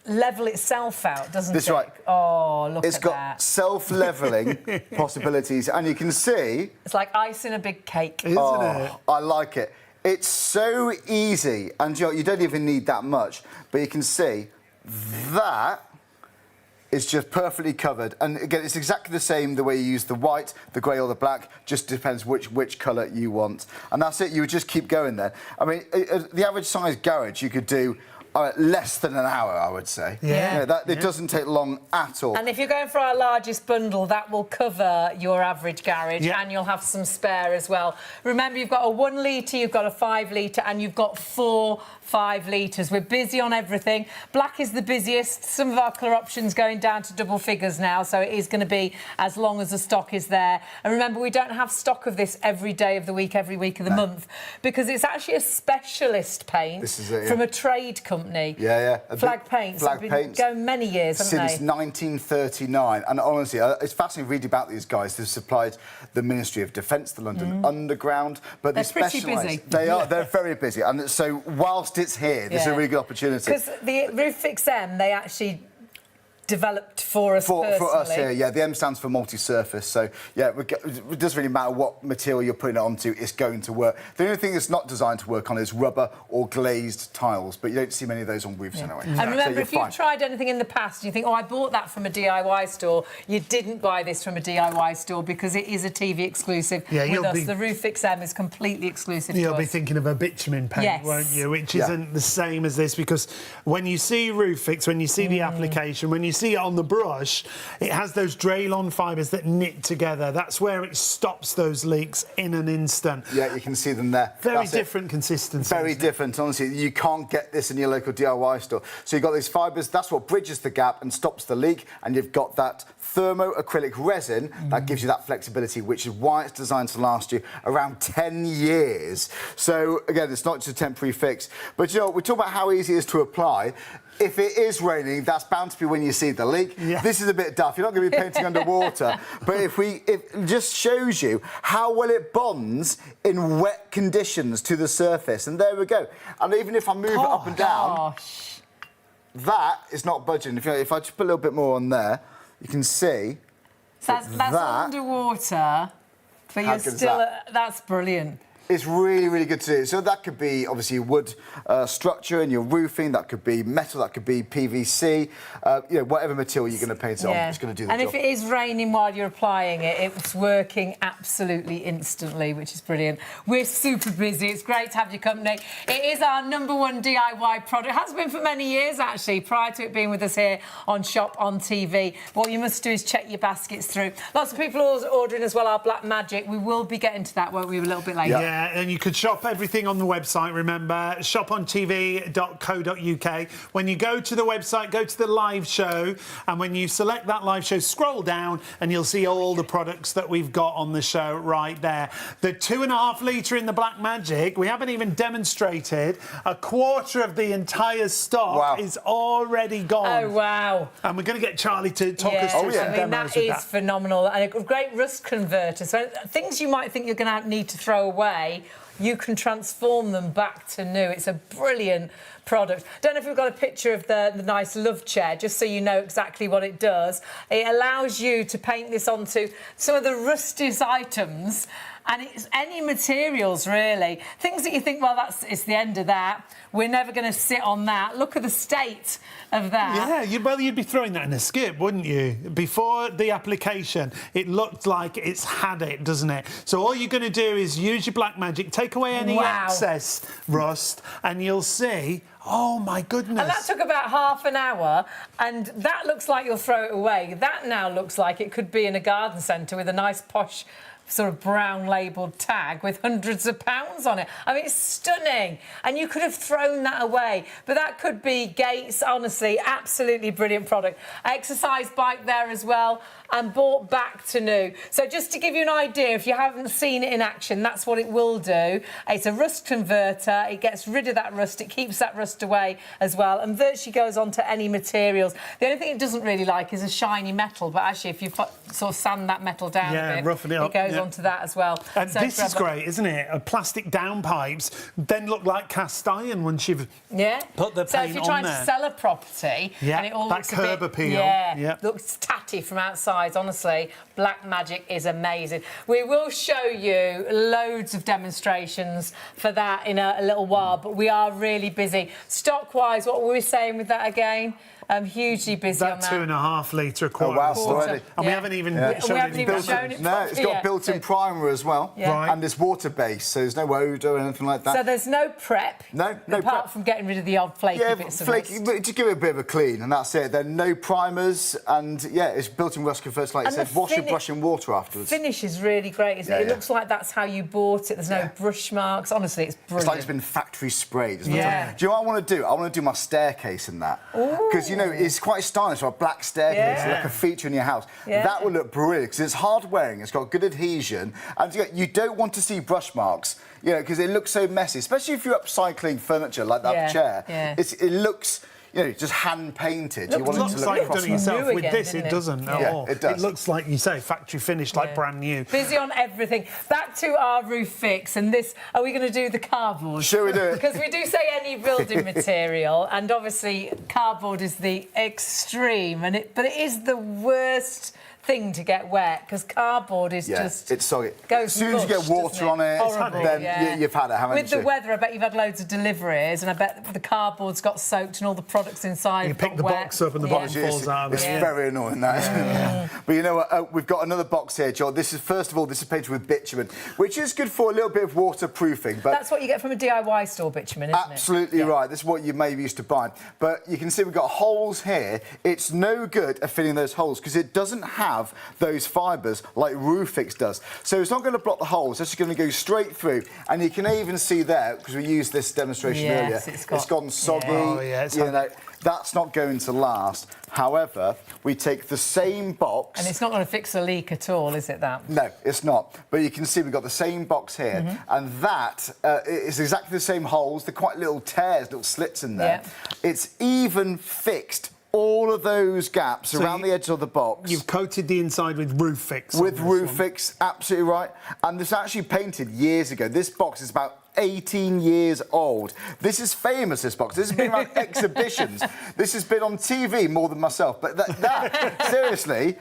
level itself out, doesn't it? That's right. Oh, look at that. It's got self-levelling possibilities, and you can see... It's like ice in a big cake. Isn't it? I like it. It's so easy, and you don't even need that much, but you can see that is just perfectly covered. And again, it's exactly the same the way you use the white, the grey or the black, just depends which colour you want. And that's it, you would just keep going there. I mean, the average size garage, you could do less than an hour, I would say. Yeah. It doesn't take long at all. And if you're going for our largest bundle, that will cover your average garage, and you'll have some spare as well. Remember, you've got a 1 litre, you've got a 5 litre, and you've got 4 5 litres. We're busy on everything. Black is the busiest. Some of our colour options going down to double figures now, so it is going to be as long as the stock is there. And remember, we don't have stock of this every day of the week, every week of the month, because it's actually a specialist paint from a trade company. Flag Paints. Flag Paints. Going many years, haven't they? Since 1939. And honestly, it's fascinating reading about these guys. They've supplied the Ministry of Defence, the London Underground, but they're they pretty specialise. busy. They're very busy. And so whilst it's here, this is a really good opportunity. Because the ROOFIX M, they actually developed for us personally. For us here, the M stands for multi-surface. So, it doesn't really matter what material you're putting it onto, it's going to work. The only thing it's not designed to work on is rubber or glazed tiles, but you don't see many of those on roofs anyway. And remember, if you've tried anything in the past and you think, oh, I bought that from a DIY store, you didn't buy this from a DIY store because it is a TV exclusive with us. The ROOFIX M is completely exclusive to us. You'll be thinking of a bitumen paint, won't you? Which isn't the same as this, because when you see ROOFIX, when you see the application, when you see it on the brush, it has those Draylon fibres that knit together. That's where it stops those leaks in an instant. Yeah, you can see them there. Very different consistency. Very different, honestly. You can't get this in your local DIY store. So you've got these fibres, that's what bridges the gap and stops the leak, and you've got that thermoacrylic resin that gives you that flexibility, which is why it's designed to last you around 10 years. So, again, it's not just a temporary fix. But, you know, we talk about how easy it is to apply. If it is raining, that's bound to be when you see the leak. This is a bit daft. You're not going to be painting underwater. But it just shows you how well it bonds in wet conditions to the surface. And there we go. And even if I move it up and down, that is not budging. If I just put a little bit more on there, you can see that's underwater, but you're still... That's brilliant. It's really, really good to do. So that could be, obviously, wood structure in your roofing. That could be metal. That could be PVC. You know, whatever material you're going to paint it on, it's going to do the job. And if it is raining while you're applying it, it's working absolutely instantly, which is brilliant. We're super busy. It's great to have your company. It is our #1 DIY product. It has been for many years, actually, prior to it being with us here on Shop on TV. What you must do is check your baskets through. Lots of people are ordering as well our Black Magic. We will be getting to that, won't we, a little bit later? Yeah, and you can shop everything on the website, remember, shopontv.co.uk. When you go to the website, go to the live show, and when you select that live show, scroll down and you'll see all the products that we've got on the show right there. The 2.5 litre in the Black Magic, we haven't even demonstrated. A quarter of the entire stock is already gone. Oh, wow. And we're going to get Charlie to talk us through some I mean, that is phenomenal. And a great rust converter. So things you might think you're going to need to throw away, you can transform them back to new. It's a brilliant product. Don't know if we've got a picture of the nice love chair, just so you know exactly what it does. It allows you to paint this onto some of the rustiest items, and it's any materials, really. Things that you think, well, it's the end of that. We're never going to sit on that. Look at the state of that. Yeah, you'd be throwing that in a skip, wouldn't you? Before the application, it looked like it's had it, doesn't it? So all you're going to do is use your Black Magic, take away any excess rust, and you'll see... Oh, my goodness. And that took about half an hour, and that looks like you'll throw it away. That now looks like it could be in a garden centre with a nice posh sort of brown labelled tag with hundreds of pounds on it. I mean, it's stunning. And you could have thrown that away. But that could be Gates, honestly, absolutely brilliant product. Exercise bike there as well, and bought back to new. So just to give you an idea, if you haven't seen it in action, that's what it will do. It's a rust converter. It gets rid of that rust. It keeps that rust away as well, and virtually goes on to any materials. The only thing it doesn't really like is a shiny metal, but actually, if you sort of sand that metal down a bit, roughen it up, it goes onto that as well. And so this is great, isn't it? Plastic downpipes then look like cast iron once you've put the paint on there. So if you're trying to sell a property and it all looks a bit... curb appeal. Looks tatty from outside, honestly, Black Magic is amazing. We will show you loads of demonstrations for that in a little while, but we are really busy. Stock-wise, what were we saying with that again? hugely busy on That that. 2.5 litre Oh, quarter. wow, of water. already. And we haven't even shown we haven't it. even built shown it. No, it's got built-in primer as well. Yeah. Right. And it's water-based, so there's no odour or anything like that. So there's no prep. No apart prep. from getting rid of the odd flaky bits of flaky, rust. just give it a bit of a clean, and that's it. There are no primers, and yeah, it's built-in rust converts, like I And said. the Wash your brush in water afterwards. Finish is really great, isn't it? It looks like that's how you bought it. There's no brush marks. Honestly, it's brilliant. It's like it's been factory sprayed. Isn't Yeah. it? Do you know what I want to do? I want to do my staircase in that. Because, you know, it's quite stylish, a black staircase, Yeah. like a feature in your house. Yeah. That would look brilliant, because it's hard wearing, it's got good adhesion, and you don't want to see brush marks, you know, because it looks so messy, especially if you're upcycling furniture like that chair. Yeah. It looks... You know, just hand painted. You want it to Looks look like you've done it yourself. new With again, this, didn't it it? doesn't at Yeah, all. it does. It looks like, you say, factory finished, like brand new. Busy on everything. Back to our ROOFIX, and this. Are we going to do the cardboard? Shall we do it? Because we do say any building material, and obviously cardboard is the extreme, but it is the worst thing to get wet because cardboard is just it's soggy. goes As soon as you get mush, water doesn't on it, Horrible, then yeah. you've had it, haven't With you? the weather, I bet you've had loads of deliveries, and I bet the cardboard's got soaked and all the products inside. You pick got the wet. box up and the box falls out of it. It's very annoying, that, isn't it? But you know what? We've got another box here, John. This is, first of all, this is painted with bitumen, which is good for a little bit of waterproofing. But that's what you get from a DIY store, bitumen, isn't it? absolutely right. This is what you may be used to buying. But you can see we've got holes here. It's no good at filling those holes because it doesn't have those fibres like ROOFIX does. So it's not going to block the holes. It's just going to go straight through. And you can even see there, because we used this demonstration earlier, it's gone soggy. Oh, yeah, you know, that's not going to last. However, we take the same box... And it's not going to fix a leak at all, is it, that? No, it's not. But you can see we've got the same box here, and that is exactly the same holes. They're quite little tears, little slits in there. Yeah. It's even fixed all of those gaps around the edge of the box. You've coated the inside with ROOFIX. With ROOFIX, absolutely right. And this actually painted years ago. This box is about 18 years old. This is famous, this box. This has been around exhibitions. This has been on TV more than myself. But that seriously,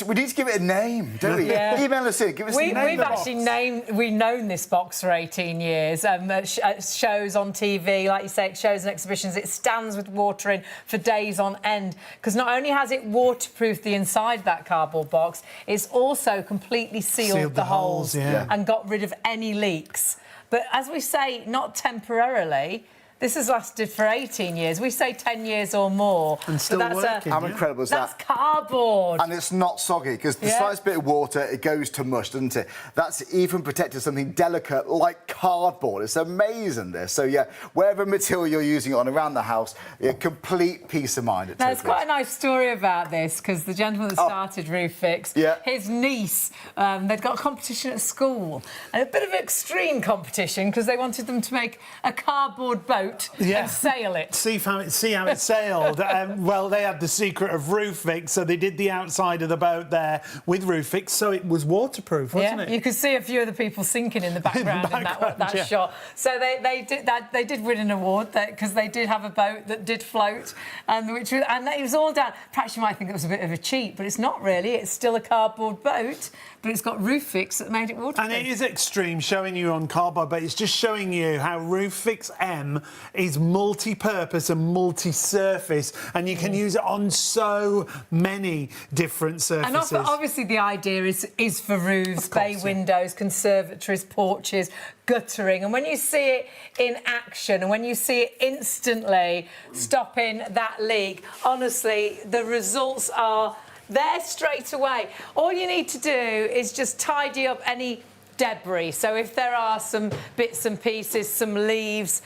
we need to give it a name, don't we? Yeah. Email us in, give us the name We've of the actually we've known this box for 18 years. Shows on TV, like you say, it shows and exhibitions. It stands with water in for days on end. Because not only has it waterproofed the inside of that cardboard box, it's also completely sealed the holes and got rid of any leaks. But as we say, not temporarily. This has lasted for 18 years. We say 10 years or more. And still working. How incredible is that? That's cardboard. And it's not soggy, because the slightest bit of water, it goes to mush, doesn't it? That's even protected something delicate like cardboard. It's amazing, this. So, yeah, whatever material you're using it on around the house, complete peace of mind. Now, there's quite a nice story about this, because the gentleman that started ROOFIX, his niece, they'd got a competition at school, and a bit of extreme competition, because they wanted them to make a cardboard boat and sail it. See how it sailed. Well, they had the secret of ROOFIX, so they did the outside of the boat there with ROOFIX, so it was waterproof, wasn't it? You could see a few of the people sinking in the background in that shot. So they did win an award because they did have a boat that did float, and it was all down. Perhaps you might think it was a bit of a cheat, but it's not really. It's still a cardboard boat, but it's got ROOFIX that made it waterproof. And it is extreme, showing you on cardboard, but it's just showing you how ROOFIX M is multi-purpose and multi-surface, and you can use it on so many different surfaces. And obviously the idea is for roofs, bay windows, conservatories, porches, guttering. And when you see it in action and when you see it instantly stopping that leak, honestly, the results are there straight away. All you need to do is just tidy up any debris. So if there are some bits and pieces, some leaves,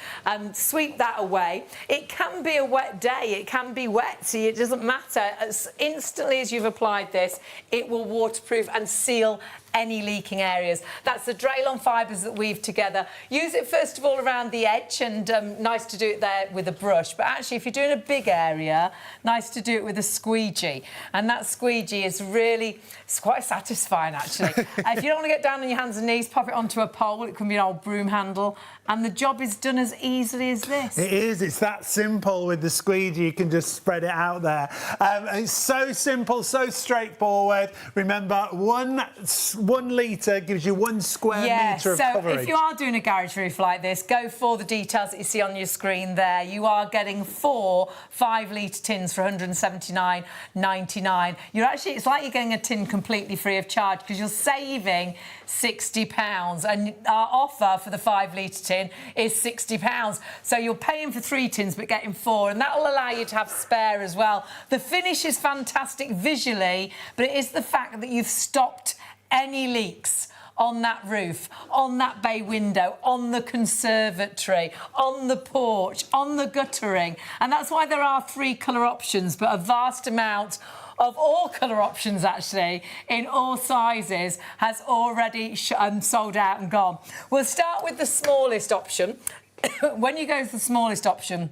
sweep that away. It can be a wet day, it can be wet, so it doesn't matter. As instantly as you've applied this, it will waterproof and seal any leaking areas. That's the Draylon fibres that weave together. Use it first of all around the edge, and nice to do it there with a brush. But actually, if you're doing a big area, nice to do it with a squeegee. And that squeegee is it's quite satisfying, actually. If you don't want to get down on your hands and knees, pop it onto a pole. It can be an old broom handle. And the job is done as easily as this. It is. It's that simple with the squeegee. You can just spread it out there. It's so simple, so straightforward. Remember, one 1 litre gives you 1 square metre of coverage. So if you are doing a garage roof like this, go for the details that you see on your screen there. You are getting 4 5-litre tins for £179.99. It's like you're getting a tin completely free of charge because you're saving £60. And our offer for the 5-litre tin is £60. So you're paying for 3 tins but getting 4, and that will allow you to have spare as well. The finish is fantastic visually, but it is the fact that you've stopped any leaks on that roof, on that bay window, on the conservatory, on the porch, on the guttering. And that's why there are 3 colour options, but a vast amount of all colour options, actually, in all sizes, has already sold out and gone. We'll start with the smallest option. When you go to the smallest option,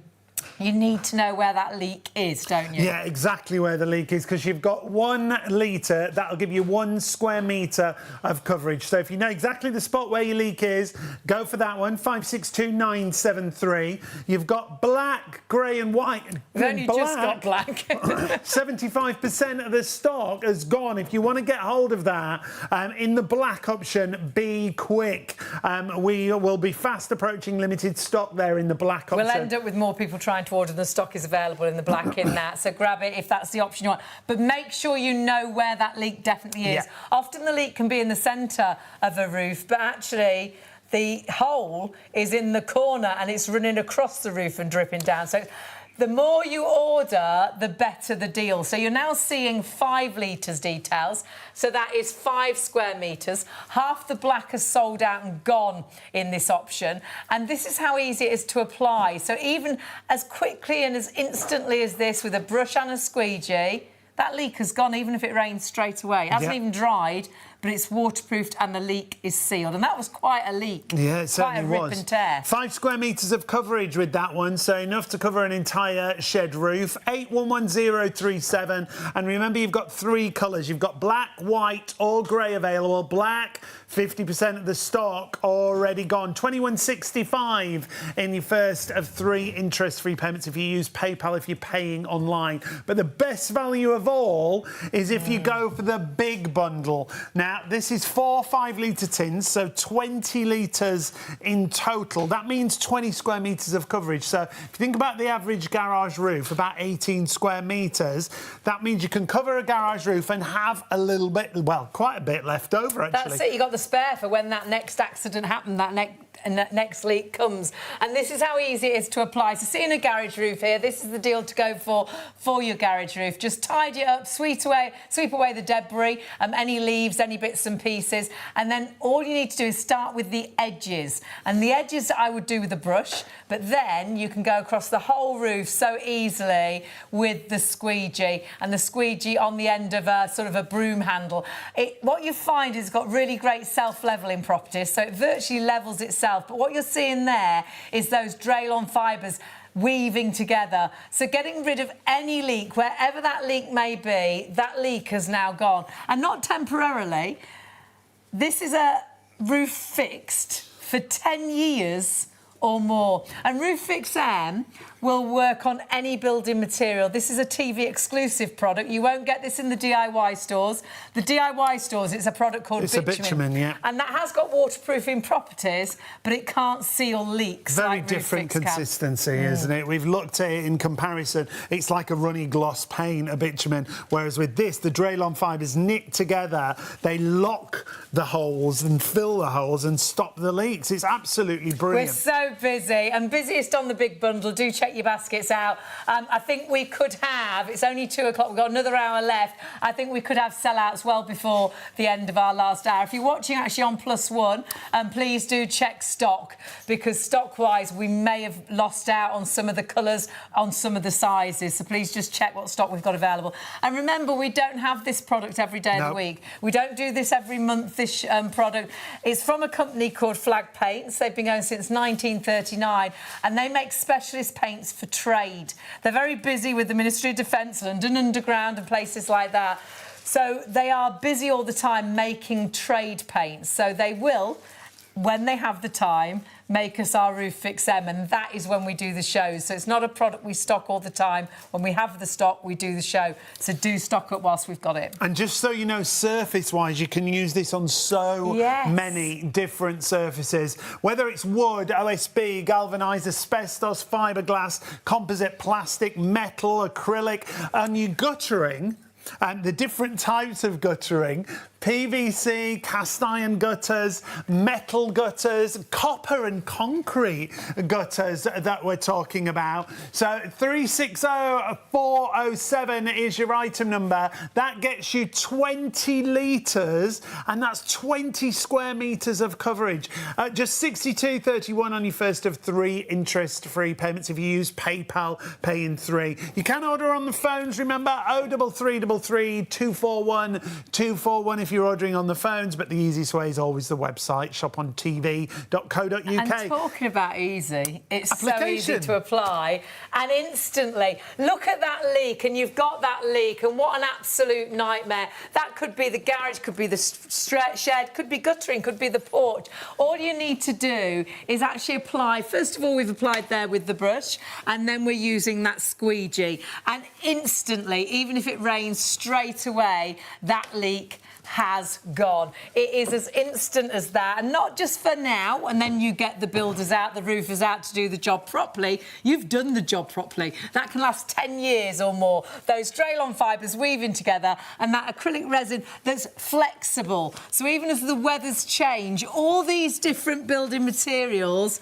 you need to know where that leak is, don't you? Yeah, exactly where the leak is, because you've got 1 litre, that'll give you 1 square metre of coverage. So if you know exactly the spot where your leak is, go for that one, 562973. You've got black, grey and white. We've only just got black. 75% of the stock has gone. If you want to get hold of that, in the black option, be quick. We will be fast approaching limited stock there in the black option. We'll end up with more people trying to order than stock is available in the black in that. So grab it if that's the option you want. But make sure you know where that leak definitely is. Yeah. Often the leak can be in the centre of a roof, but actually the hole is in the corner and it's running across the roof and dripping down. So the more you order, the better the deal. So you're now seeing 5 litres details. So that is 5 square metres. Half the black has sold out and gone in this option. And this is how easy it is to apply. So even as quickly and as instantly as this, with a brush and a squeegee, that leak has gone, even if it rains straight away. It hasn't even dried, but it's waterproofed and the leak is sealed. And that was quite a leak. Yeah, it certainly quite a rip and tear. 5 square metres of coverage with that one, so enough to cover an entire shed roof. 811037. And remember, you've got 3 colours. You've got black, white or grey available. Black, 50% of the stock already gone. 2165 in your first of 3 interest-free payments if you use PayPal, if you're paying online. But the best value of all is if you go for the big bundle. Now, this is 4 5-litre tins, so 20 litres in total. That means 20 square metres of coverage. So if you think about the average garage roof, about 18 square metres, that means you can cover a garage roof and have a little bit, well, quite a bit left over, actually. That's it. You got the spare for when that next accident happened, that next leak comes. And this is how easy it is to apply. So seeing a garage roof here, this is the deal to go for your garage roof. Just tidy it up, sweep away the debris, any leaves, any bits and pieces. And then all you need to do is start with the edges. And the edges I would do with a brush, but then you can go across the whole roof so easily with the squeegee, and the squeegee on the end of a sort of a broom handle. What you find is it's got really great self-levelling properties, so it virtually levels itself. But what you're seeing there is those Draylon fibres weaving together. So getting rid of any leak, wherever that leak may be, that leak has now gone. And not temporarily. This is a roof fixed for 10 years or more. And ROOFIX M will work on any building material. This is a TV exclusive product. You won't get this in the DIY stores. The DIY stores, it's a product called bitumen. It's a bitumen, yeah. And that has got waterproofing properties, but it can't seal leaks. Very like different ROOFIX consistency, isn't it? We've looked at it in comparison. It's like a runny gloss paint, a bitumen, whereas with this, the Draylon fibres knit together, they lock the holes and fill the holes and stop the leaks. It's absolutely brilliant. We're so busy, and busiest on the big bundle. Do check your baskets out. I think we could have, it's only 2 o'clock, we've got another hour left. I think we could have sellouts well before the end of our last hour. If you're watching actually on +1, please do check stock, because stock-wise we may have lost out on some of the colours, on some of the sizes. So please just check what stock we've got available. And remember, we don't have this product every day of the week. We don't do this every month, this product. It's from a company called Flag Paints. They've been going since 1939, and they make specialist paints for trade. They're very busy with the Ministry of Defence, London Underground and places like that. So they are busy all the time making trade paints. So they will when they have the time, make us our ROOFIX M, and that is when we do the shows. So it's not a product we stock all the time. When we have the stock, we do the show. So do stock up whilst we've got it. And just so you know, surface-wise, you can use this on so many different surfaces. Whether it's wood, OSB, galvanised, asbestos, fiberglass, composite plastic, metal, acrylic, and your guttering, and the different types of guttering, PVC, cast iron gutters, metal gutters, copper and concrete gutters that we're talking about. So 360407 is your item number. That gets you 20 litres, and that's 20 square metres of coverage. Just £62.31 on your first of 3 interest-free payments if you use PayPal Pay in 3. You can order on the phones, remember, 0333 241 241 if you're ordering on the phones, but the easiest way is always the website, shopontv.co.uk. And talking about easy, it's so easy to apply, and instantly, look at that leak, and you've got that leak, and what an absolute nightmare. That could be the garage, could be the shed, could be guttering, could be the porch. All you need to do is actually apply. First of all, we've applied there with the brush, and then we're using that squeegee, and instantly, even if it rains, straight away, that leak has gone. It is as instant as that, and not just for now, and then you get the builders out, the roofers out to do the job properly. You've done the job properly. That can last 10 years or more. Those Draylon fibres weaving together, and that acrylic resin that's flexible. So even if the weathers change, all these different building materials,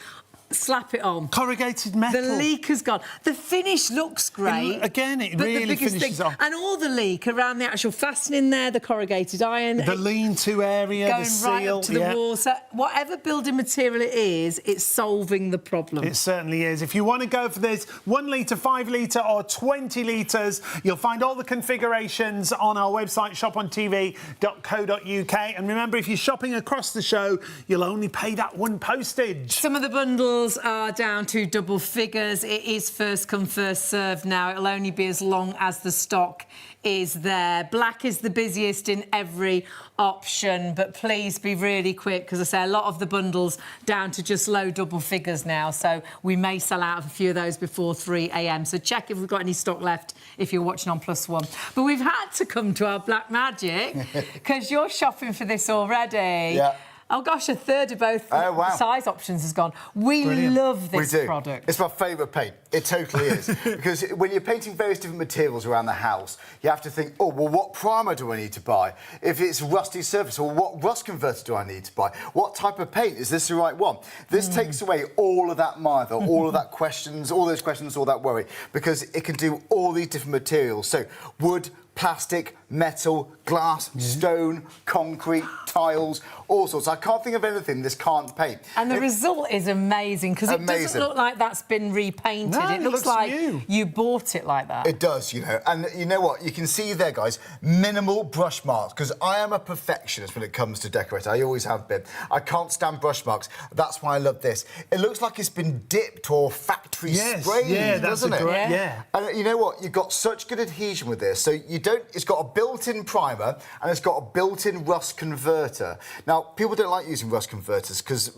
slap it on. Corrugated metal. The leak has gone. The finish looks great. It really finishes off. And all the leak around the actual fastening there, the corrugated iron. The lean-to area, going the seal. right up to the wall. So whatever building material it is, it's solving the problem. It certainly is. If you want to go for this 1 litre, 5 litre or 20 litres, you'll find all the configurations on our website, shopontv.co.uk. And remember, if you're shopping across the show, you'll only pay that one postage. Some of the bundles are down to double figures. It is first come, first served now. It'll only be as long as the stock is there. Black is the busiest in every option, but please be really quick, because I say a lot of the bundles down to just low double figures now, so we may sell out of a few of those before 3 a.m. So check if we've got any stock left if you're watching on +1. But we've had to come to our black magic because you're shopping for this already. Yeah. Oh, gosh, a third of both size options has gone. We love this product. It's my favourite paint. It totally is. Because when you're painting various different materials around the house, you have to think, oh, well, what primer do I need to buy? If it's rusty surface, well, what rust converter do I need to buy? What type of paint? Is this the right one? This takes away all of that mither, all of that questions, all those questions, all that worry, because it can do all these different materials. So wood, plastic, metal, glass, stone, concrete, tiles, all sorts. I can't think of anything this can't paint. And the result is amazing, because it doesn't look like that's been repainted. No, it looks like new. You bought it like that. It does, you know. And you know what? You can see there, guys, minimal brush marks, because I am a perfectionist when it comes to decorating. I always have been. I can't stand brush marks. That's why I love this. It looks like it's been dipped or factory sprayed, doesn't it? Yeah. And you know what? You've got such good adhesion with this. So you don't... It's got a built-in primer and it's got a built-in rust converter. Now, people don't like using rust converters because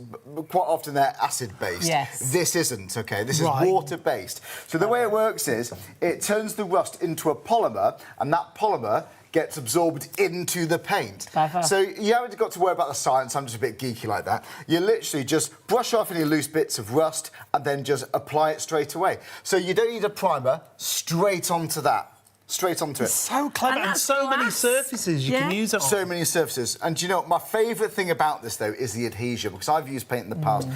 quite often they're acid-based. Yes. This isn't, OK? This is water-based. So the way it works is it turns the rust into a polymer, and that polymer gets absorbed into the paint. So you haven't got to worry about the science. I'm just a bit geeky like that. You literally just brush off any loose bits of rust and then just apply it straight away. So you don't need a primer, straight onto that. Straight onto it. So clever, and so many surfaces you can use it on. So many surfaces. And do you know what? My favourite thing about this, though, is the adhesion, because I've used paint in the past.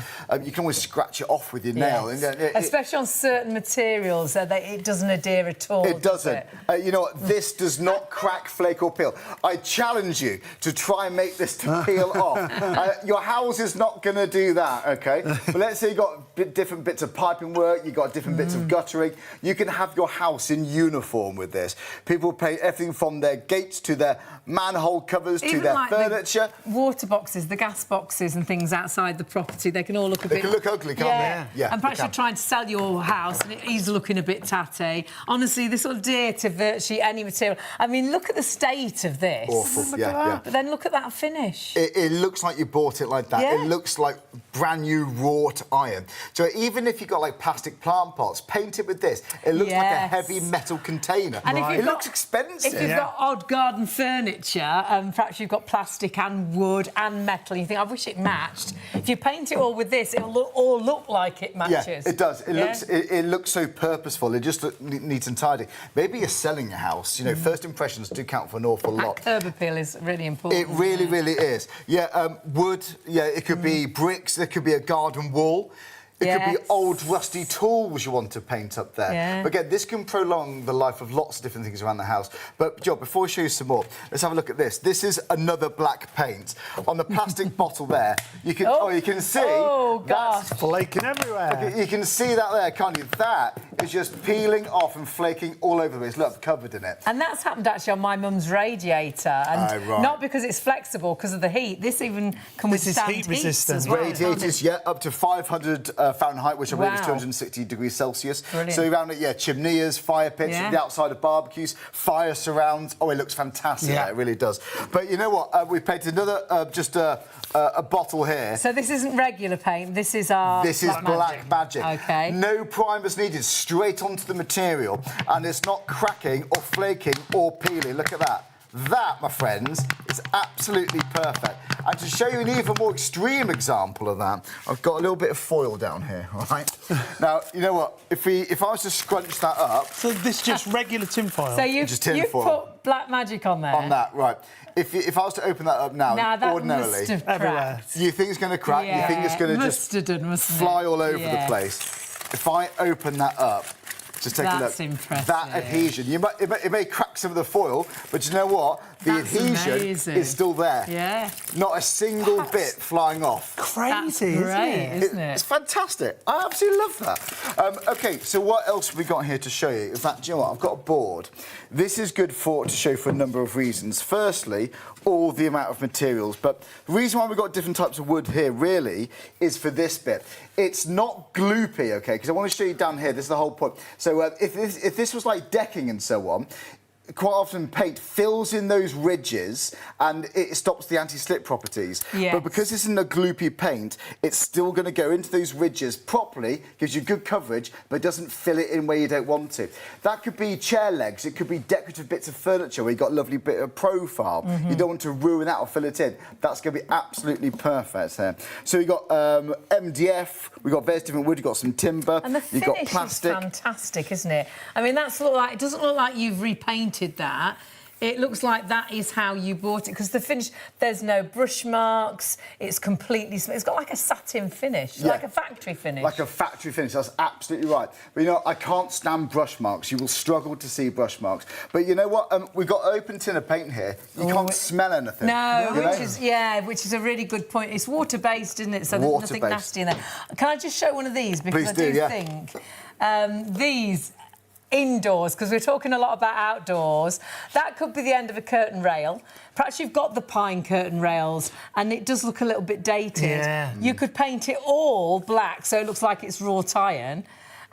You can always scratch it off with your nail. And, especially on certain materials, it doesn't adhere at all. It doesn't. You know what? This does not crack, flake or peel. I challenge you to try and make this to peel off. Your house is not going to do that, OK? But let's say you've got different bits of piping work, you've got different bits of guttering. You can have your house in uniform with this. this. People paint everything from their gates to their manhole covers to their like furniture. The water boxes, the gas boxes and things outside the property, they can all look a bit... They can look ugly, can't they? Yeah. And perhaps you're trying to sell your house and it is looking a bit tatty. Honestly, this will adhere to virtually any material. I mean, look at the state of this. Awful, yeah. But then look at that finish. It looks like you bought it like that. Yeah. It looks like brand new wrought iron. So even if you've got like plastic plant pots, paint it with this. It looks like a heavy metal container. And it looks expensive. If you've got odd garden furniture, perhaps you've got plastic and wood and metal, and you think, I wish it matched. If you paint it all with this, it'll all look like it matches. Yeah, it does. It looks so purposeful. It just looks neat and tidy. Maybe you're selling your house. You know, first impressions do count for an awful lot. That curb appeal is really important. It really, really is. Yeah, wood. Yeah, it could be bricks. There could be a garden wall. It could be old rusty tools you want to paint up there. Yeah. But again, this can prolong the life of lots of different things around the house. But, Joe, before we show you some more, let's have a look at this. This is another black paint. On the plastic bottle there, you can you can see that's flaking everywhere. Okay, you can see that there, can't you? That is just peeling off and flaking all over the place. Look, I'm covered in it. And that's happened actually on my mum's radiator. And not because it's flexible, because of the heat. This even can withstand heat resistant. as well. Radiators, up to 500 Fahrenheit, which I believe is 260 degrees Celsius. Brilliant. So around it, chimneys, fire pits, the outside of barbecues, fire surrounds. Oh, it looks fantastic. Yeah, it really does. But you know what? We painted another, just a bottle here. So this isn't regular paint. This is our black magic. Okay. No primers needed. Straight onto the material, and it's not cracking or flaking or peeling. Look at that. That, my friends, is absolutely perfect. And to show you an even more extreme example of that, I've got a little bit of foil down here, all right? Now, you know what? If I was to scrunch that up... So this is just regular tinfoil? So you've put black magic on there? On that, right. If I was to open that up now, that ordinarily... must have everywhere. cracked. You think it's going to crack? Yeah. You think it's going to just fly all over the place? If I open that up, just take a look. That's impressive. That adhesion. It may crack some of the foil, but you know what? The adhesion is still there. Yeah. Not a single bit flying off. Crazy, isn't it? It's fantastic. I absolutely love that. OK, so what else have we got here to show you? In fact, do you know what? I've got a board. This is good to show for a number of reasons. Firstly, all the amount of materials. But the reason why we've got different types of wood here, really, is for this bit. It's not gloopy, OK? Because I want to show you down here. This is the whole point. So if this was like decking and so on, quite often paint fills in those ridges and it stops the anti-slip properties. Yes. But because it's in a gloopy paint, it's still going to go into those ridges properly, gives you good coverage, but doesn't fill it in where you don't want to. That could be chair legs, it could be decorative bits of furniture where you've got a lovely bit of profile. You don't want to ruin that or fill it in. That's going to be absolutely perfect there. So we've got MDF, we've got various different wood, you've got some timber, and the you've got finish plastic. is fantastic, isn't it? I mean, it doesn't look like you've repainted that. It looks like that is how you bought it, because the finish, there's no brush marks, it's completely... It's got like a satin finish, like a factory finish. Like a factory finish, that's absolutely right. But, you know, I can't stand brush marks. You will struggle to see brush marks. But you know what? We've got open tin of paint here. You can't smell anything. No, which is a really good point. It's water-based, isn't it? So there's nothing nasty in there. Can I just show one of these? Because I do think these... indoors, because we're talking a lot about outdoors, that could be the end of a curtain rail. Perhaps you've got the pine curtain rails and it does look a little bit dated. Yeah. You could paint it all black so it looks like it's wrought iron.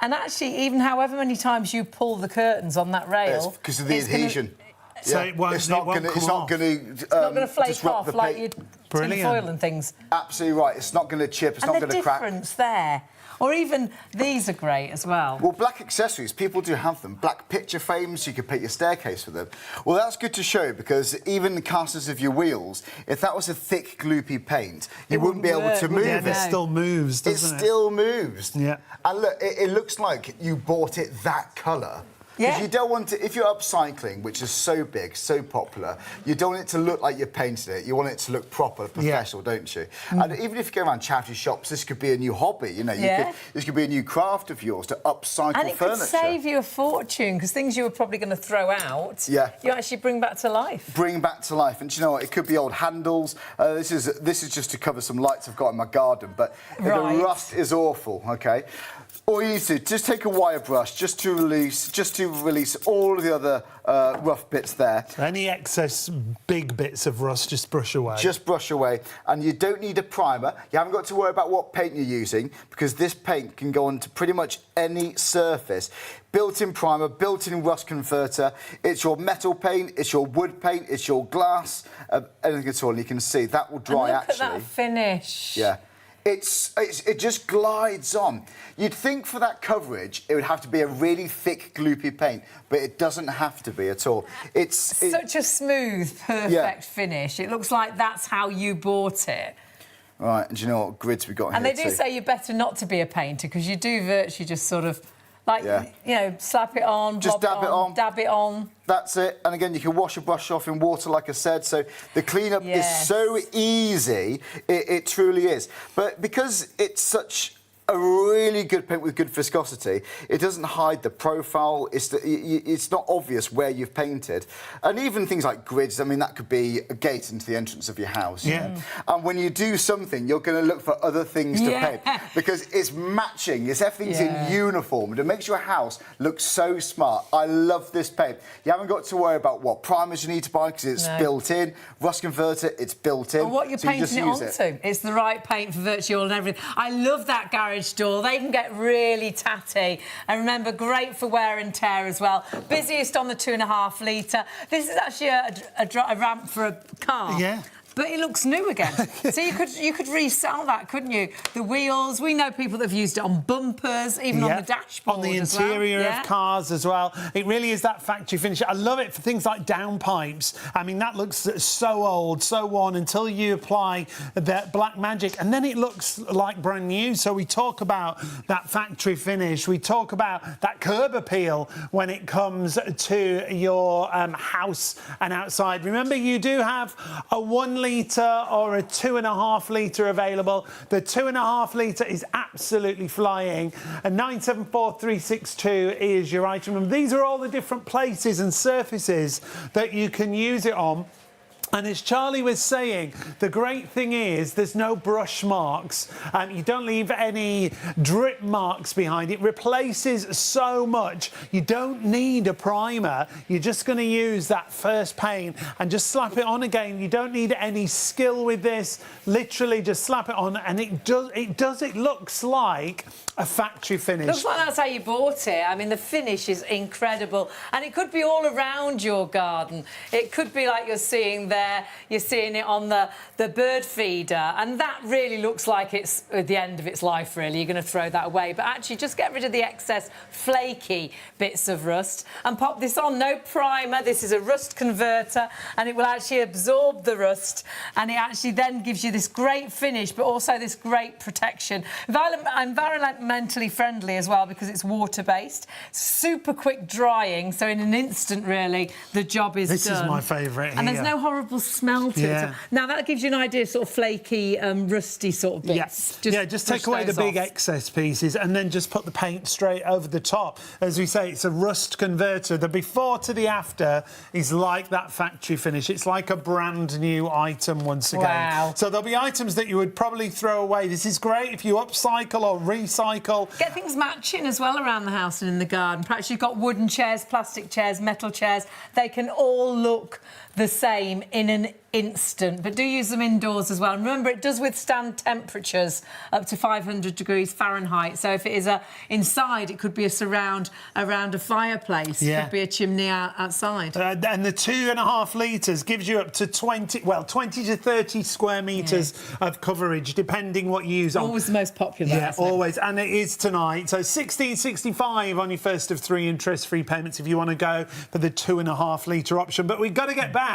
And actually, even however many times you pull the curtains on that rail... because of the adhesion. So it's not going to flake off like your tin foil and things. Absolutely right. It's not going to chip. It's not going to crack. And the difference there. Or even these are great as well. Well, black accessories, people do have them. Black picture frames, you could paint your staircase with them. Well, that's good to show, because even the casters of your wheels, if that was a thick, gloopy paint, you wouldn't be able to move it. It still moves, doesn't it? It still moves. Yeah. And look, it looks like you bought it that colour. Because you don't want to, if you're upcycling, which is so big, so popular, you don't want it to look like you're painting it. You want it to look proper, professional, don't you? And even if you go around charity shops, this could be a new hobby, you know. This could be a new craft of yours to upcycle furniture. And it could save you a fortune, because things you were probably going to throw out, you actually bring back to life. Bring back to life. And do you know what? It could be old handles. This is just to cover some lights I've got in my garden, but the rust is awful, OK? All you need to do, just take a wire brush just to release all of the other rough bits there. Any excess big bits of rust, just brush away. Just brush away. And you don't need a primer. You haven't got to worry about what paint you're using, because this paint can go onto pretty much any surface. Built-in primer, built-in rust converter. It's your metal paint, it's your wood paint, it's your glass, anything at all. And you can see that will dry and look actually. Look at that finish. Yeah. It just glides on. You'd think for that coverage it would have to be a really thick, gloopy paint, but it doesn't have to be at all. It's such a smooth, perfect finish. It looks like that's how you bought it. Right, and do you know what grids we got here? And they do say you're better not to be a painter, because you do virtually just sort of, like, you know, slap it on, just dab it on, dab it on. That's it. And again, you can wash a brush off in water, like I said. So the cleanup is so easy. It truly is. But because it's such a really good paint with good viscosity, it doesn't hide the profile. It's not obvious where you've painted. And even things like grids, I mean, that could be a gate into the entrance of your house. Yeah. And when you do something, you're going to look for other things to paint, because it's matching. Everything's in uniform. And it makes your house look so smart. I love this paint. You haven't got to worry about what primers you need to buy, because it's built in. Rust converter, it's built in. Or what you're painting it onto. It's the right paint for virtually all and everything. I love that garage door. They can get really tatty, and remember, great for wear and tear as well. Busiest on the 2.5 litre. This is actually a ramp for a car. Yeah. But it looks new again. So you could resell that, couldn't you? The wheels, we know people that have used it on bumpers, even on the dashboard. On the interior of cars as well. It really is that factory finish. I love it for things like downpipes. I mean, that looks so old, so worn, until you apply that black magic, and then it looks like brand new. So we talk about that factory finish. We talk about that curb appeal when it comes to your house and outside. Remember, you do have a 1 litre or a 2.5 litre available. The 2.5 litre is absolutely flying, and 974362 is your item. And these are all the different places and surfaces that you can use it on. And as Charlie was saying, the great thing is there's no brush marks. You don't leave any drip marks behind. It replaces so much. You don't need a primer. You're just going to use that first paint and just slap it on again. You don't need any skill with this. Literally just slap it on, and it looks like a factory finish. Looks like that's how you bought it. I mean, the finish is incredible. And it could be all around your garden. It could be like you're seeing there, you're seeing it on the bird feeder, and that really looks like it's at the end of its life, really. You're going to throw that away. But actually, just get rid of the excess flaky bits of rust and pop this on. No primer. This is a rust converter, and it will actually absorb the rust, and it actually then gives you this great finish, but also this great protection. Environmentally friendly as well, because it's water-based. Super quick drying, so in an instant, really, the job is done. This is my favourite here. And there's no horrible smell to it. Now, that gives you an idea of sort of flaky, rusty sort of bits. Just take away the big excess pieces and then just put the paint straight over the top. As we say, it's a rust converter. The before to the after is like that factory finish. It's like a brand new item once again. Wow. So there'll be items that you would probably throw away. This is great if you upcycle or recycle. Get things matching as well around the house and in the garden. Perhaps you've got wooden chairs, plastic chairs, metal chairs. They can all look the same in an instant, but do use them indoors as well. And remember, it does withstand temperatures up to 500 degrees Fahrenheit. So if it is inside, it could be a surround around a fireplace. It could be a chimney outside. And the 2.5 litres gives you up to 20 to 30 square metres of coverage, depending what you use. Always the most popular. Yeah, always. And it is tonight. So £16.65 on your first of 3 interest-free payments if you want to go for the 2.5 litre option. But we've got to get back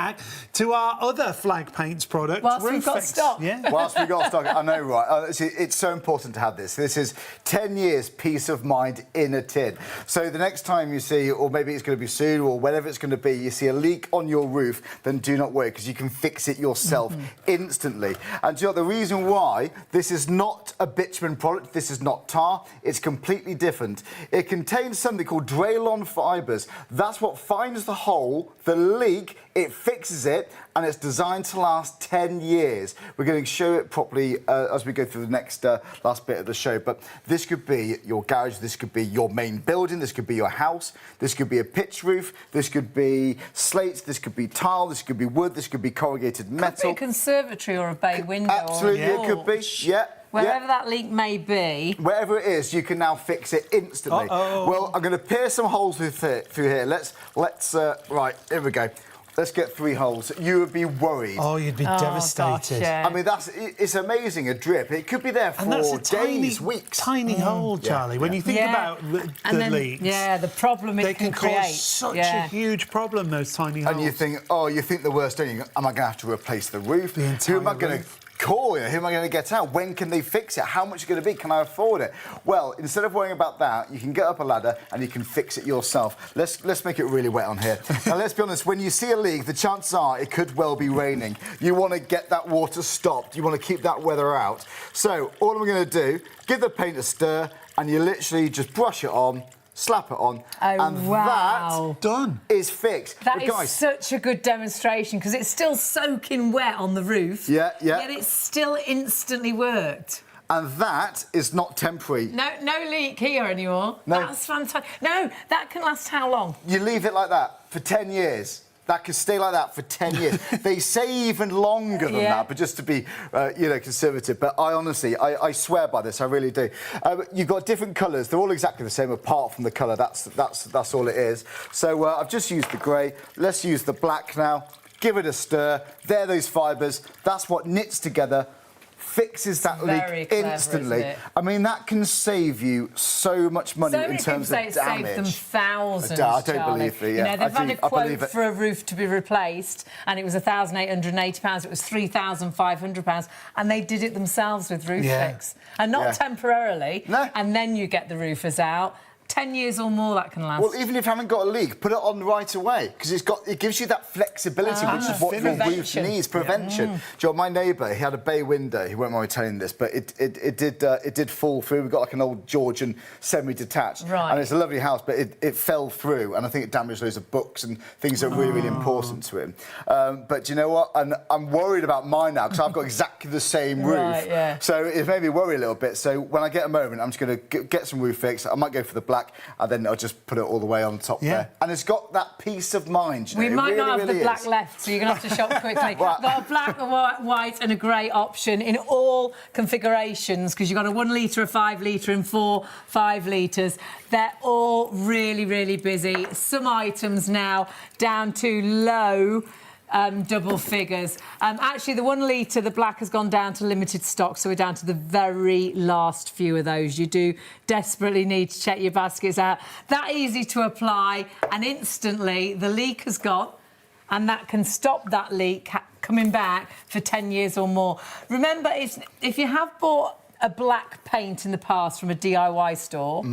to our other flag paints product. Whilst we've got stock. Whilst we've got stock, I know, right? It's so important to have this. This is 10 years peace of mind in a tin. So the next time you see, or maybe it's going to be soon, or whenever it's going to be, you see a leak on your roof, then do not worry, because you can fix it yourself instantly. And do you know the reason why this is not a bitumen product, this is not tar, it's completely different. It contains something called Draylon fibres. That's what finds the hole, the leak, it fixes it, and it's designed designed to last 10 years. We're going to show it properly as we go through the next last bit of the show. But this could be your garage, this could be your main building, this could be your house, this could be a pitch roof, this could be slates, this could be tile, this could be wood, this could be corrugated metal. Could be a conservatory or a bay window. Absolutely, or a it could be. Yeah. Wherever that leak may be. Wherever it is, you can now fix it instantly. Well, I'm going to pierce some holes through here. Let's right, here we go. Let's get 3 holes. You would be worried. Oh, you'd be devastated. Gosh, yeah. I mean, it's amazing, a drip. It could be there for And that's a days, weeks. tiny hole, Charlie. When you think about the leaks, the problem it they can create. cause such a huge problem, those tiny holes. And you think, you think the worst, don't you? Am I going to have to replace the roof? The entire Who am I going to call? Who am I going to get out? When can they fix it? How much is it going to be? Can I afford it? Well, instead of worrying about that, you can get up a ladder and you can fix it yourself. Let's make it really wet on here. Now, let's be honest, when you see a leak, the chances are it could well be raining. You want to get that water stopped. You want to keep that weather out. So all I'm going to do, give the paint a stir, and you literally just brush it on, slap it on, and wow. that done is fixed. That is such a good demonstration because it's still soaking wet on the roof. Yeah. Yet it's still instantly worked. And that is not temporary. No leak here anymore. No. That's fantastic. No, that can last how long? You leave it like that for 10 years. That could stay like that for 10 years. They say even longer than that, but just to be, conservative. But I honestly, I swear by this. I really do. You've got different colours. They're all exactly the same, apart from the colour. That's all it is. So I've just used the grey. Let's use the black now. Give it a stir. There are those fibres. That's what knits together. Fixes that leak instantly. I mean, that can save you so much money in terms of damage. Saved them thousands. I don't believe it. Yeah, they've had a quote for a roof to be replaced, and it was £1,880. It was £3,500, and they did it themselves with ROOFIX, and not temporarily. No. And then you get the roofers out. 10 years or more that can last. Well, even if you haven't got a leak, put it on right away because it gives you that flexibility, which is what your roof needs. Prevention. Do you know, my neighbour, he had a bay window. He won't mind me telling this, but it did fall through. We've got like an old Georgian semi-detached, and it's a lovely house, but it fell through, and I think it damaged loads of books and things that are really, really important to him. But do you know what? And I'm worried about mine now because I've got exactly the same roof. So it made me worry a little bit. So when I get a moment, I'm just going to get some ROOFIX. I might go for the black. And then I'll just put it all the way on top there. And it's got that peace of mind, you know. We might not have the black left, so you're going to have to shop quickly. We've got a black, a white and a grey option in all configurations because you've got a 1 litre, a 5 litre and 4 5 litres. They're all really, really busy. Some items now down to low double figures. Actually, the 1 litre, the black has gone down to limited stock, so we're down to the very last few of those. You do desperately need to check your baskets out. That easy to apply, and instantly the leak has gone, and that can stop that leak coming back for 10 years or more. Remember, if you have bought a black paint in the past from a DIY store,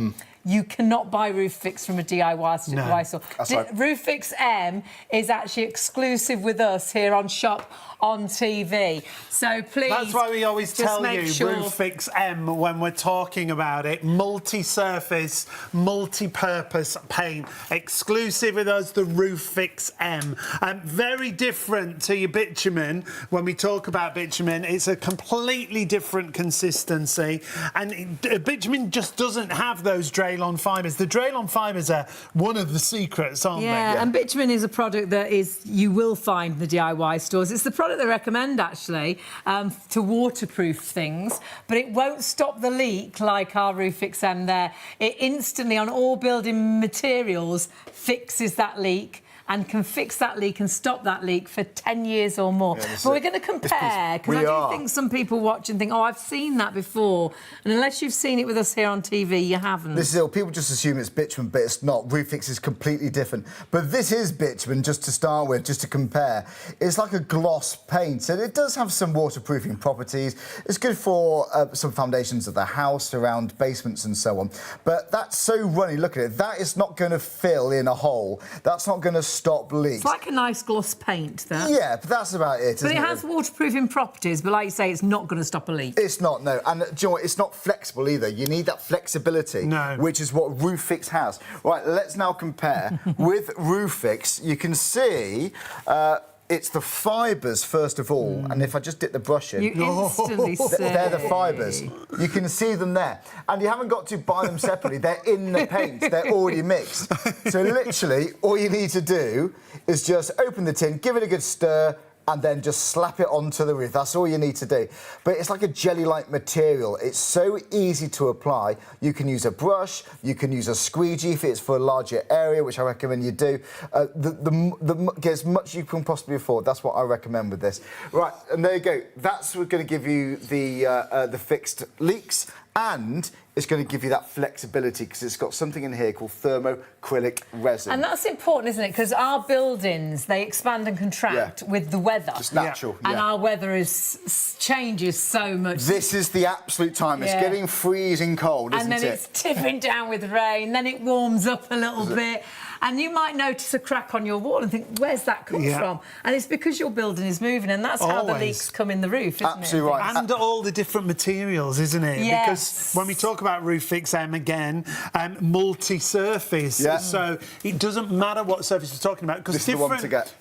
you cannot buy ROOFIX from a DIY store. ROOFIX M is actually exclusive with us here on Shop on TV. So please, that's why we always tell you sure ROOFIX M when we're talking about it. Multi-surface, multi-purpose paint. Exclusive with us, the ROOFIX M. Very different to your bitumen. When we talk about bitumen, it's a completely different consistency. And bitumen just doesn't have those Draylon fibres. The Draylon fibres are one of the secrets, aren't they? Yeah, and bitumen is a product that you will find in the DIY stores. It's the product they recommend, actually, to waterproof things, but it won't stop the leak like our ROOFIX M there. It instantly, on all building materials, fixes that leak and can fix that leak and stop that leak for 10 years or more. But we're going to compare, because I do think some people watch and think, oh, I've seen that before. And unless you've seen it with us here on TV, you haven't. This is ill. People just assume it's bitumen, but it's not. ROOFIX is completely different. But this is bitumen, just to start with, just to compare. It's like a gloss paint, and it does have some waterproofing properties. It's good for some foundations of the house, around basements and so on. But that's so runny. Look at it. That is not going to fill in a hole. That's not going to stop leaks. It's like a nice gloss paint, that. Yeah, but that's about it, But it has waterproofing properties, but like you say, it's not going to stop a leak. It's not, no. And do you know what? It's not flexible either. You need that flexibility, which is what ROOFIX has. Right, let's now compare. With ROOFIX, you can see it's the fibres first of all, and if I just dip the brush in, You instantly see. they're the fibres. You can see them there, and you haven't got to buy them separately. They're in the paint. They're already mixed. So literally, all you need to do is just open the tin, give it a good stir, and then just slap it onto the roof. That's all you need to do. But it's like a jelly-like material. It's so easy to apply. You can use a brush, you can use a squeegee if it's for a larger area, which I recommend you do. Get as much you can possibly afford. That's what I recommend with this. Right, and there you go. That's going to give you the fixed leaks, and it's going to give you that flexibility because it's got something in here called thermoacrylic resin. And that's important, isn't it? Because our buildings, they expand and contract with the weather. Just natural. And our weather changes so much. This is the absolute time. It's getting freezing cold, isn't it? And then it's tipping down with rain, then it warms up a little bit. And you might notice a crack on your wall and think, where's that come from? And it's because your building is moving, and that's how the leaks come in the roof, isn't Absolutely it? right. And all the different materials, isn't it? Yes. Because when we talk about ROOFIX M again, multi-surface. So it doesn't matter what surface we're talking about, because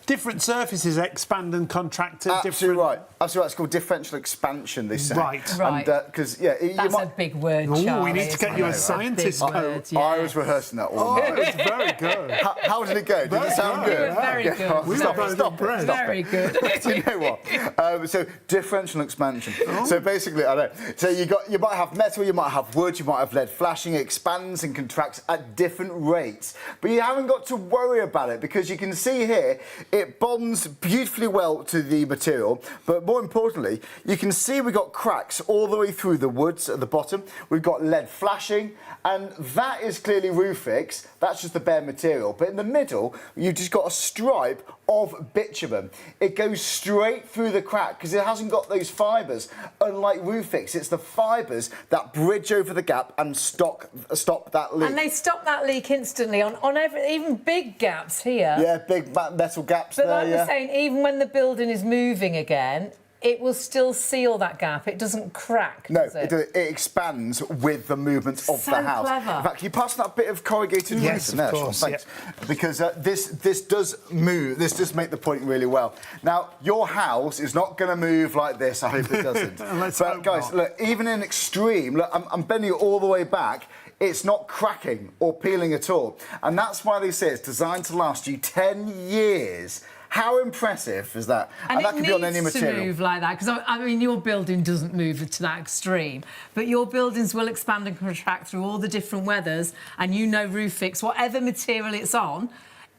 different surfaces expand and contract at Absolutely right. Absolutely right. It's called differential expansion, they say. Right. Because, That's a big word, Charlie. We need to get you a scientist. Word, I was rehearsing that all night. It was very good. How did it go? Did it sound good? Very good. We Stop impressed. Very good. Do you know what? So differential expansion. So basically, I know. So you might have metal, you might have wood, you might have lead flashing. It expands and contracts at different rates, but you haven't got to worry about it because you can see here it bonds beautifully well to the material. But more importantly, you can see we've got cracks all the way through the woods at the bottom. We've got lead flashing, and that is clearly ROOFIX. That's just the bare material. But in the middle, you've just got a stripe of bitumen. It goes straight through the crack because it hasn't got those fibres. Unlike ROOFIX, it's the fibres that bridge over the gap and stop that leak. And they stop that leak instantly on even big gaps here. Yeah, big metal gaps but there, like we're saying, even when the building is moving again, it will still seal that gap. It doesn't crack, No, does it? it expands with the movement of the house. Clever. In fact, can you pass that bit of corrugated Yes, resin there? of course, Thanks. Because this does move. This does make the point really well. Now, your house is not going to move like this. I hope it doesn't. But guys, look, even in extreme, look, I'm bending it all the way back. It's not cracking or peeling at all. And that's why they say it's designed to last you 10 years. How impressive is that? And that can be on any it needs material. to move like that, because, I mean, your building doesn't move to that extreme, but your buildings will expand and contract through all the different weathers, and you know ROOFIX, whatever material it's on,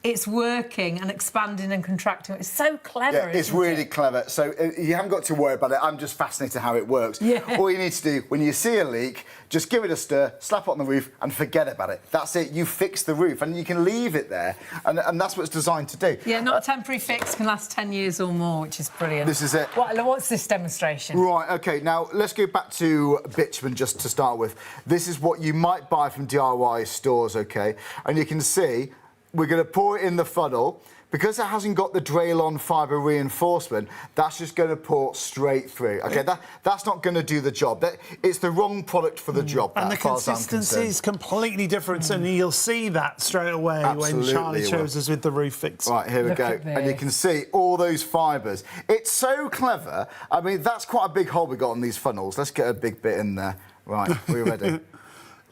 it's working and expanding and contracting. It's so clever, Yeah, it's really clever. So you haven't got to worry about it. I'm just fascinated how it works. Yeah. All you need to do, when you see a leak, just give it a stir, slap it on the roof and forget about it. That's it. You fix the roof and you can leave it there. And that's what it's designed to do. Yeah, not a temporary fix, can last 10 years or more, which is brilliant. This is it. What's this demonstration? Right, OK, now let's go back to bitumen just to start with. This is what you might buy from DIY stores, OK? And you can see we're going to pour it in the funnel. Because it hasn't got the Draylon fibre reinforcement, that's just going to pour straight through. OK, that's not going to do the job. It's the wrong product for the job. And the consistency is completely different, and you'll see that straight away when Charlie shows us with the ROOFIX. Right, here we go. And you can see all those fibres. It's so clever. I mean, that's quite a big hole we got on these funnels. Let's get a big bit in there. Right, we're ready.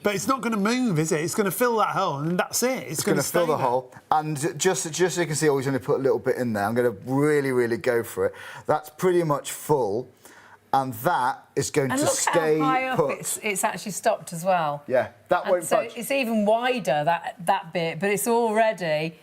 But it's not going to move, is it? It's going to fill that hole, and that's it. It's going to fill the hole. And just so you can see, always only put a little bit in there. I'm going to really, really go for it. That's pretty much full, and that is going to stay how high put. Up it's actually stopped as well. Yeah, that won't budge. So it's even wider, that bit, but it's already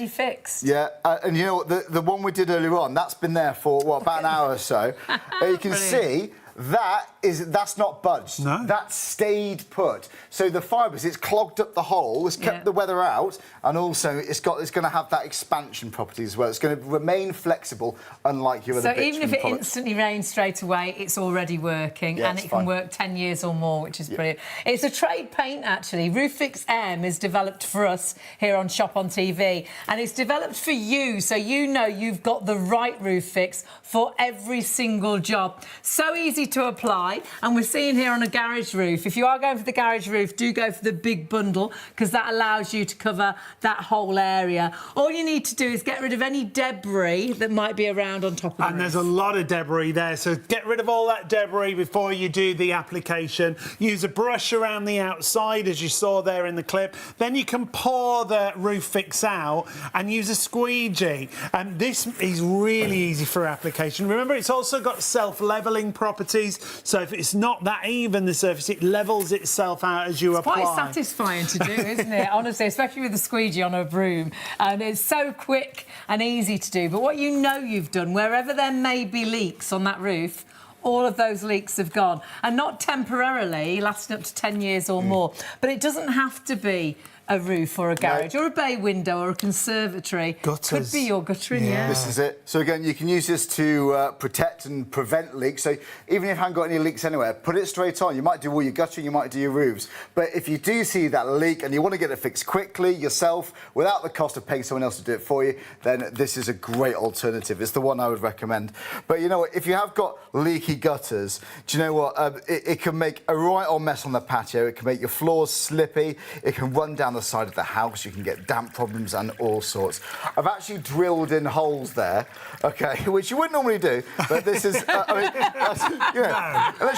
fixed. Yeah, and you know what, the one we did earlier on, that's been there for, what, about an hour or so. You can see that's not budged. No. That's stayed put. So the fibres, it's clogged up the hole, it's kept the weather out, and also it's going to have that expansion property as well. It's going to remain flexible, unlike your other bitumen So even if it products. instantly rains straight away, it's already working, and it can work 10 years or more, which is brilliant. It's a trade paint, actually. ROOFIX M is developed for us here on Shop on TV, and it's developed for you, so you know you've got the right ROOFIX for every single job. So easy to apply, and we're seeing here on a garage roof. If you are going for the garage roof, do go for the big bundle, because that allows you to cover that whole area. All you need to do is get rid of any debris that might be around on top of the roof. And there's a lot of debris there, so get rid of all that debris before you do the application. Use a brush around the outside, as you saw there in the clip. Then you can pour the ROOFIX out and use a squeegee. And this is really easy for application. Remember, it's also got self-leveling properties, so if it's not that even, the surface, it levels itself out as you apply. Quite satisfying to do, isn't it? Honestly, especially with the squeegee on a broom. And it's so quick and easy to do. But what you know you've done, wherever there may be leaks on that roof, all of those leaks have gone. And not temporarily, lasting up to 10 years or more. But it doesn't have to be a roof or a garage or a bay window or a conservatory. Gutters. Could be your guttering, yeah. This is it. So again, you can use this to protect and prevent leaks. So even if you haven't got any leaks anywhere, put it straight on. You might do all your guttering, you might do your roofs. But if you do see that leak and you want to get it fixed quickly yourself, without the cost of paying someone else to do it for you, then this is a great alternative. It's the one I would recommend. But you know what? If you have got leaky gutters, do you know what? It can make a right old mess on the patio. It can make your floors slippy. It can run down the side of the house. You can get damp problems and all sorts. I've actually drilled in holes there, okay, which you wouldn't normally do, but this is, unless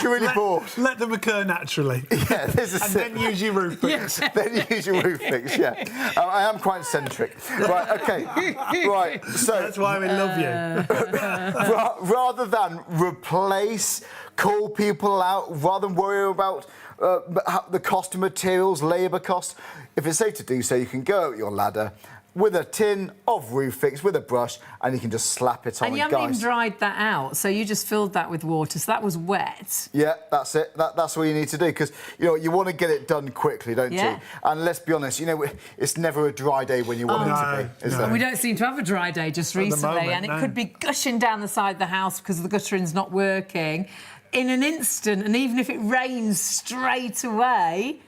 you're really bored. Let them occur naturally. Yeah, this is then use your ROOFIX. Then use your ROOFIX, yeah. I am quite eccentric. Right, okay. Right, so... That's why we love you. Rather than replace, call people out, rather than worry about the cost of materials, labour costs, if it's safe to do so, you can go out your ladder with a tin of ROOFIX with a brush, and you can just slap it on. And you haven't even dried that out, so you just filled that with water, so that was wet. Yeah, that's it. That's all you need to do, because you want to get it done quickly, don't you? And let's be honest, it's never a dry day when you want it to be, is there? We don't seem to have a dry day just recently, and it could be gushing down the side of the house because the guttering's not working. In an instant, and even if it rains straight away,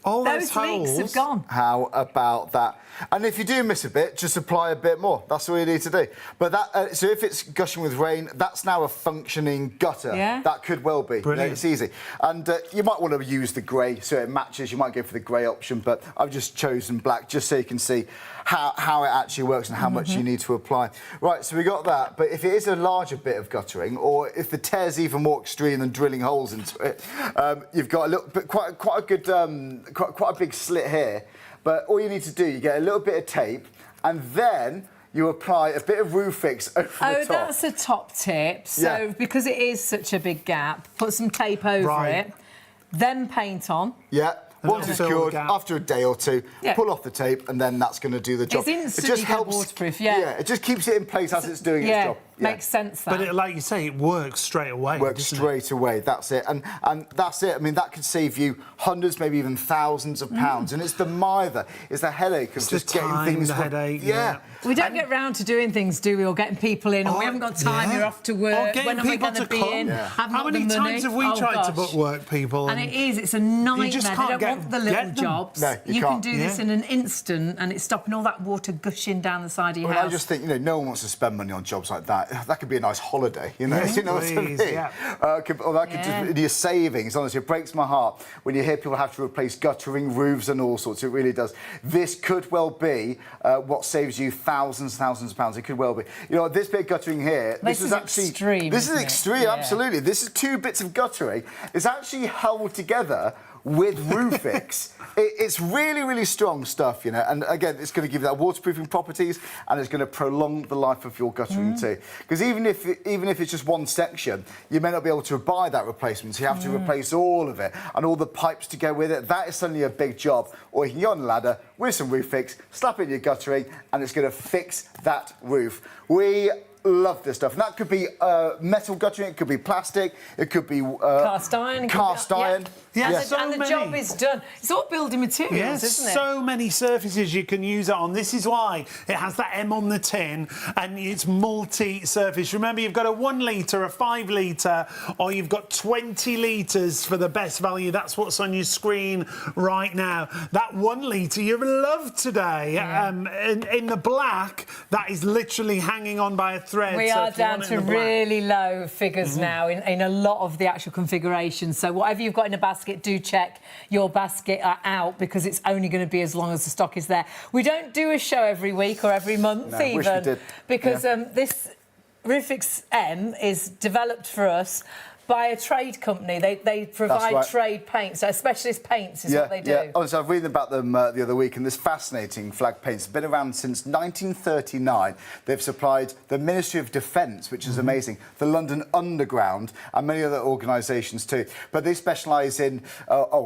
all those leaks have gone. How about that? And if you do miss a bit, just apply a bit more. That's all you need to do. But that, so if it's gushing with rain, that's now a functioning gutter. Yeah. That could well be. Brilliant. It's easy. And you might want to use the grey so it matches. You might go for the grey option, but I've just chosen black just so you can see how it actually works and how much you need to apply. Right, so we got that. But if it is a larger bit of guttering, or if the tear's even more extreme than drilling holes into it, you've got a little bit, quite a good, quite a big slit here. But all you need to do, you get a little bit of tape, and then you apply a bit of ROOFIX over the top. Oh, that's a top tip. So because it is such a big gap, put some tape over it, then paint on. Yeah. Once it's cured, after a day or two, pull off the tape, and then that's going to do the job. It's instantly waterproof, Yeah, it just keeps it in place as it's doing its job. Makes sense, that. But like you say, it works straight away. Works straight away, that's it. And that's it. I mean, that could save you hundreds, maybe even thousands of pounds. And it's the mither, it's the headache of just getting things... headache, We don't get round to doing things, do we, or getting people in, or we haven't got time, you're off to work, when are we going to be in? How many times have we tried to book work people? And it's a nightmare. They don't want the little jobs. No, you can do this in an instant, and it's stopping all that water gushing down the side of your house. I just think, no one wants to spend money on jobs like that. That could be a nice holiday, you know what I mean? Or that could just be your savings. Honestly, it breaks my heart when you hear people have to replace guttering, roofs and all sorts. It really does. This could well be what saves you thousands of pounds. It could well be. This bit of guttering here, this is actually extreme. This is extreme, absolutely. This is 2 bits of guttering. It's actually held together with ROOFIX. It's really, really strong stuff, and again, it's going to give you that waterproofing properties, and it's going to prolong the life of your guttering too. Because even if it's just one section, you may not be able to buy that replacement, so you have to replace all of it, and all the pipes to go with it. That is suddenly a big job. Or you can go on the ladder with some ROOFIX, slap in your guttering, and it's going to fix that roof. We love this stuff, and that could be metal guttering, it could be plastic, it could be cast iron. Yeah, and the job is done. It's all building materials, isn't it? So many surfaces you can use it on. This is why it has that M on the tin and it's multi-surface. Remember, you've got a 1 litre, a 5 litre, or you've got 20 litres for the best value. That's what's on your screen right now. That 1 litre you're in love today. Yeah. In the black, that is literally hanging on by a thread. We are down to really low figures now in a lot of the actual configurations. So whatever you've got in a basket, do check your basket out, because it's only going to be as long as the stock is there. We don't do a show every week or every month even, wish we did. because this ROOFIX M is developed for us by a trade company. They provide trade paints, so specialist paints is what they do. Yeah. So I was reading about them the other week, and this fascinating flag paints have been around since 1939. They've supplied the Ministry of Defence, which is amazing, the London Underground, and many other organisations too. But they specialise in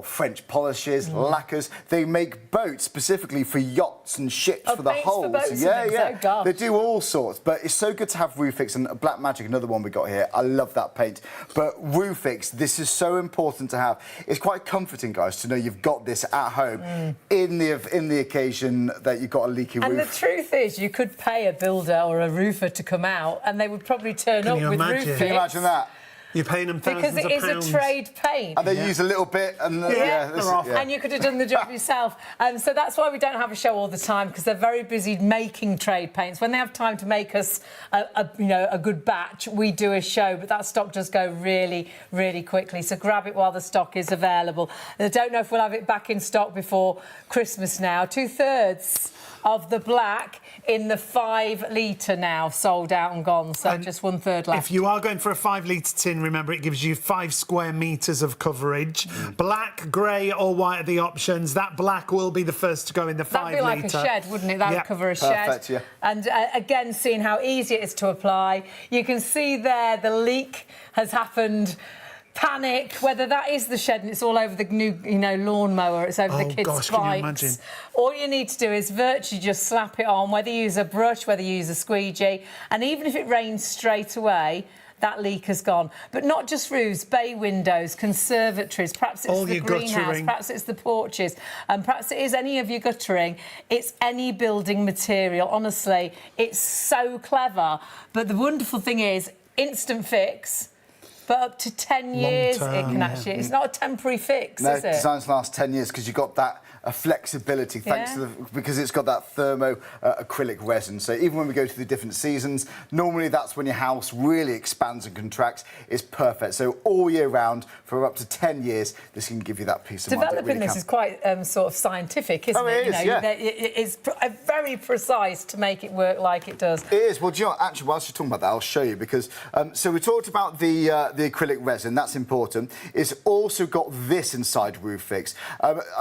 French polishes, lacquers. They make boats specifically for yachts and ships for the hulls. For boats They do all sorts. But it's so good to have ROOFIX, and Black Magic, another one we got here. I love that paint. But ROOFIX, this is so important to have. It's quite comforting, guys, to know you've got this at home in the occasion that you've got a leaky roof. And the truth is, you could pay a builder or a roofer to come out, and they would probably turn up with ROOFIX. Can you imagine that? You're paying them thousands of pounds. Because it is a trade paint. And they use a little bit, and and you could have done the job yourself. So that's why we don't have a show all the time, because they're very busy making trade paints. When they have time to make us a good batch, we do a show, but that stock does go really, really quickly. So grab it while the stock is available. And I don't know if we'll have it back in stock before Christmas now. 2/3 of the black in the 5 litre now sold out and gone, so just 1/3 left. If you are going for a 5 litre tin, remember it gives you 5 square metres of coverage. Black, grey or white are the options. That black will be the first to go in the 5 litre. That'd be like a shed, wouldn't it? That would cover a shed. Perfect, yeah. And again, seeing how easy it is to apply. You can see there the leak has happened. Panic, whether that is the shed and it's all over the new, lawnmower, it's over the kids' gosh, bikes. can you imagine? All you need to do is virtually just slap it on, whether you use a brush, whether you use a squeegee, and even if it rains straight away, that leak has gone. But not just roofs, bay windows, conservatories, perhaps it's the greenhouse, perhaps it's the porches, and perhaps it is any of your guttering. It's any building material. Honestly, it's so clever. But the wonderful thing is, instant fix. But up to 10 years, it can actually... It's not a temporary fix, is it? No, designs last 10 years because you've got that flexibility thanks to because it's got that thermo acrylic resin. So even when we go to the different seasons, normally that's when your house really expands and contracts. It's perfect. So all year round for up to 10 years, this can give you that peace of mind. Developing this is quite sort of scientific, isn't it? It's very precise to make it work like it does. It is. Well, do you know what? Actually, whilst you're talking about that, I'll show you because so we talked about the acrylic resin. That's important. It's also got this inside ROOFIX.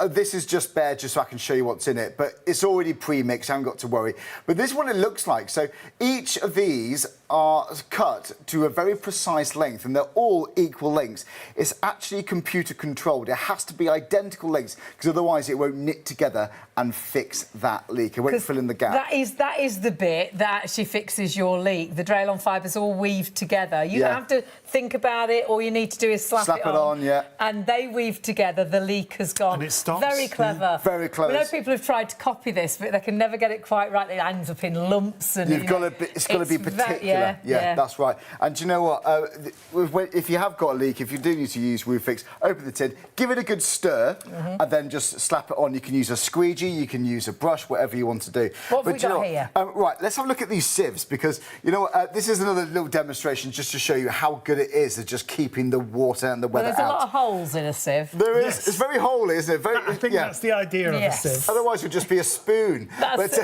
This is just bare, just so I can show you what's in it, but it's already pre-mixed. I haven't got to worry. But this is what it looks like. So each of these are cut to a very precise length, and they're all equal lengths. It's actually computer controlled. It has to be identical lengths because otherwise it won't knit together and fix that leak. It won't fill in the gap. That is the bit that actually fixes your leak. The Draylon fibres all weave together. You don't have to think about it. All you need to do is slap it on. And they weave together. The leak has gone. And it stops. Very clever. Very clever. We know people have tried to copy this, but they can never get it quite right. It ends up in lumps. And it's got to be particular. Yeah, that's right. And do you know what? If you have got a leak, if you do need to use ROOFIX, open the tin, give it a good stir, and then just slap it on. You can use a squeegee, you can use a brush, whatever you want to do. What have we got here? Right, let's have a look at these sieves because you know what? This is another little demonstration just to show you how good it is at just keeping the water and the weather out. There's a lot of holes in a sieve. There is. Yes. It's very holy, isn't it? I think that's the idea of a sieve. Otherwise, it would just be a spoon. But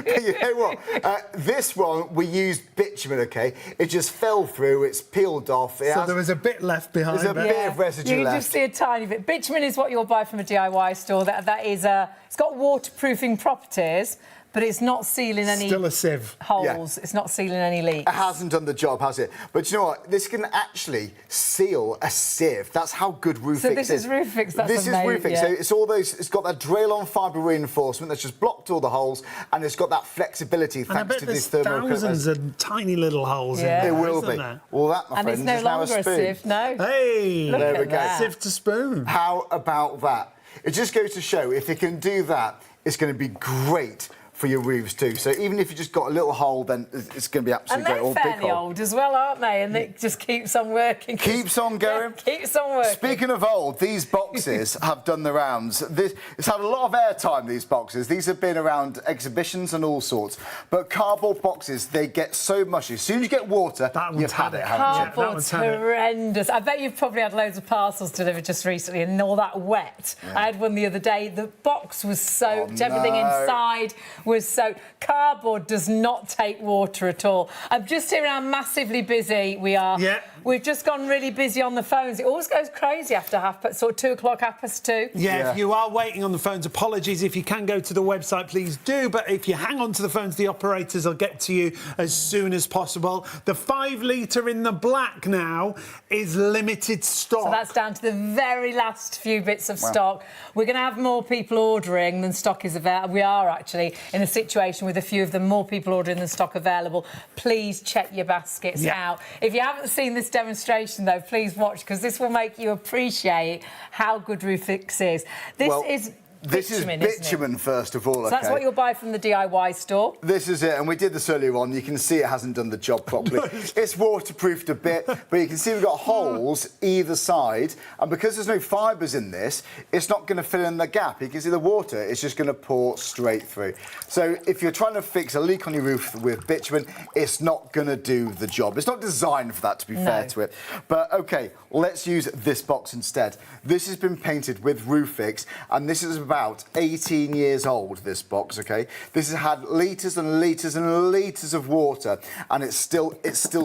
you know what? This one we used bitumen. Okay, it just fell through. It's peeled off. So there was a bit left behind. There's a bit of residue left. You just see a tiny bit. Bitumen is what you'll buy from a DIY store. That is it's got waterproofing properties, but it's not sealing any Still a sieve. holes. It's not sealing any leaks. It hasn't done the job, has it? But you know what? This can actually seal a sieve. That's how good ROOFIX is. So this is ROOFIX. That's this amazing. is ROOFIX. Yeah. So it's all those. It's got that Draylon fibre reinforcement that's just blocked all the holes, and it's got that flexibility And I thanks bet to there's this thermal thousands of tiny little holes in Yeah. there. It will isn't be. there? Well, that, my And friends, it's no is now longer a a spoon. sieve. No. Hey, Look There at we go. that. sieve to spoon. How about that? It just goes to show if it can do that, it's going to be great for your roofs too. So even if you just got a little hole, then it's going to be And absolutely they're great. Or big fairly hole. old as well, aren't they? And it just keeps on working. Keeps on going. Yeah, keeps on working. Speaking of old, these boxes have done the rounds. It's had a lot of airtime, these boxes. These have been around exhibitions and all sorts. But cardboard boxes, they get so mushy. As soon as you get water, That one's you've had had it, it. haven't you? That Cardboard's one's had it. horrendous. I bet you've probably had loads of parcels delivered just recently and all that wet. I had one the other day. The box was soaked. Everything no. inside was soaked. Cardboard does not take water at all. I'm just hearing how massively busy we are. Yeah. We've just gone really busy on the phones. It always goes crazy after sort of 2 o'clock, 2:30. Yeah, if you are waiting on the phones, apologies. If you can go to the website, please do. But if you hang on to the phones, the operators will get to you as soon as possible. The 5 litre in the black now is limited stock. So that's down to the very last few bits of stock. We're going to have more people ordering than stock is available. We are actually in a situation with a few of them, more people ordering than stock available. Please check your baskets out. If you haven't seen this demonstration, though, please watch, because this will make you appreciate how good ROOFIX is. This is bitumen, first of all. So that's what you'll buy from the DIY store. This is it, and we did this earlier on. You can see it hasn't done the job properly. It's waterproofed a bit, but you can see we've got holes either side, and because there's no fibres in this, it's not going to fill in the gap. You can see the water is just going to pour straight through. So if you're trying to fix a leak on your roof with bitumen, it's not going to do the job. It's not designed for that, to be fair to it. But OK, let's use this box instead. This has been painted with ROOFIX, and this is about 18 years old, this box, OK? This has had litres and litres and litres of water, and it's still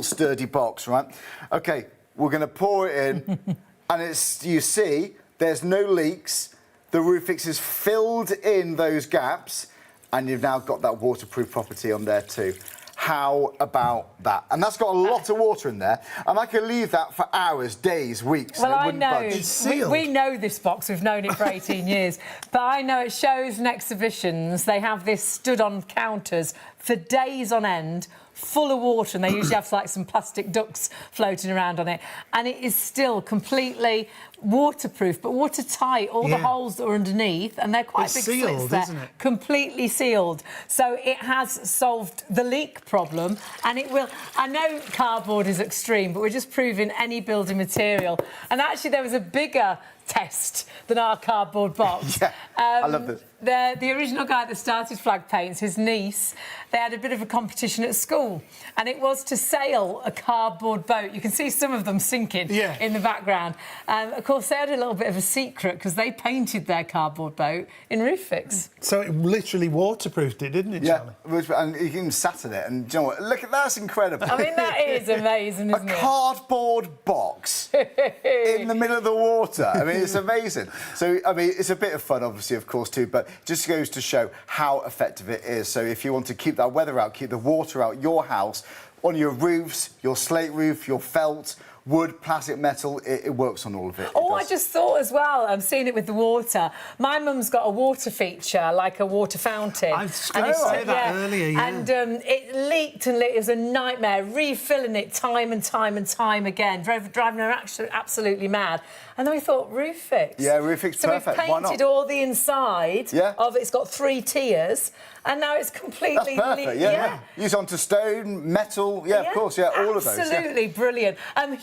sturdy box, right? OK, we're going to pour it in, and you see, there's no leaks. The ROOFIX is filled in those gaps, and you've now got that waterproof property on there too. How about that? And that's got a lot of water in there, and I can leave that for hours, days, weeks. Well, and it I wouldn't know. budge. It's sealed. We know this box. We've known it for 18 years. But I know at shows and exhibitions, they have this stood on counters for days on end, full of water, and they usually have like some plastic ducks floating around on it, and it is still completely waterproof but watertight. All the holes that are underneath, and they're quite big sealed, slits there, isn't it? completely sealed. So it has solved the leak problem, and it will. I know cardboard is extreme, but we're just proving any building material. And actually, there was a bigger test than our cardboard box. I love this. The original guy that started Flag Paints, his niece, they had a bit of a competition at school, and it was to sail a cardboard boat. You can see some of them sinking in the background. Of course, they had a little bit of a secret because they painted their cardboard boat in ROOFIX. So it literally waterproofed it, didn't it, Charlie? And you can sat in it, and do you know what? Look, that's incredible. I mean, that is amazing, isn't A it? cardboard box in the middle of the water. I mean, it's amazing. So, I mean, it's a bit of fun, obviously, of course, too, but just goes to show how effective it is. So if you want to keep that weather out, keep the water out your house, on your roofs, your slate roof, your felt, wood, plastic, metal, it works on all of it. I just thought as well, I'm seeing it with the water. My mum's got a water feature, like a water fountain. I was going to say that earlier, And it leaked and leaked. It was a nightmare, refilling it time and time and time again, driving her absolutely mad. And then we thought, ROOFIX. Yeah, ROOFIX, perfect. So we've painted all the inside of it. It's got 3 tiers, and now it's completely... That's perfect, Use onto stone, metal, of course, all of those. Absolutely brilliant.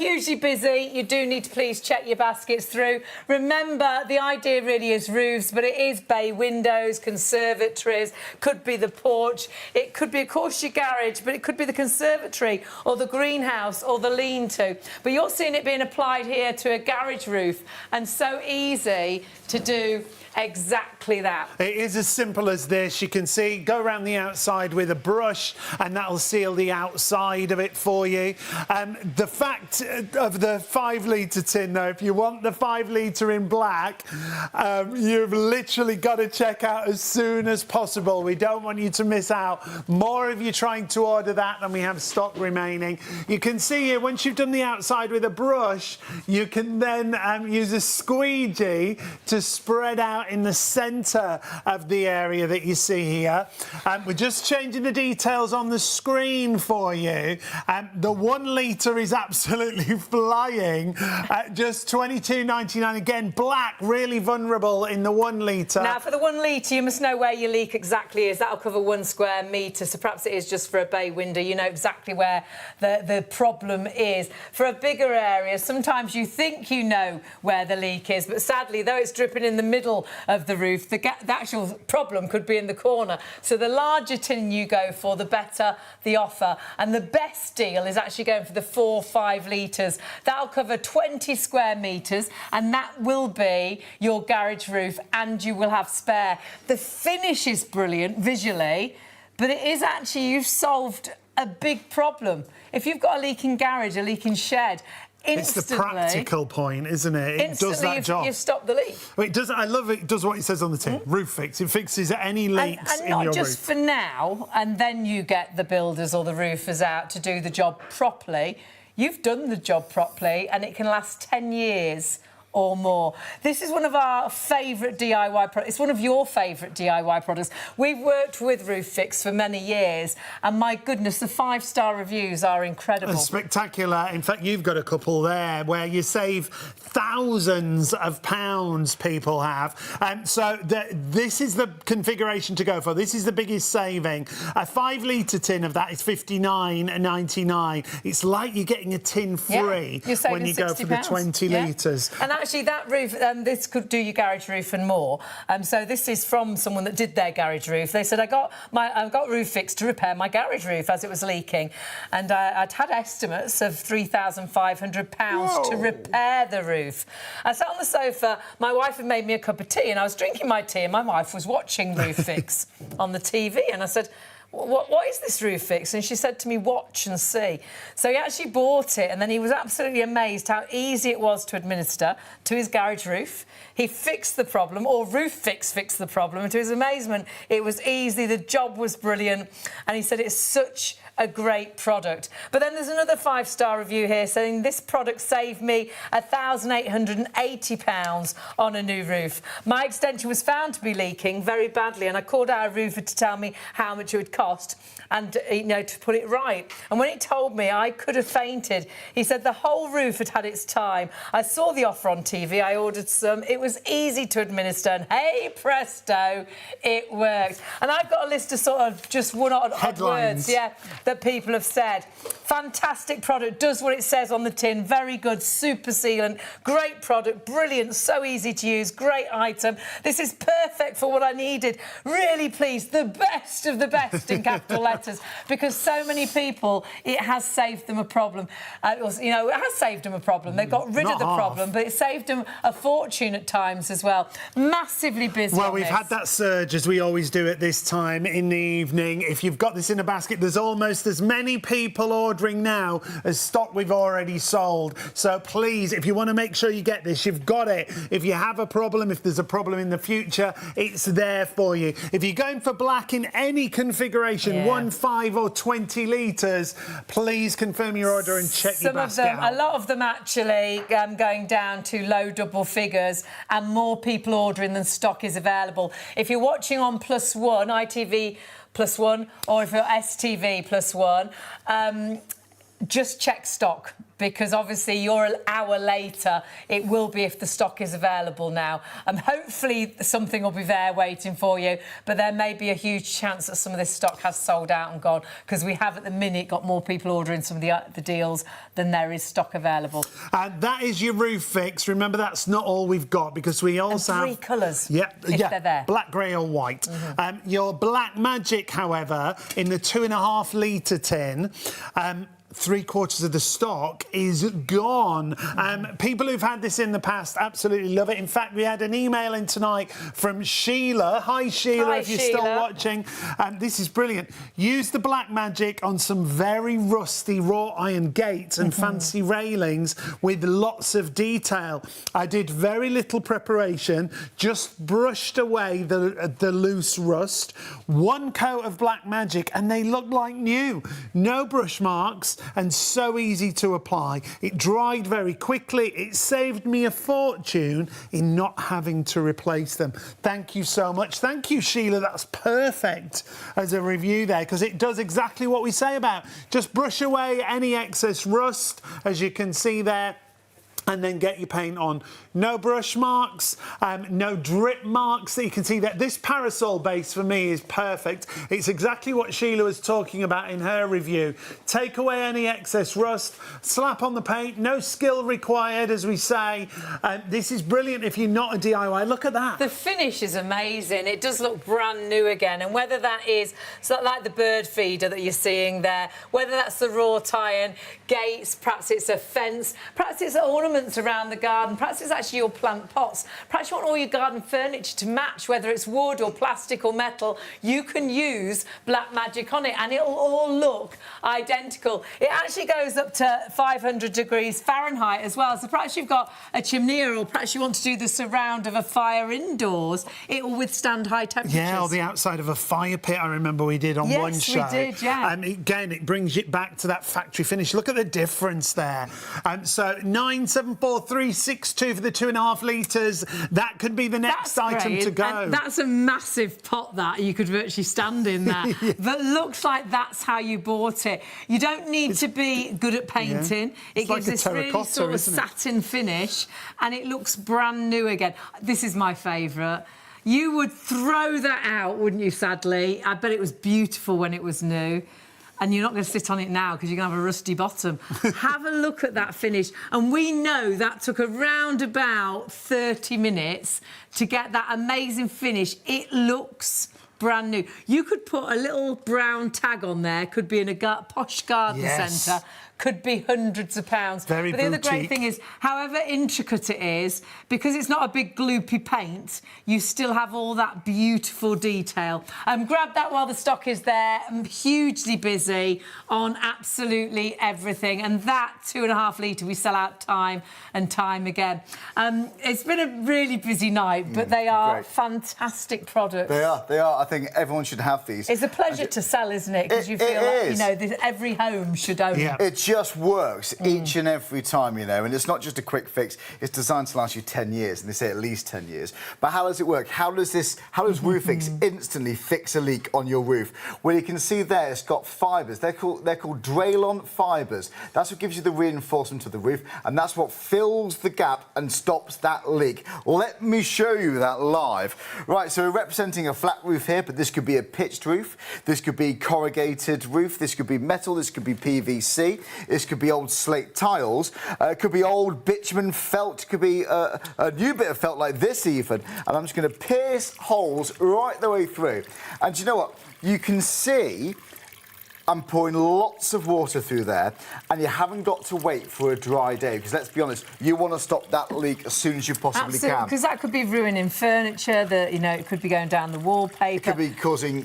Hugely busy. You do need to please check your baskets through. Remember, the idea really is roofs, but it is bay windows, conservatories, could be the porch, it could be, of course, your garage, but it could be the conservatory or the greenhouse or the lean-to. But you're seeing it being applied here to a garage roof, and so easy to do. Exactly that. It is as simple as this. You can see, go around the outside with a brush and that'll seal the outside of it for you. The fact of the 5 litre tin though, if you want the 5 litre in black, you've literally got to check out as soon as possible. We don't want you to miss out. More of you trying to order that than we have stock remaining. You can see here, once you've done the outside with a brush, you can then use a squeegee to spread out in the centre of the area that you see here. We're just changing the details on the screen for you. The 1 litre is absolutely flying at just $22.99. Again, black, really vulnerable in the 1 litre. Now, for the 1 litre, you must know where your leak exactly is. That'll cover 1 square metre, so perhaps it is just for a bay window. You know exactly where the problem is. For a bigger area, sometimes you think you know where the leak is, but sadly, though it's dripping in the middle of the roof, the actual problem could be in the corner. So the larger tin you go for, the better the offer. And the best deal is actually going for the 4-5 litres. That'll cover 20 square metres, and that will be your garage roof, and you will have spare. The finish is brilliant visually, but it is actually, you've solved a big problem. If you've got a leaking garage, a leaking shed, instantly, it's the practical point, isn't it? It does that job. You've stopped the leak. Well, it does. I love it. It does what it says on the tin. Roof fix. It fixes any leaks and in your roof. not just for now, and then you get the builders or the roofers out to do the job properly. You've done the job properly, and it can last 10 years or more. This is one of our favourite DIY products. It's one of your favourite DIY products. We've worked with ROOFIX for many years, and my goodness, the 5-star reviews are incredible. Spectacular. In fact, you've got a couple there where you save thousands of pounds, people have. So this is the configuration to go for. This is the biggest saving. A 5 litre tin of that is $59.99. It's like you're getting a tin free when you go for the 20 litres. And actually, that roof, this could do your garage roof and more. So this is from someone that did their garage roof. They said, I've got ROOFIX to repair my garage roof as it was leaking, and I'd had estimates of £3,500 to repair the roof. I sat on the sofa. My wife had made me a cup of tea, and I was drinking my tea, and my wife was watching ROOFIX on the TV, and I said, what is this ROOFIX? And she said to me, watch and see. So he actually bought it, and then he was absolutely amazed how easy it was to administer to his garage roof. He fixed the problem, or ROOFIX fixed the problem, and to his amazement, it was easy, the job was brilliant, and he said it's such a great product. But then there's another 5-star review here saying this product saved me £1,880 on a new roof. My extension was found to be leaking very badly, and I called our roofer to tell me how much it would cost and, you know, to put it right. And when he told me, I could have fainted. He said the whole roof had had its time. I saw the offer on TV, I ordered some. It was easy to administer, and hey presto, it worked. And I've got a list of sort of just one odd words, that people have said. Fantastic product, does what it says on the tin, very good, super sealant, great product, brilliant, so easy to use, great item. This is perfect for what I needed. Really pleased, the best of the best in capital letters, because so many people, it has saved them a problem. You know, it has saved them a problem. They got rid of the problem, but it saved them a fortune at times as well. Massively busy. Well, we've had that surge, as we always do at this time in the evening. If you've got this in a basket, there's almost as many people ordering now as stock we've already sold. So please, if you want to make sure you get this, you've got it. If you have a problem, if there's a problem in the future, it's there for you. If you're going for black in any configuration, 1, 5 or 20 litres, please confirm your order and check your basket out. A lot of them actually going down to low double figures, and more people ordering than stock is available. If you're watching on +1, ITV +1, or if you're STV +1, just check stock, because obviously you're an hour later. It will be if the stock is available now. Hopefully something will be there waiting for you, but there may be a huge chance that some of this stock has sold out and gone, because we have at the minute got more people ordering some of the deals than there is stock available. That is your ROOFIX. Remember, that's not all we've got, because we also have 3 colours. If they're there. Black, grey or white. Your Black Magic, however, in the 2.5 litre tin, 3/4 of the stock is gone. People who've had this in the past absolutely love it. In fact, we had an email in tonight from Sheila. Hi, Sheila, Hi, if you're Sheila. still watching. This is brilliant. Use the black magic on some very rusty wrought iron gates and fancy railings with lots of detail. I did very little preparation, just brushed away the loose rust. One coat of black magic and they look like new. No brush marks and so easy to apply. It dried very quickly. It saved me a fortune in not having to replace them. Thank you so much. Thank you, Sheila. That's perfect as a review there, because it does exactly what we say about. Just brush away any excess rust, as you can see there, and then get your paint on. No brush marks, no drip marks that you can see that. This parasol base for me is perfect. It's exactly what Sheila was talking about in her review. Take away any excess rust, slap on the paint, no skill required, as we say. This is brilliant if you're not a DIY. Look at that. The finish is amazing. It does look brand new again. And whether that is like the bird feeder that you're seeing there, whether that's the wrought iron gates, perhaps it's a fence, perhaps it's ornaments around the garden, perhaps it's actually your plant pots, perhaps you want all your garden furniture to match, whether it's wood or plastic or metal, you can use black magic on it and it'll all look identical. It actually goes up to 500 degrees Fahrenheit as well, so perhaps you've got a chimney or perhaps you want to do the surround of a fire indoors, it will withstand high temperatures. Yeah, or the outside of a fire pit, I remember we did on one show. Yes, we did, yeah. Again, it brings it back to that factory finish. Look at the difference there. So 974362 for the 2.5 litres. That could be the next item to go. And that's a massive pot that you could virtually stand in there. Yeah. But looks like that's how you bought it. You don't need to be good at painting. Yeah. It gives this really sort of satin finish and it looks brand new again. This is my favourite. You would throw that out, wouldn't you, sadly? I bet it was beautiful when it was new. And you're not going to sit on it now because you're going to have a rusty bottom. Have a look at that finish. And we know that took around about 30 minutes to get that amazing finish. It looks brand new. You could put a little brown tag on there, could be in a posh garden centre, could be hundreds of pounds. Very but the other boutique. great thing is, however intricate it is, because it's not a big gloopy paint, you still have all that beautiful detail. Grab that while the stock is there. I'm hugely busy on absolutely everything. And that 2.5 litre we sell out time and time again. It's been a really busy night, but they are fantastic products. They are. They are. I think everyone should have these. It's a pleasure to sell, isn't it? Because you feel like, you know, every home should own it. It just works each and every time, you know, and it's not just a quick fix. It's designed to last you 10 years, and they say at least 10 years. But how does it work? How does ROOFIX instantly fix a leak on your roof? Well, you can see there it's got fibres. They're called Draylon fibres. That's what gives you the reinforcement of the roof, and that's what fills the gap and stops that leak. Let me show you that live. Right, so we're representing a flat roof here, but this could be a pitched roof. This could be corrugated roof. This could be metal. This could be PVC. This could be old slate tiles. It could be old bitumen felt. It could be a new bit of felt like this even. And I'm just going to pierce holes right the way through. And do you know what? You can see I'm pouring lots of water through there, and you haven't got to wait for a dry day, because let's be honest, you want to stop that leak as soon as you possibly can. Because that could be ruining furniture, you know, it could be going down the wallpaper. It could be causing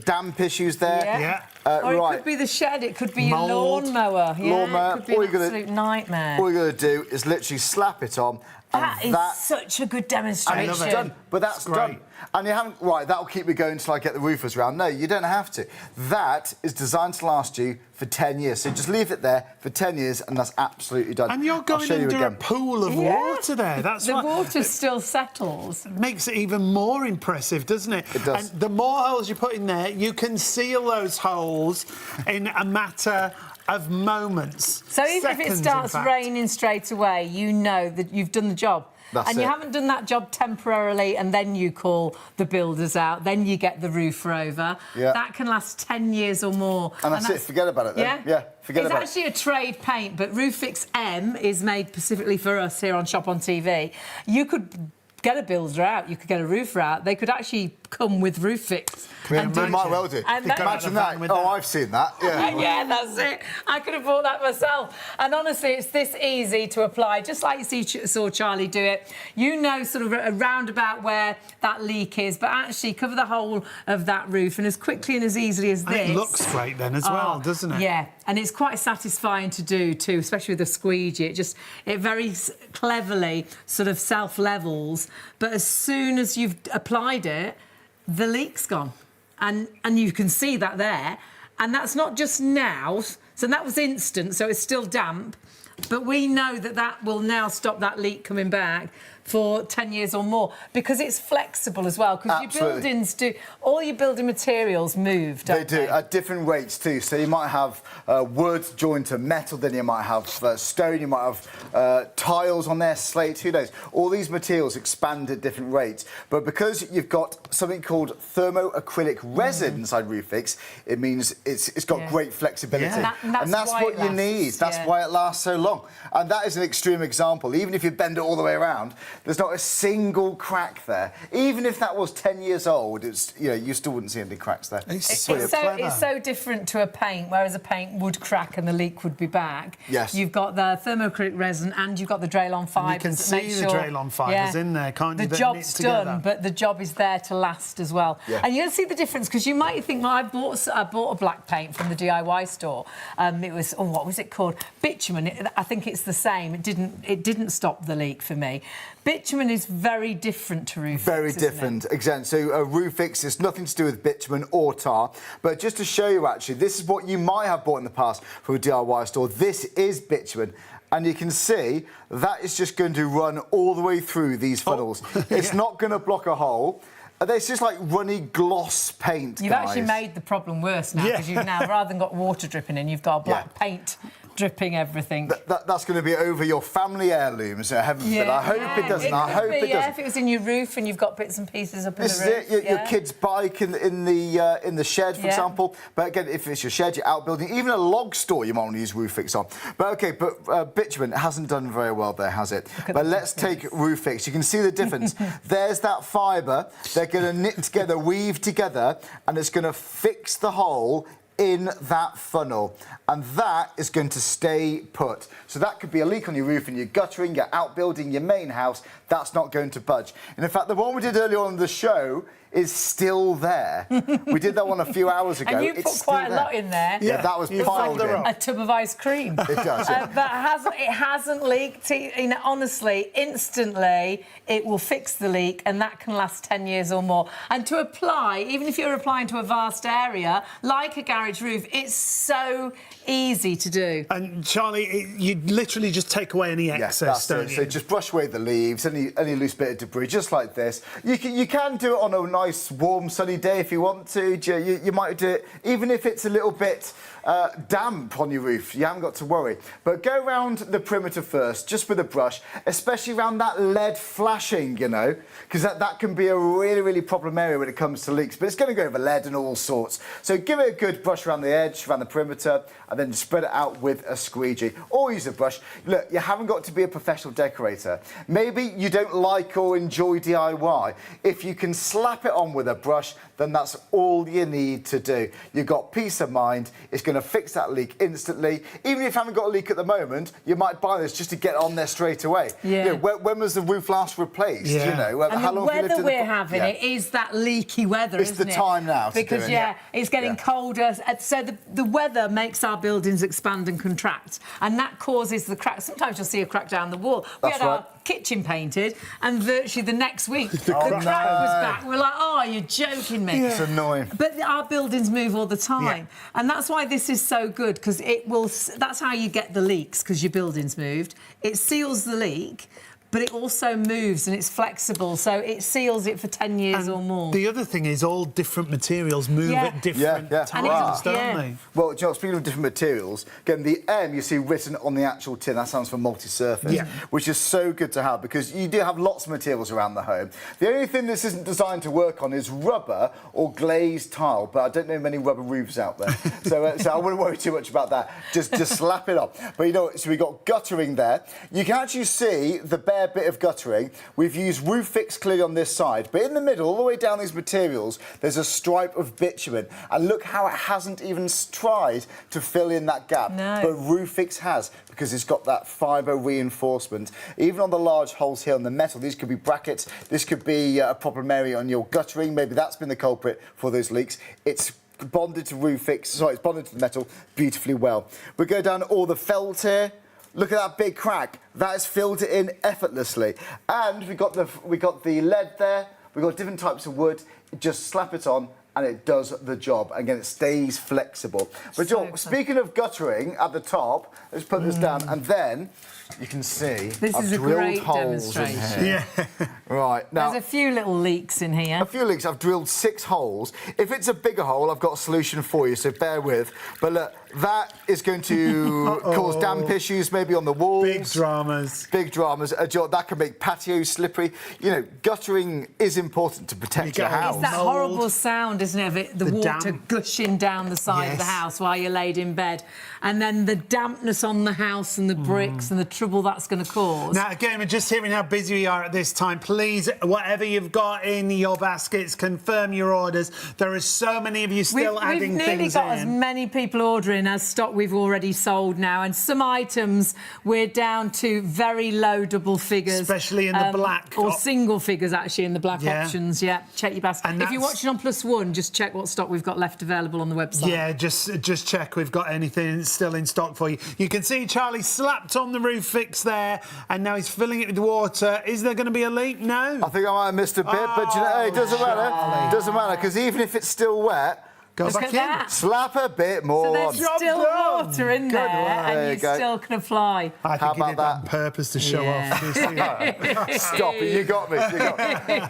damp issues there. Yeah. Or it could be the shed, it could be your lawnmower. Yeah, it could be an absolute nightmare. All you're going to do is literally slap it on. That is such a good demonstration. And it's done. But that's done. And you haven't, right, that'll keep me going until I get the roofers round. No, you don't have to. That is designed to last you for 10 years. So just leave it there for 10 years and that's absolutely done. And you're going under a pool of water there. That's the water still settles. Makes it even more impressive, doesn't it? It does. And the more holes you put in there, you can seal those holes in a matter of moments. So even if it starts raining straight away, you know that you've done the job. That's you haven't done that job temporarily and then you call the builders out, then you get the roofer over. Yeah. That can last 10 years or more. And that's it, forget about it then. Yeah, forget about it. It's actually a trade paint, but ROOFIX M is made specifically for us here on Shop on TV. You could get a builder out, you could get a roofer out, they could actually come with ROOFIX. They might well do. Imagine that. Oh, I've seen that. Yeah. Yeah, that's it. I could have bought that myself. And honestly, it's this easy to apply, just like you saw Charlie do it. You know sort of around about where that leak is, but actually cover the whole of that roof, and as quickly and as easily as this. It looks great then as well, doesn't it? Yeah, and it's quite satisfying to do too, especially with the squeegee. It very cleverly sort of self-levels, but as soon as you've applied it, the leak's gone. And you can see that there. And that's not just now. So that was instant, so it's still damp. But we know that that will now stop that leak coming back for 10 years or more, because it's flexible as well, because your buildings do, all your building materials move, don't they? They do, at different rates too. So you might have wood joined to metal, then you might have stone, you might have tiles on there, slate, who knows. All these materials expand at different rates. But because you've got something called thermoacrylic resin inside ROOFIX, it means it's got great flexibility. Yeah. And that's what you need. That's why it lasts so long. And that is an extreme example. Even if you bend it all the way around, there's not a single crack there. Even if that was 10 years old, it's, you know, you still wouldn't see any cracks there. It's so different to a paint, whereas a paint would crack and the leak would be back. Yes. You've got the thermoacrylic resin and you've got the Draylon fibres. You can see the Draylon fibres in there, can't you? The job's done, but the job is there to last as well. Yeah. And you'll see the difference, because you might think, well, I bought a black paint from the DIY store. It was, what was it called? Bitumen. I think it's the same. It didn't stop the leak for me. Bitumen is very different to ROOFIX. Very different, exactly. So ROOFIX is nothing to do with bitumen or tar. But just to show you, actually, this is what you might have bought in the past from a DIY store. This is bitumen. And you can see that is just going to run all the way through these funnels. It's not going to block a hole. It's just like runny gloss paint, You've actually made the problem worse now, because you've now, rather than got water dripping in, you've got black paint dripping everything. That's going to be over your family heirlooms, heaven forbid. I hope it doesn't. I hope it doesn't. If it was in your roof and you've got bits and pieces up in the roof. This is it. Your kid's bike in the shed, for example. But again, if it's your shed, your outbuilding, even a log store, you might want to use ROOFIX on. But bitumen hasn't done very well there, has it? But let's take ROOFIX. You can see the difference. There's that fibre. They're going to knit together, weave together, and it's going to fix the hole in that funnel, and that is going to stay put. So that could be a leak on your roof, in your guttering, your outbuilding, your main house. That's not going to budge. And in fact, the one we did earlier on in the show is still there. We did that one a few hours ago. And you put quite a lot in there. Yeah, that was piled in. A tub of ice cream. It does, yeah. But it hasn't leaked. Honestly, instantly, it will fix the leak, and that can last 10 years or more. And to apply, even if you're applying to a vast area, like a garage roof, it's so easy to do. And Charlie, you literally just take away any excess, don't you? So just brush away the leaves, any loose bit of debris, just like this. You can do it on a nice, warm, sunny day if you want to. You might do it, even if it's a little bit damp on your roof. You haven't got to worry. But go around the perimeter first, just with a brush, especially around that lead flashing, you know, because that can be a really, really problem area when it comes to leaks. But it's going to go over lead and all sorts. So give it a good brush around the edge, around the perimeter, and then spread it out with a squeegee. Or use a brush. Look, you haven't got to be a professional decorator. Maybe you don't like or enjoy DIY. If you can slap it on with a brush, then that's all you need to do. You've got peace of mind. It's going to fix that leak instantly. Even if you haven't got a leak at the moment, you might buy this just to get on there straight away. Yeah. You know, when was the roof last replaced? Yeah. You know, and how long have you lived in the... we're having it is that leaky weather, isn't it? It's the time now to because do it. It's getting colder. So the weather makes our buildings expand and contract, and that causes the cracks. Sometimes you'll see a crack down the wall. We had our kitchen painted, and virtually the next week the crack was back. We're like, oh, you're joking me. It's annoying. But our buildings move all the time, and that's why this is so good, because it will. That's how you get the leaks, because your building's moved. It seals the leak, but it also moves and it's flexible, so it seals it for 10 years or more. The other thing is all different materials move at different times, don't they? Well, Joe, speaking of different materials, again, the M you see written on the actual tin, that stands for multi-surface, which is so good to have, because you do have lots of materials around the home. The only thing this isn't designed to work on is rubber or glazed tile, but I don't know many rubber roofs out there, so I wouldn't worry too much about that. Just slap it on. But you know, so we got guttering there. You can actually see the bare bare bit of guttering. We've used ROOFIX clearly on this side, but in the middle, all the way down these materials, there's a stripe of bitumen. And look how it hasn't even tried to fill in that gap. No. But ROOFIX has, because it's got that fibre reinforcement. Even on the large holes here on the metal, these could be brackets, this could be a problem area on your guttering. Maybe that's been the culprit for those leaks. It's bonded to ROOFIX, sorry, it's bonded to the metal beautifully well. We go down all the felt here. Look at that big crack. That has filled it in effortlessly. And we got the lead there. We've got different types of wood. Just slap it on and it does the job. Again, it stays flexible. But John, speaking of guttering at the top, let's put this down, and then you can see I've drilled holes in here. Yeah. Right, now... There's a few little leaks in here. A few leaks. I've drilled 6 holes. If it's a bigger hole, I've got a solution for you, so bear with. But look, that is going to cause damp issues, maybe on the walls. Big dramas. Big dramas. That can make patios slippery. You know, guttering is important to protect your house. It's that horrible sound, isn't it, of it, the water damp. gushing down the side of the house while you're laid in bed. And then the dampness on the house and the bricks and the trouble that's going to cause. Now, again, we're just hearing how busy we are at this time. Please, whatever you've got in your baskets, confirm your orders. There are so many of you still adding things in. We've nearly got as many people ordering as stock we've already sold now. And some items, we're down to very low double figures. Especially in the black. Or single figures, actually, in the black options. Yeah, check your basket. And if you're watching on +1, just check what stock we've got left available on the website. Yeah, just check we've got anything still in stock for you. You can see Charlie slapped on the ROOFIX there, and now he's filling it with water. Is there going to be a leak? No. I think I might have missed a bit, but you know, hey, it doesn't matter. It doesn't matter, because even if it's still wet, go back in. Slap a bit more on. So there's still water in there, and you're still going to fly. I think he did that on purpose to show off. Stop it, you got me.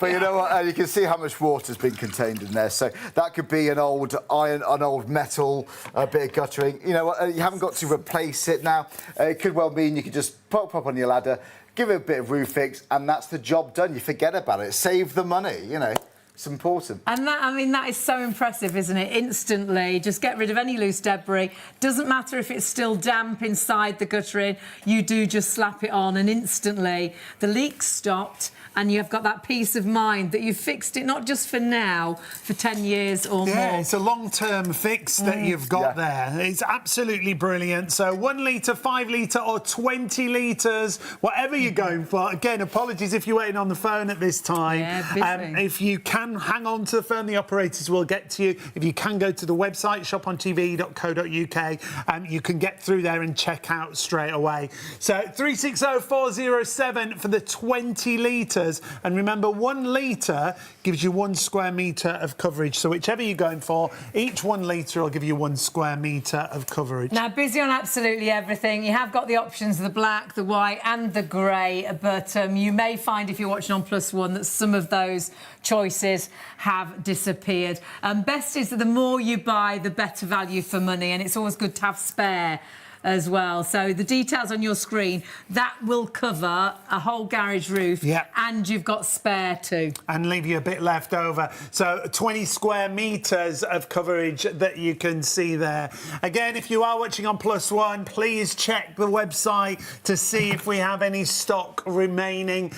But you know what? You can see how much water's been contained in there. So that could be an old iron, an old metal, a bit of guttering. You know what? You haven't got to replace it now. It could well mean you could just pop on your ladder, give it a bit of ROOFIX, and that's the job done. You forget about it. Save the money, you know. It's important. And that, I mean, that is so impressive, isn't it? Instantly, just get rid of any loose debris. Doesn't matter if it's still damp inside the guttering, you do just slap it on, and instantly the leak's stopped, and you've got that peace of mind that you've fixed it, not just for now, for 10 years or more. Yeah, it's a long-term fix that you've got there. It's absolutely brilliant. So 1 litre, 5 litre or 20 litres, whatever you're going for. Again, apologies if you're waiting on the phone at this time. Yeah, busy. If you can hang on to the phone, the operators will get to you. If you can go to the website, shopontv.co.uk, you can get through there and check out straight away. So 360-407 for the 20 litres. And remember, 1 litre gives you 1 square metre of coverage. So whichever you're going for, each 1 litre will give you 1 square metre of coverage. Now, busy on absolutely everything. You have got the options, the black, the white and the grey, but you may find, if you're watching on +1, that some of those choices have disappeared. Best is that the more you buy, the better value for money, and it's always good to have spare as well. So the details on your screen, that will cover a whole garage roof, and you've got spare too. And leave you a bit left over. So 20 square metres of coverage that you can see there. Again, if you are watching on +1, please check the website to see if we have any stock remaining.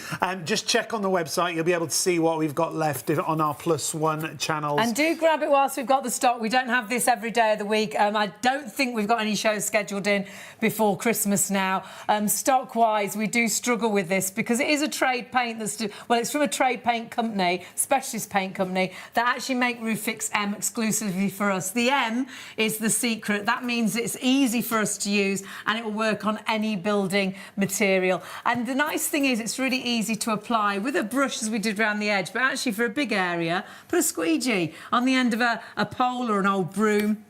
Just check on the website, you'll be able to see what we've got left on our +1 channels. And do grab it whilst we've got the stock. We don't have this every day of the week. I don't think we've got any shows scheduled in before Christmas now. Stock-wise, we do struggle with this because it is a trade paint that's... Well, it's from a trade paint company, specialist paint company, that actually make ROOFIX M exclusively for us. The M is the secret. That means it's easy for us to use and it will work on any building material. And the nice thing is it's really easy to apply with a brush, as we did around the edge, but actually for a big area, put a squeegee on the end of a pole or an old broom.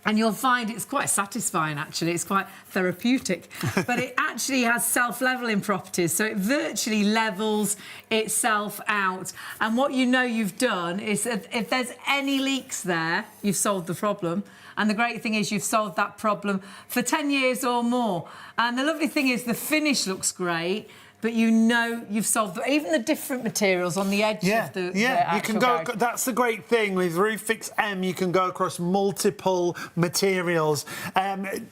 And you'll find it's quite satisfying, actually. It's quite therapeutic. But it actually has self-levelling properties, so it virtually levels itself out. And what you know you've done is that if there's any leaks there, you've solved the problem. And the great thing is you've solved that problem for 10 years or more. And the lovely thing is the finish looks great. but you know you've solved even the different materials on the edge of the you can go. garage. That's the great thing with ROOFIX M. You can go across multiple materials.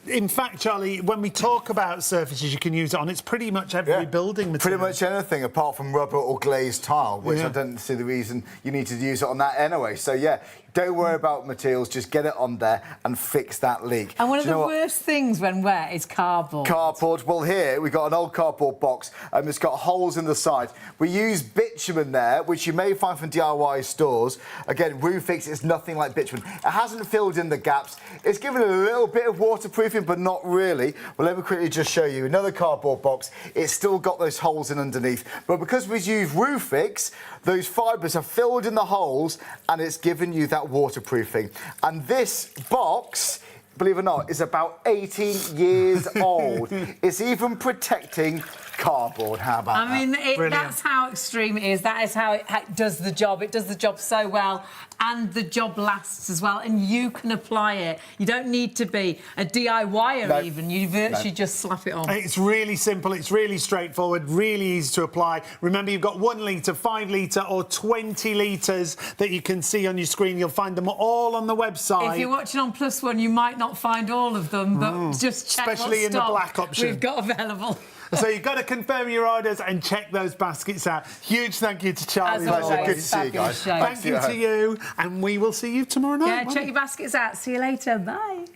In fact, Charlie, when we talk about surfaces you can use it on, it's pretty much every building material. Pretty much anything apart from rubber or glazed tile, which I don't see the reason you need to use it on that anyway. So yeah, don't worry about materials, just get it on there and fix that leak. And one of the worst things when wet is cardboard. Cardboard. Well, here we've got an old cardboard box and it's got holes in the side. We use bitumen there, which you may find from DIY stores. Again, ROOFIX is nothing like bitumen. It hasn't filled in the gaps. It's given it a little bit of waterproofing, but not really. Well, let me quickly just show you another cardboard box. It's still got those holes in underneath, but because we use ROOFIX, those fibres are filled in the holes and it's given you that waterproofing. And this box, believe it or not, is about 18 years old. It's even protecting cardboard. How about that? I mean, that's how extreme it is. That is how it does the job. It does the job so well, and the job lasts as well, and you can apply it. You don't need to be a DIYer even. You virtually just slap it on. It's really simple. It's really straightforward, really easy to apply. Remember, you've got 1 litre, 5 litre or 20 litres that you can see on your screen. You'll find them all on the website. If you're watching on Plus One, you might not find all of them, but just check especially in the black option we've got available. So you've got to confirm your orders and check those baskets out. Huge thank you to Charlie. As always, good to see you guys. Thank you to you, and we will see you tomorrow night. Yeah, check your baskets out. See you later. Bye.